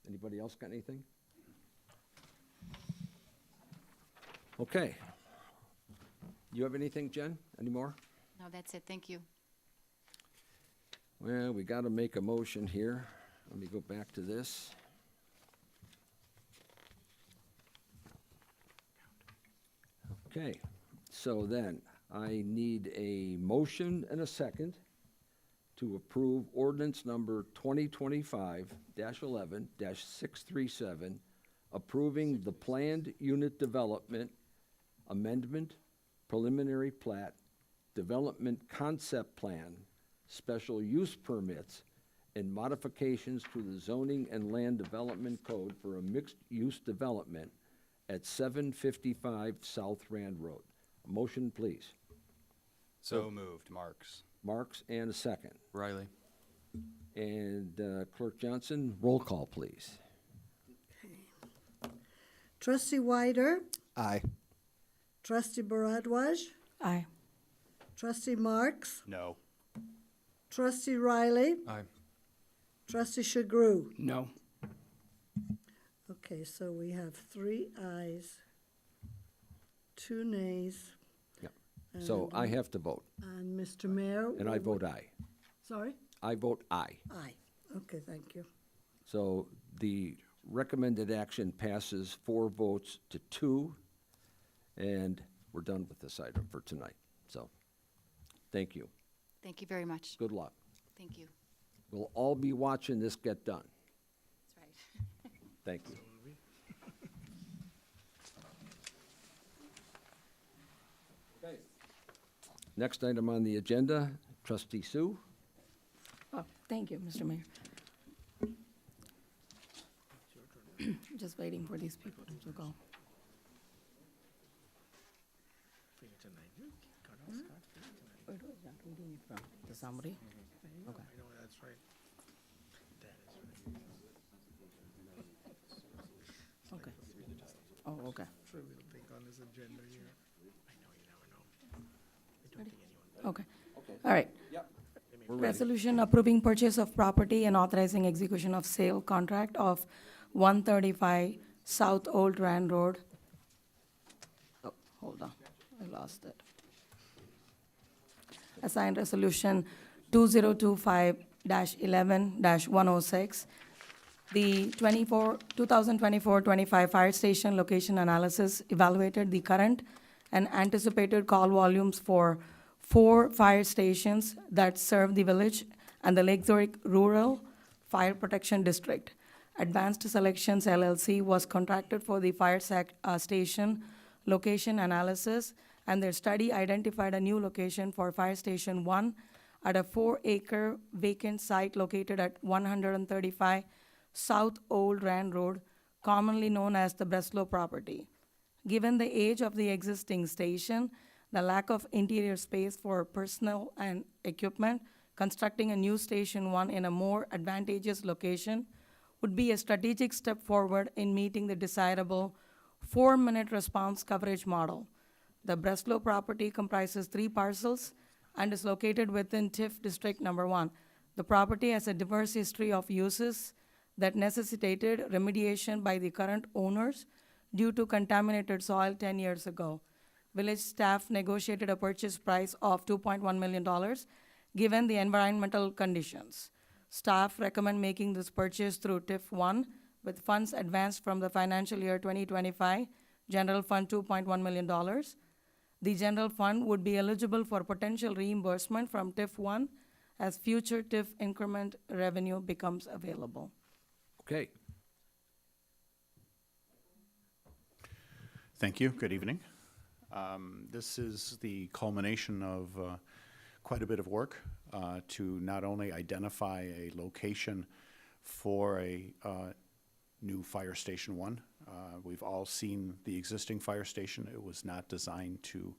Anybody else got anything? Okay. You have anything, Jen? Any more? No, that's it. Thank you. Well, we got to make a motion here. Let me go back to this. Okay, so then I need a motion and a second to approve ordinance number 2025-11-637, approving the planned unit development amendment, preliminary plat, development concept plan, special use permits, and modifications to the zoning and land development code for a mixed-use development at 755 South Rand Road. A motion, please. So moved, Marks. Marks, and a second. Riley. And Clerk Johnson, roll call, please. Trustee Wyder, Aye. Trustee Baradwaj, Aye. Trustee Marks, No. Trustee Riley, Aye. Trustee Chagru. No. Okay, so we have 3 ayes, 2 nays. Yep. So I have to vote, And Mr. Mayor? and I vote aye. Sorry? I vote aye. Aye. Okay, thank you. So the recommended action passes 4 votes to 2, and we're done with this item for tonight. So, thank you. Thank you very much. Good luck. Thank you. We'll all be watching this get done. That's right. Thank you. Okay. Next item on the agenda, Trustee Sue. Oh, thank you, Mr. Mayor. Just waiting for these people to go. Where was that reading it from? The summary? Okay. I know, that's right. Okay. Oh, okay. Trivial thing on this agenda here. I know, you never know. I don't think anyone. Okay. All right. We're ready. Resolution approving purchase of property and authorizing execution of sale contract of 135 South Old Rand Road. Oh, hold on, I lost it. Assigned resolution 2025-11-106. The 2024-25 fire station location analysis evaluated the current and anticipated call volumes for 4 fire stations that serve the village and the Lake Zurich Rural Fire Protection District. Advanced Selections LLC was contracted for the fire station location analysis, and their study identified a new location for Fire Station 1 at a 4-acre vacant site located at 135 South Old Rand Road, commonly known as the Breslow property. Given the age of the existing station, the lack of interior space for personnel and equipment, constructing a new Station 1 in a more advantageous location would be a strategic step forward in meeting the desirable 4-minute response coverage model. The Breslow property comprises 3 parcels and is located within TIF District Number 1. The property has a diverse history of uses that necessitated remediation by the current owners due to contaminated soil 10 years ago. Village staff negotiated a purchase price of $2.1 million, given the environmental conditions. Staff recommend making this purchase through TIF 1 with funds advanced from the financial year 2025 General Fund $2.1 million. The general fund would be eligible for potential reimbursement from TIF 1 as future TIF increment revenue becomes available. Okay. Thank you. Good evening. This is the culmination of quite a bit of work to not only identify a location for a new Fire Station 1. We've all seen the existing fire station. It was not designed to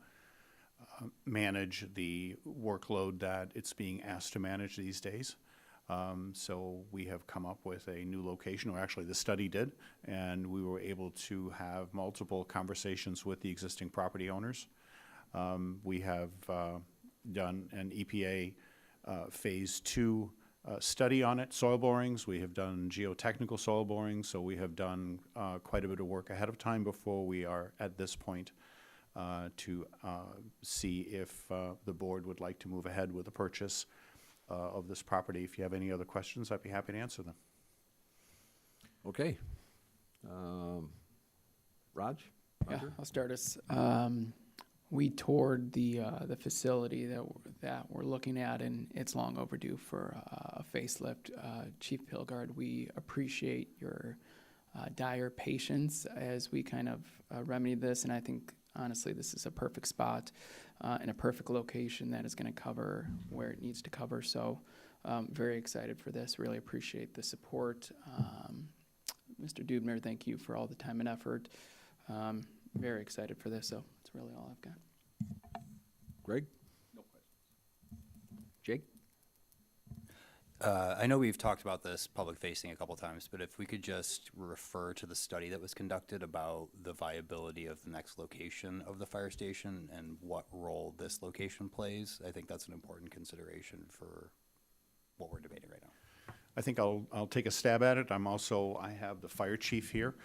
manage the workload that it's being asked to manage these days. So we have come up with a new location, or actually the study did, and we were able to have multiple conversations with the existing property owners. We have done an EPA Phase 2 study on it, soil borings. We have done geotechnical soil borings, so we have done quite a bit of work ahead of time before we are at this point to see if the board would like to move ahead with the purchase of this property. If you have any other questions, I'd be happy to answer them. Okay. Raj? Yeah, Roger? I'll start us. We toured the facility that we're looking at, and it's long overdue for a facelift. Chief Pilgard, we appreciate your dire patience as we kind of remedy this, and I think honestly this is a perfect spot and a perfect location that is going to cover where it needs to cover. So very excited for this. Really appreciate the support. Mr. Dubner, thank you for all the time and effort. Very excited for this, so that's really all I've got. Greg? No questions. Jake? I know we've talked about this public facing a couple times, but if we could just refer to the study that was conducted about the viability of the next location of the fire station and what role this location plays, I think that's an important consideration for what we're debating right now. I think I'll take a stab at it. I have the fire chief here.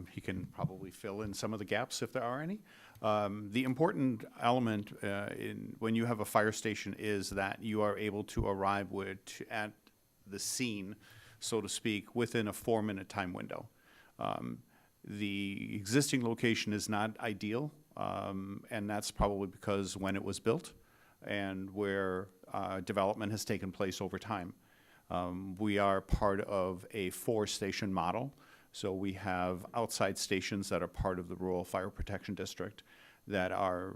He can probably fill in some of the gaps if there are any. The important element when you have a fire station is that you are able to arrive at the scene, so to speak, within a 4-minute time window. The existing location is not ideal, and that's probably because when it was built and where development has taken place over time. We are part of a 4-station model, so we have outside stations that are part of the Rural Fire Protection District that are,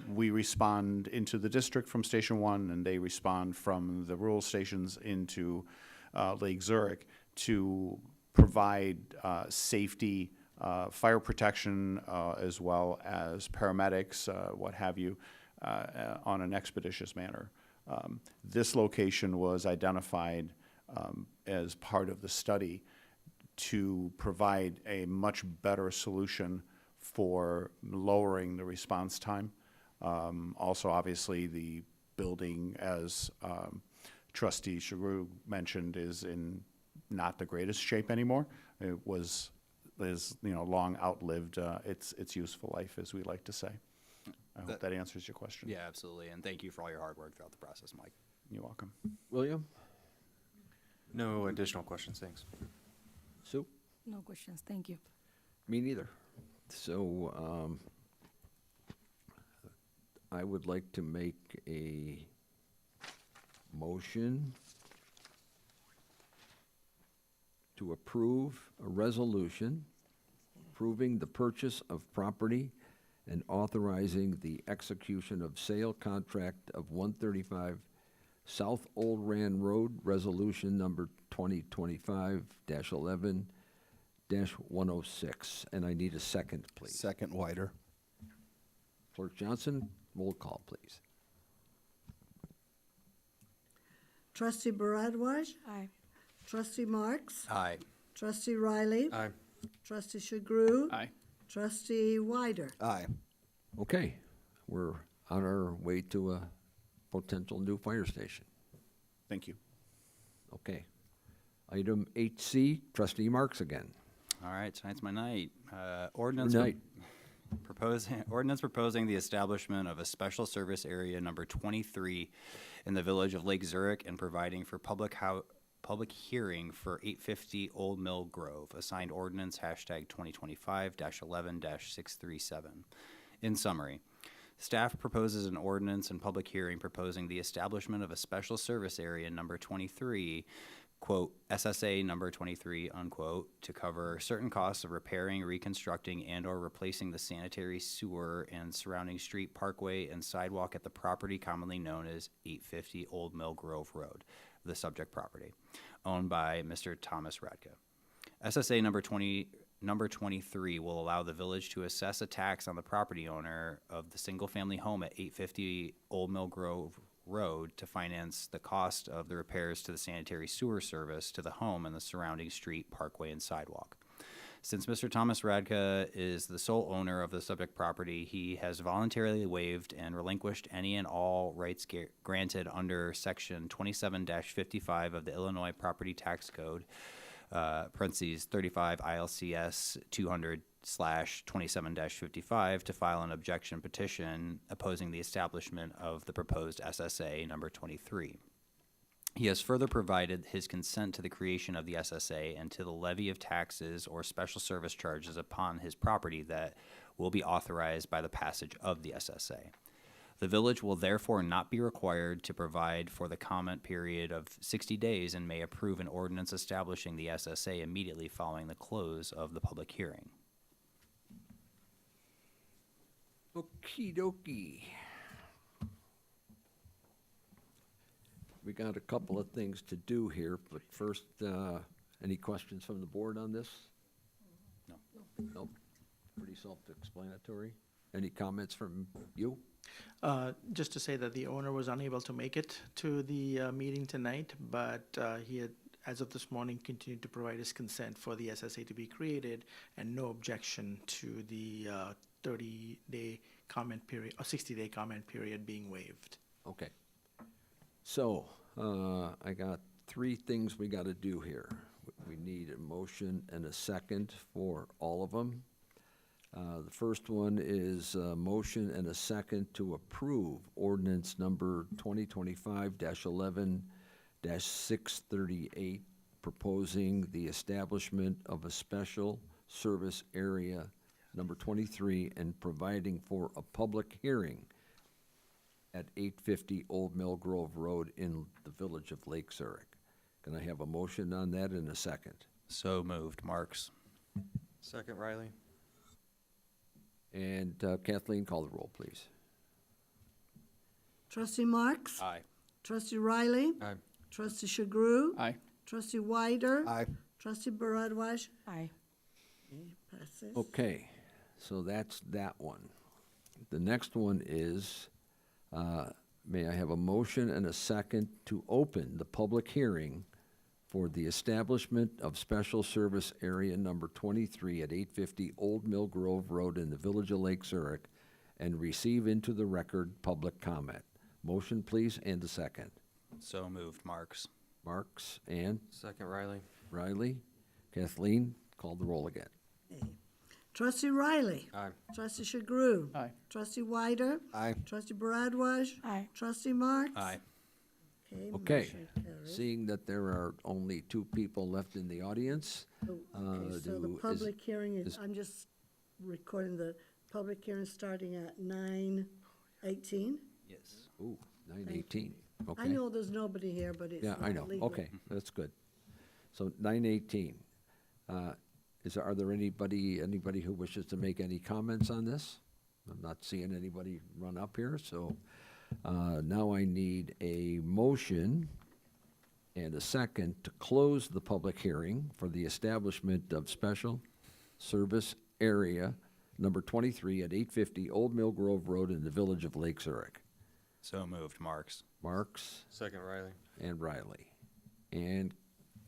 we respond into the district from Station 1, and they respond from the rural stations into Lake Zurich to provide safety, fire protection, as well as paramedics, what have you, on an expeditious manner. This location was identified as part of the study to provide a much better solution for lowering the response time. Also, obviously, the building, as Trustee Chagru mentioned, is in not the greatest shape anymore. It is long outlived its useful life, as we like to say. I hope that answers your question. Yeah, absolutely, and thank you for all your hard work throughout the process, Mike. You're welcome. William? No additional questions, thanks. Sue? No questions, thank you. Me neither. So I would like to make a motion to approve a resolution approving the purchase of property and authorizing the execution of sale contract of 135 South Old Rand Road, resolution number 2025-11-106. And I need a second, please. Second, Wider. Clerk Johnson, roll call, please. Trustee Baradwaj? Aye. Trustee Marks? Aye. Trustee Riley? Aye. Trustee Chagru? Aye. Trustee Wider? Aye. Okay, we're on our way to a potential new fire station. Thank you. Okay. Item 8C, Trustee Marks again. All right, tonight's my night. Ordinance proposing the establishment of a special service area number 23 in the village of Lake Zurich and providing for public public hearing for 850 Old Mill Grove, assigned ordinance hashtag 2025-11-637. In summary, staff proposes an ordinance and public hearing proposing the establishment of a special service area number 23, quote, SSA number 23, unquote, to cover certain costs of repairing, reconstructing, and/or replacing the sanitary sewer and surrounding street, parkway, and sidewalk at the property commonly known as 850 Old Mill Grove Road, the subject property, owned by Mr. Thomas Radke. SSA number 23 will allow the village to assess a tax on the property owner of the single-family home at 850 Old Mill Grove Road to finance the cost of the repairs to the sanitary sewer service to the home and the surrounding street, parkway, and sidewalk. Since Mr. Thomas Radke is the sole owner of the subject property, he has voluntarily waived and relinquished any and all rights granted under Section 27-55 of the Illinois Property Tax Code, parentheses 35 ILCS 200/27-55, to file an objection petition opposing the establishment of the proposed SSA number 23. He has further provided his consent to the creation of the SSA and to the levy of taxes or special service charges upon his property that will be authorized by the passage of the SSA. The village will therefore not be required to provide for the comment period of 60 days and may approve an ordinance establishing the SSA immediately following the close of the public hearing. Okey dokey. We got a couple of things to do here, but first, any questions from the board on this? No. Nope. Pretty self-explanatory. Any comments from you? Just to say that the owner was unable to make it to the meeting tonight, but he had, as of this morning, continued to provide his consent for the SSA to be created and no objection to the 30-day comment period, or 60-day comment period being waived. Okay. So, I got three things we got to do here. We need a motion and a second for all of them. The first one is a motion and a second to approve ordinance number 2025-11-638, proposing the establishment of a special service area number 23 and providing for a public hearing at 850 Old Mill Grove Road in the village of Lake Zurich. Can I have a motion on that in a second? So moved. Marks. Second, Riley. And Kathleen, call the roll, please. Trustee Marks? Aye. Trustee Riley? Aye. Trustee Shagru? Aye. Trustee Wider? Aye. Trustee Baradwaj? Aye. Okay, passes. Okay, so that's that one. The next one is, may I have a motion and a second to open the public hearing for the establishment of special service area number 23 at 850 Old Mill Grove Road in the village of Lake Zurich and receive into the record public comment. Motion, please, and a second. So moved. Marks. Marks and Second, Riley. Riley. Kathleen, call the roll again. Okay. Trustee Riley? Aye. Trustee Shagru? Aye. Trustee Wider? Aye. Trustee Baradwaj? Aye. Trustee Marks? Aye. Okay, motion carries. seeing that there are only two people left in the audience, Okay, so the public hearing is, I'm just recording the public hearing starting at 9:18. Yes. ooh, 9:18, okay. I know there's nobody here, but it's Yeah, I not know, legal. okay, that's good. So 9:18. Are there anybody who wishes to make any comments on this? I'm not seeing anybody run up here, so now I need a motion and a second to close the public hearing for the establishment of special service area number 23 at 850 Old Mill Grove Road in the village of Lake Zurich. So moved. Marks. Marks Second, Riley. and Riley. And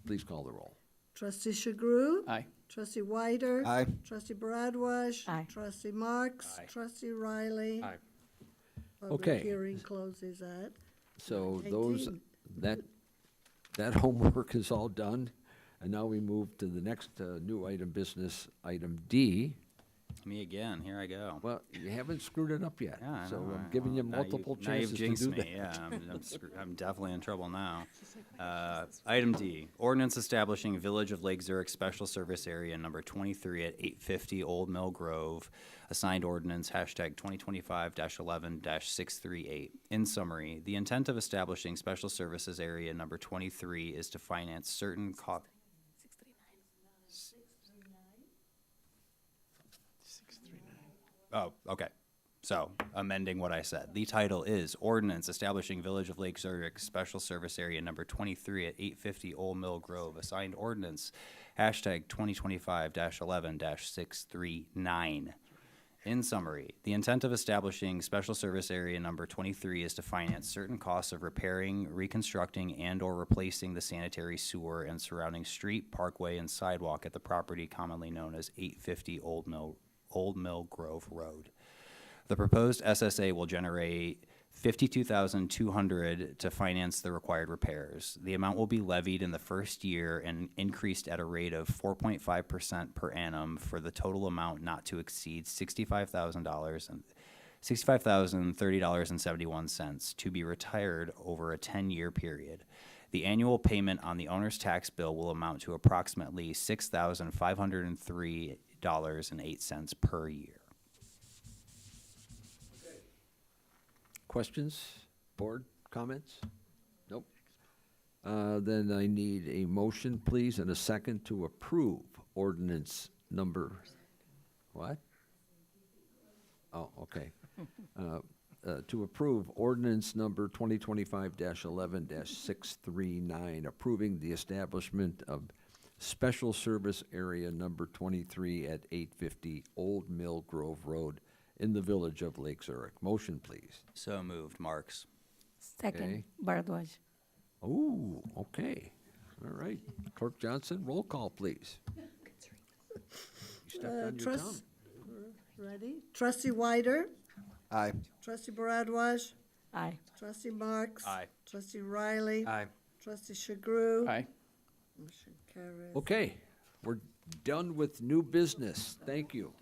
please call the roll. Trustee Shagru? Aye. Trustee Wider? Aye. Trustee Baradwaj? Aye. Trustee Marks? Aye. Trustee Riley? Aye. Public Okay. hearing closes at So 9:18. that homework is all done, and now we move to the next new item business, item D, Me again, here I go. Well, you haven't screwed it up yet, Yeah, I so know, I'm giving you now you- multiple now you've chances to jinxed do me. that. Yeah, I'm definitely in trouble now. Item D, ordinance establishing Village of Lake Zurich Special Service Area Number 23 at 850 Old Mill Grove, assigned ordinance hashtag 2025-11-638. In summary, the intent of establishing Special Services Area Number 23 is to finance certain Oh, okay. So, amending what I said. The title is Ordinance Establishing Village of Lake Zurich Special Service Area Number 23 at 850 Old Mill Grove, assigned ordinance, hashtag 2025-11-639. In summary, the intent of establishing Special Service Area Number 23 is to finance certain costs of repairing, reconstructing, and/or replacing the sanitary sewer and surrounding street, parkway, and sidewalk at the property commonly known as 850 Old Mill Grove Road. The proposed SSA will generate $52,200 to finance the required repairs. The amount will be levied in the first year and increased at a rate of 4.5% per annum for the total amount not to exceed $65,030.71 to be retired over a 10-year period. The annual payment on the owner's tax bill will amount to approximately $6,503.08 per year. Questions? Board comments? Nope. Then I need a motion, please, and a second to approve ordinance number, what? Oh, okay. To approve ordinance number 2025-11-639, approving the establishment of Special Service Area Number 23 at 850 Old Mill Grove Road in the Village of Lake Zurich. Motion, please. So moved, Marks. Second, Okay. Bharadwaj. Ooh, okay. All right. Clerk Johnson, roll call, please. You stepped on your Trust- tongue. Ready? Trustee Wyder? Aye. Trustee Bharadwaj? Aye. Trustee Marks? Aye. Trustee Riley? Aye. Trustee Shagru? Aye. Motion carries. Okay, we're done with new business. Thank you.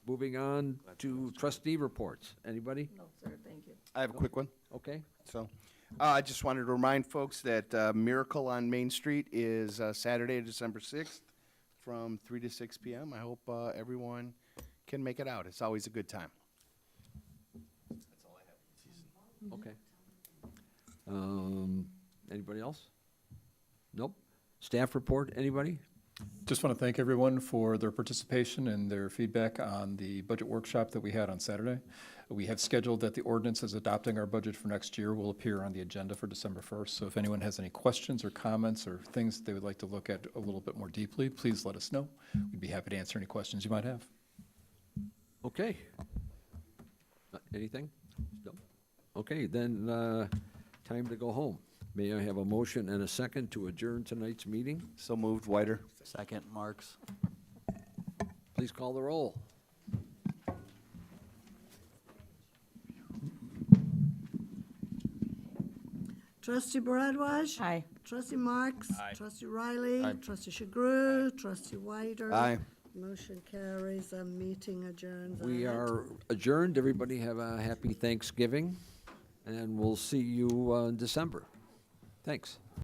Moving on to trustee reports. Anybody? No, sir, thank you. I have a quick one. Okay. So, I just wanted to remind folks that Miracle on Main Street is Saturday, December 6th, from 3 to 6 p.m. I hope everyone can make it out. It's always a good time. Okay. Anybody else? Nope. Staff report, anybody? Just want to thank everyone for their participation and their feedback on the budget workshop that we had on Saturday. We have scheduled that the ordinances adopting our budget for next year will appear on the agenda for December 1st. So if anyone has any questions or comments or things they would like to look at a little bit more deeply, please let us know. We'd be happy to answer any questions you might have. Okay. Anything? No. Okay, then, time to go home. May I have a motion and a second to adjourn tonight's meeting? So moved, Whiter. Second, Marks. Please call the roll. Trustee Bharadwaj? Aye. Trustee Marks? Aye. Trustee Riley? Aye. Trustee Shagru? Trustee Wyder? Aye. Motion carries, meeting adjourns. We at are adjourned. Everybody have a happy Thanksgiving, and we'll see you in December. Thanks.